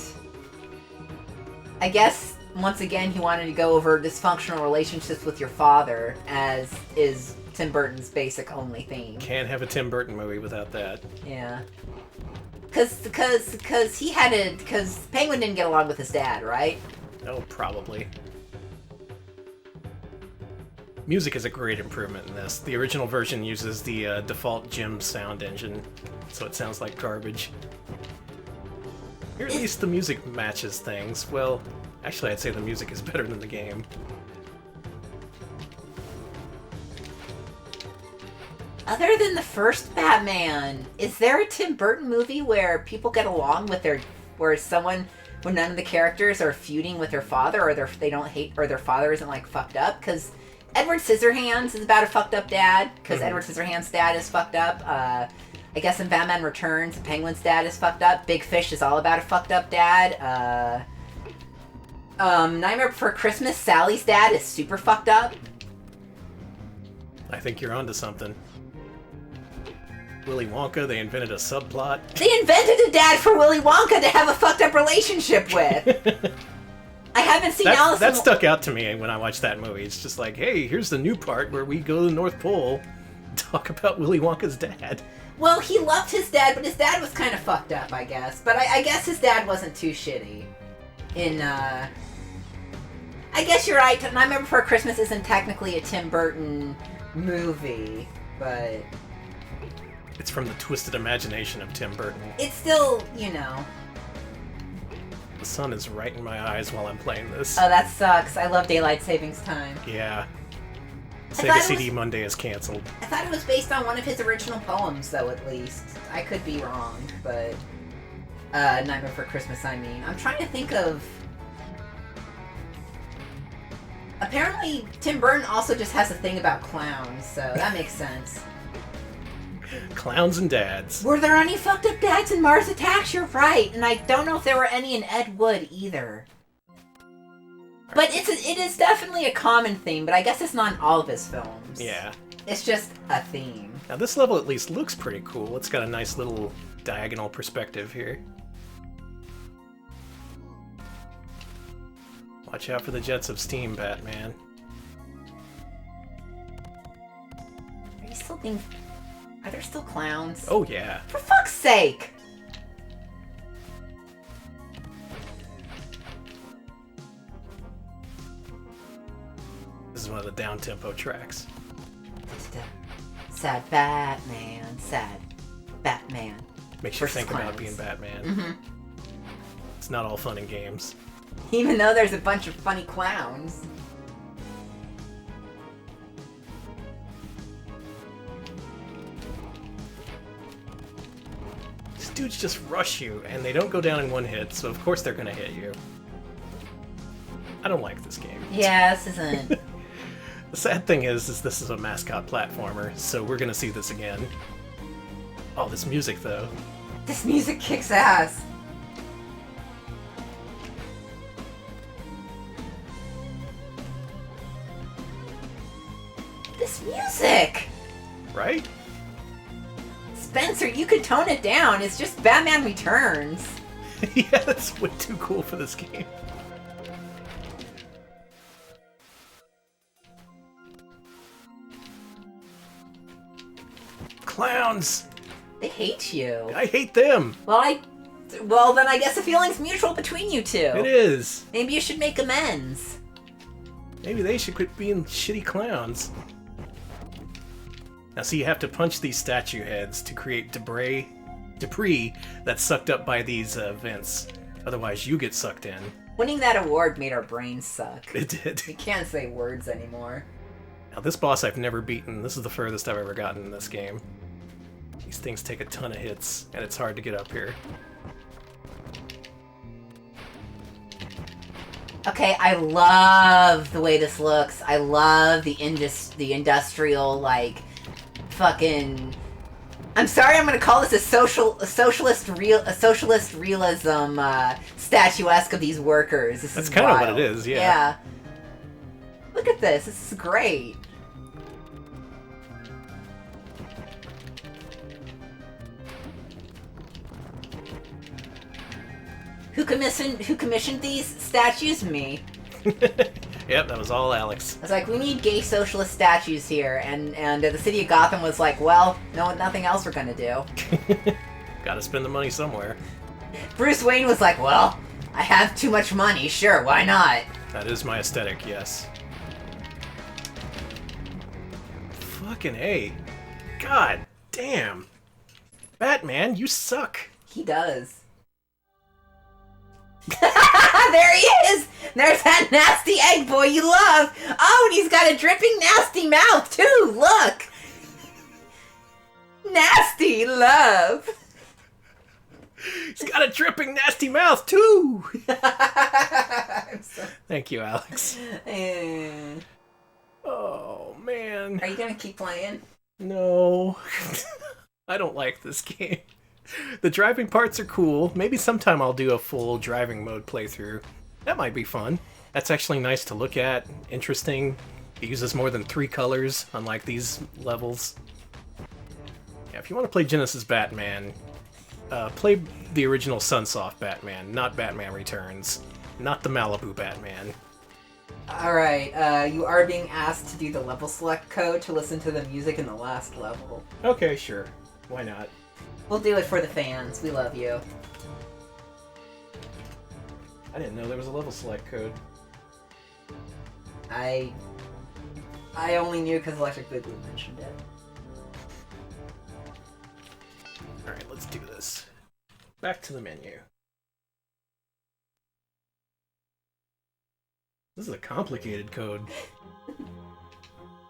I guess once again he wanted to go over dysfunctional relationships with your father, as is Tim Burton's basic only theme. Can't have a Tim Burton movie without that. Yeah. Cause Penguin didn't get along with his dad, right? Oh, probably. Music is a great improvement in this. The original version uses the default Jim sound engine, so it sounds like garbage. Here at least the music matches things. Well, actually I'd say the music is better than the game. Other than the first Batman, is there a Tim Burton movie where people get along with when none of the characters are feuding with their father, or they don't hate, or their father isn't like fucked up? Because Edward Scissorhands is about a fucked up dad, because Edward Scissorhands' dad is fucked up. I guess in Batman Returns, the Penguin's dad is fucked up. Big Fish is all about a fucked up dad. Nightmare Before Christmas, Sally's dad is super fucked up. I think you're onto something. Willy Wonka, they invented a subplot. They invented a dad for Willy Wonka to have a fucked up relationship with. I haven't seen Alice. That stuck out to me when I watched that movie. It's just like, hey, here's the new part where we go to the North Pole and talk about Willy Wonka's dad. Well, he loved his dad, but his dad was kind of fucked up, I guess. But I guess his dad wasn't too shitty. I guess you're right. Nightmare Before Christmas isn't technically a Tim Burton movie, but It's from the twisted imagination of Tim Burton. it's still, you know. The sun is right in my eyes while I'm playing this. Oh, that sucks. I love Daylight Savings Time. Yeah. thought Sega it CD was- Monday is canceled. I thought it was based on one of his original poems, though, at least. I could be wrong, but... Nightmare Before Christmas, I mean. I'm trying to think of... Apparently, Tim Burton also just has a thing about clowns, so that makes sense. Clowns and dads. Were there any fucked up dads in Mars Attacks? You're right, and I don't know if there were any in Ed Wood either. But it is definitely a common theme, but I guess it's not in all of his films. Yeah. It's just a theme. Now this level at least looks pretty cool. It's got a nice little diagonal perspective here. Watch out for the jets of steam, Batman. Are you still being... Are there still clowns? Oh yeah. For fuck's sake! This is one of the down-tempo tracks. Sad Batman. Sad Batman. Makes you Versus think about clowns. being Batman. Mm-hmm. It's not all fun and games. Even though there's a bunch of funny clowns. These dudes just rush you, and they don't go down in one hit, so of course they're gonna hit you. I don't like this game. Yeah, this isn't... The sad thing is this is a mascot platformer, so we're gonna see this again. Oh, this music, though. This music kicks ass. This music! Right? Spencer, you could tone it down. It's just Batman Returns. Yeah, that's way too cool for this game. Clowns! They hate you. I hate them! Well, then I guess the feeling's mutual between you two. It is! Maybe you should make amends. Maybe they should quit being shitty clowns. Now see, you have to punch these statue heads to create debris that's sucked up by these vents. Otherwise you get sucked in. Winning that award made our brains suck. It did. We can't say words anymore. Now this boss I've never beaten. This is the furthest I've ever gotten in this game. These things take a ton of hits, and it's hard to get up here. Okay, I love the way this looks. I love the industrial, like, fucking... I'm sorry, I'm gonna call this a socialist realism statuesque of these workers. That's kind of what it is, yeah. Yeah. Look at this. This is great. Who commissioned these statues? Me. Yep, that was all Alex. I was like, we need gay socialist statues here, and the city of Gotham was like, well, nothing else we're gonna do. Gotta spend the money somewhere. Bruce Wayne was like, well, I have too much money, sure, why not? That is my aesthetic, yes. Fucking A. God damn. Batman, you suck. He does. There he is! There's that nasty egg boy you love! Oh, and he's got a dripping nasty mouth, too! Look! Nasty love! He's got a dripping nasty mouth, too! I'm so... Thank you, Alex. Oh, man. Are you gonna keep playing? No. I don't like this game. The driving parts are cool. Maybe sometime I'll do a full driving mode playthrough. That might be fun. That's actually nice to look at. Interesting. It uses more than 3 colors, unlike these levels. Yeah, if you want to play Genesis Batman, play the original Sunsoft Batman, not Batman Returns. Not the Malibu Batman. Alright, you are being asked to do the level select code to listen to the music in the last level. Okay, sure. Why not? We'll do it for the fans. We love you. I didn't know there was a level select code. I only knew because Electric Boogaloo mentioned it. Alright, let's do this. Back to the menu. This is a complicated code.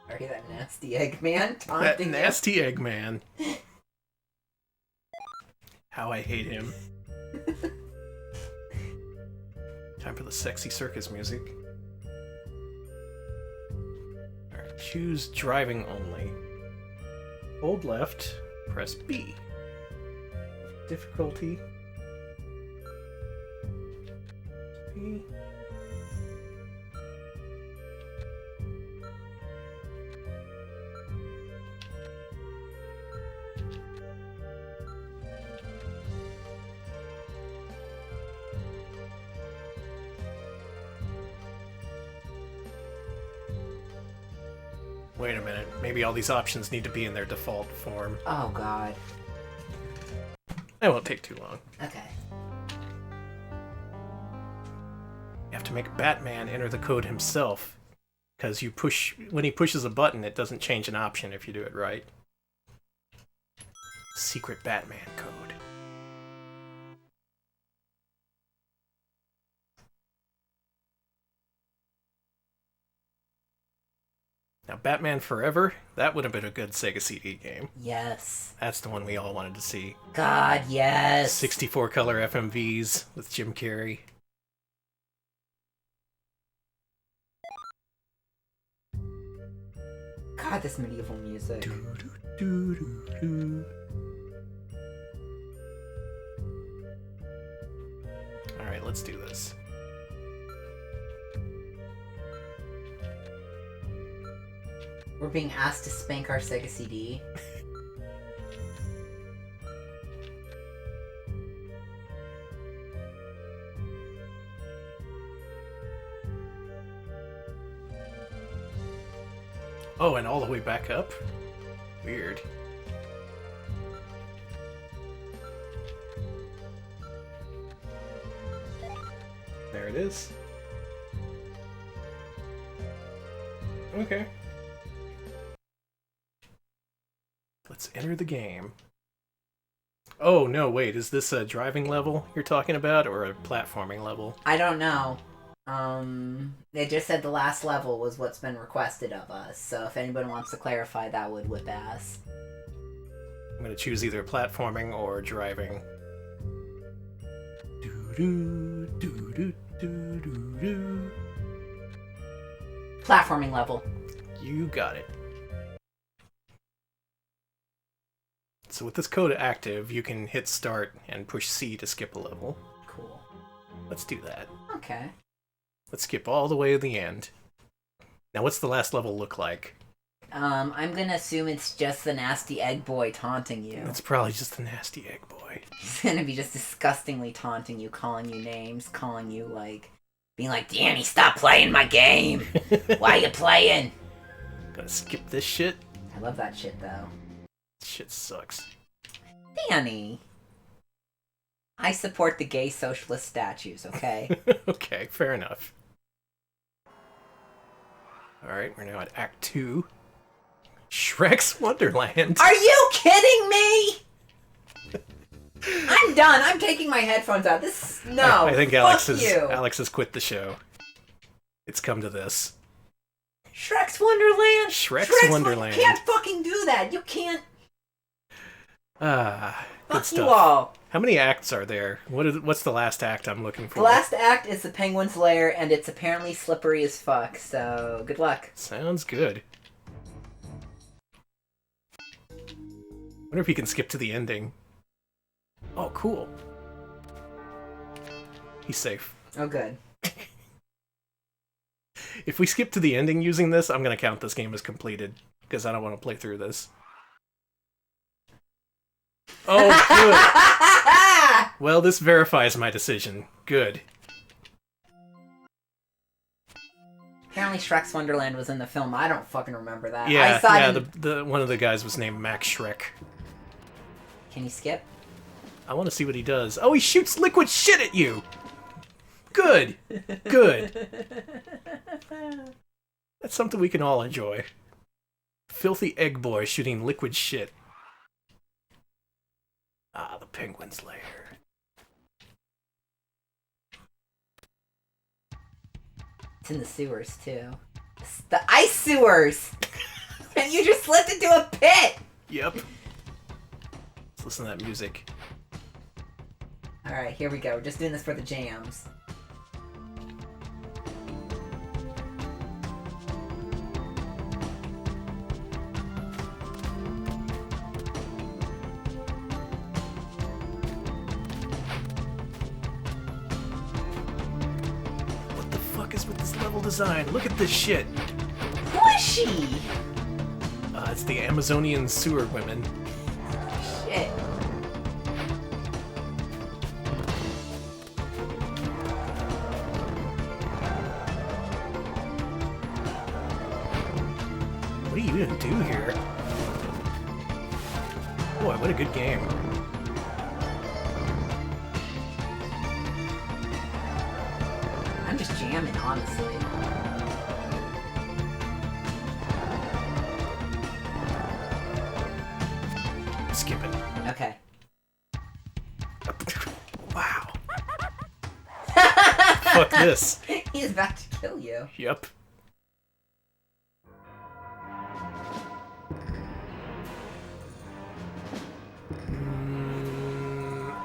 Are you that nasty Eggman? That Taunting nasty Eggman. How I hate him. Time for the sexy circus music. Alright, choose driving only. Hold left, press B. Difficulty. B. Wait a minute. Maybe all these options need to be in their default form. Oh god. That won't take too long. Okay. You have to make Batman enter the code himself. Because when he pushes a button, it doesn't change an option if you do it right. Secret Batman code. Now, Batman Forever, that would have been a good Sega CD game. Yes. That's the one we all wanted to see. God, yes. 64 color FMVs with Jim Carrey. God, this medieval music. Alright, let's do this. We're being asked to spank our Sega CD. Oh, and all the way back up? Weird. There it is. Okay. Let's enter the game. Oh, no, wait, is this a driving level you're talking about, or a platforming level? I don't know. They just said the last level was what's been requested of us, so if anybody wants to clarify, that would whip ass. I'm gonna choose either platforming or driving. Doo-doo, doo-doo, doo-doo-doo. Platforming level. You got it. So with this code active, you can hit start and push C to skip a level. Cool. Let's do that. Okay. Let's skip all the way to the end. Now what's the last level look like? I'm gonna assume it's just the nasty egg boy taunting you. It's probably just the nasty egg boy. He's gonna be just disgustingly taunting you, calling you names, calling you, being like, Danny, stop playing my game! Why are you playing? Gonna skip this shit? I love that shit, though. Shit sucks. Danny! I support the gay socialist statues, okay? Okay, fair enough. Alright, we're now at Act 2. Shrek's Wonderland. Are you kidding me? I'm done. I'm taking my headphones out. No. I think fuck Alex has quit the show. It's come to this. Shrek's Wonderland? Shrek's Wonderland. You can't fucking do that. You can't. Ah, good Fuck stuff. you all. How many acts are there? What's the last act I'm looking for? The last act is the Penguin's Lair, and it's apparently slippery as fuck, so good luck. Sounds good. Wonder if he can skip to the ending. Oh, cool. He's safe. Oh, good. If we skip to the ending using this, I'm going to count this game as completed, because I don't want to play through this. Oh, good. Well, this verifies my decision. Good. Apparently Shrek's Wonderland was in the film. I don't fucking remember that. Yeah, I saw yeah. it One of the guys was named Max Shrek. Can you skip? I want to see what he does. Oh, he shoots liquid shit at you! Good! Good. That's something we can all enjoy. Filthy egg boy shooting liquid shit. Ah, the Penguin's Lair. It's in the sewers, too. The ice sewers! And you just slipped into a pit! Yep. Let's listen to that music. Alright, here we go. We're just doing this for the jams. What the fuck is with this level design? Look at this shit! Who is she? It's the Amazonian sewer women. Shit. What are you even do here? Boy, what a good game. I'm just jamming, honestly. Skip it. Okay. Wow. Fuck this. He's about to kill you. Yep.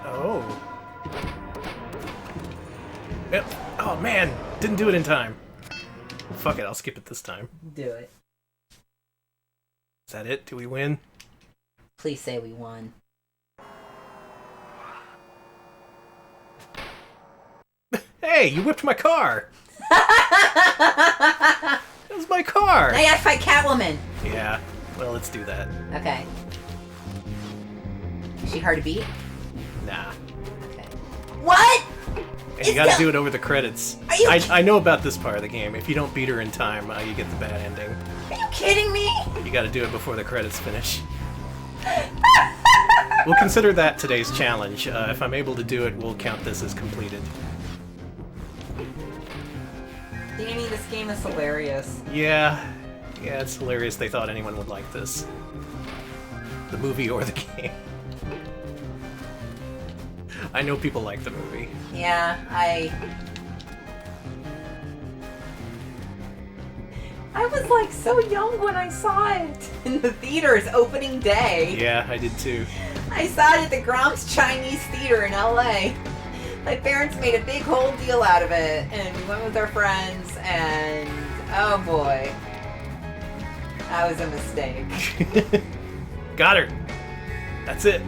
Oh. Yep. Oh man, didn't do it in time. Fuck it, I'll skip it this time. Do it. Is that it? Do we win? Please say we won. Hey, you whipped my car! That was my car! Now you gotta fight Catwoman! Yeah, well, let's do that. Okay. Is she hard to beat? Nah. Okay. What?! And you gotta do it over the credits. Are you I know about this part of the game. If you don't beat her in time, you get the bad ending. Are you kidding me? You gotta do it before the credits finish. We'll consider that today's challenge. If I'm able to do it, we'll count this as completed. Danny, this game is hilarious. Yeah, it's hilarious they thought anyone would like this. The movie or the game. I know people like the movie. Yeah, I was like so young when I saw it in the theaters opening day. Yeah, I did too. I saw it at the Grom's Chinese Theater in LA. My parents made a big whole deal out of it, and we went with our friends, and oh boy, that was a mistake. Got her. That's it.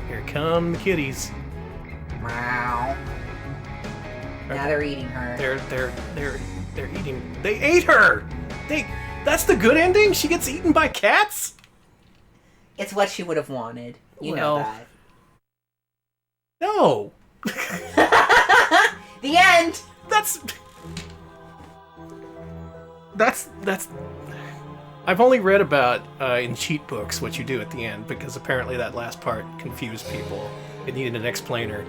Here come the kitties. Wow. Now they're eating her. They're eating. They ate her. That's the good ending. She gets eaten by cats. It's what she would have wanted. You Well, know that. No. The end. That's. I've only read about in cheat books what you do at the end, because apparently that last part confused people. It needed an explainer.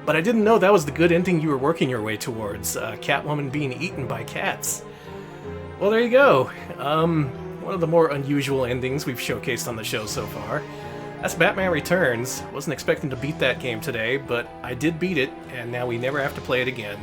But I didn't know that was the good ending you were working your way towards. Catwoman being eaten by cats. Well, there you go. One of the more unusual endings we've showcased on the show so far. That's Batman Returns. Wasn't expecting to beat that game today, but I did beat it, and now we never have to play it again.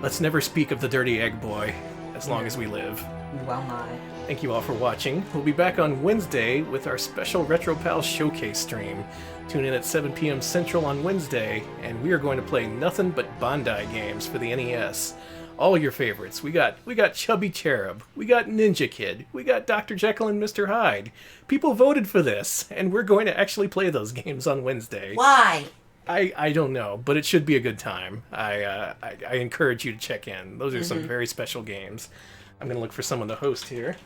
Let's never speak of the Dirty Egg Boy, as long as we live. Well, my. Thank you all for watching. We'll be back on Wednesday with our special Retro Pals Showcase stream. Tune in at 7 p.m. Central on Wednesday, and we are going to play nothing but Bandai games for the NES. All your favorites. We got Chubby Cherub, we got Ninja Kid, we got Dr. Jekyll and Mr. Hyde. People voted for this, and we're going to actually play those games on Wednesday. Why? I don't know, but it should be a good time. I encourage you to check in. Those are some very special games. I'm going to look for someone to host here.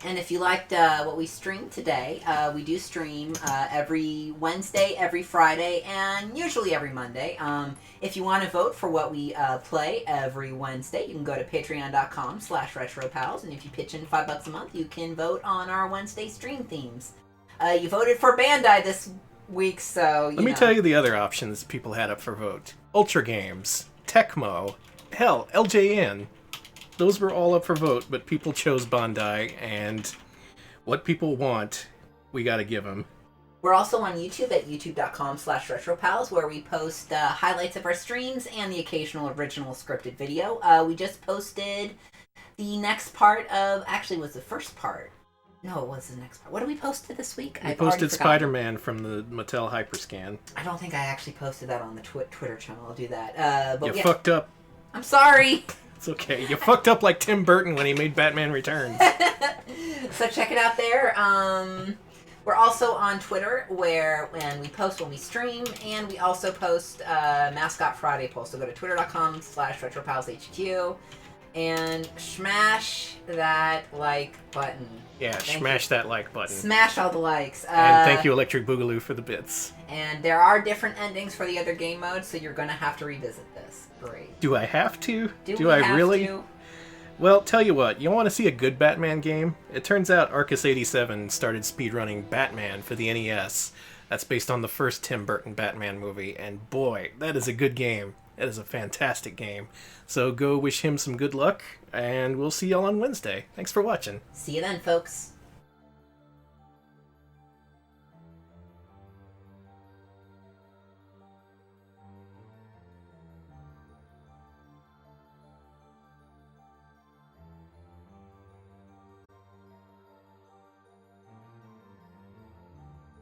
And if you liked what we streamed today, we do stream every Wednesday, every Friday, and usually every Monday. If you want to vote for what we play every Wednesday, you can go to patreon.com/retropals, and if you pitch in $5 a month, you can vote on our Wednesday stream themes. You voted for Bandai this week, so Let me tell you the other options people had up for vote. Ultra Games, Tecmo, hell, LJN. Those were all up for vote, but people chose Bandai, and what people want, we gotta give them. We're also on YouTube at youtube.com/retropals, where we post highlights of our streams and the occasional original scripted video. We just posted the next part of... Actually, it was the first part. No, it was the next part. What did we post this week? We posted Spider-Man from the Mattel Hyperscan. I don't think I actually posted that on the Twitter channel. I'll do that. But You fucked up. I'm sorry. It's okay. You fucked up like Tim Burton when he made Batman Returns. So check it out there. We're also on Twitter, when we post when we stream, and we also post Mascot Friday posts. So go to twitter.com/retropalshq and smash that like button. Yeah, smash that like button. Smash all the likes. And thank you, Electric Boogaloo, for the bits. And there are different endings for the other game modes, so you're going to have to revisit this. Great. Do I have to? Do I really? Well, tell you what, you want to see a good Batman game? It turns out Arcus87 started speedrunning Batman for the NES. That's based on the first Tim Burton Batman movie, and boy, that is a good game. That is a fantastic game. So go wish him some good luck, and we'll see y'all on Wednesday. Thanks for watching. See you then, folks.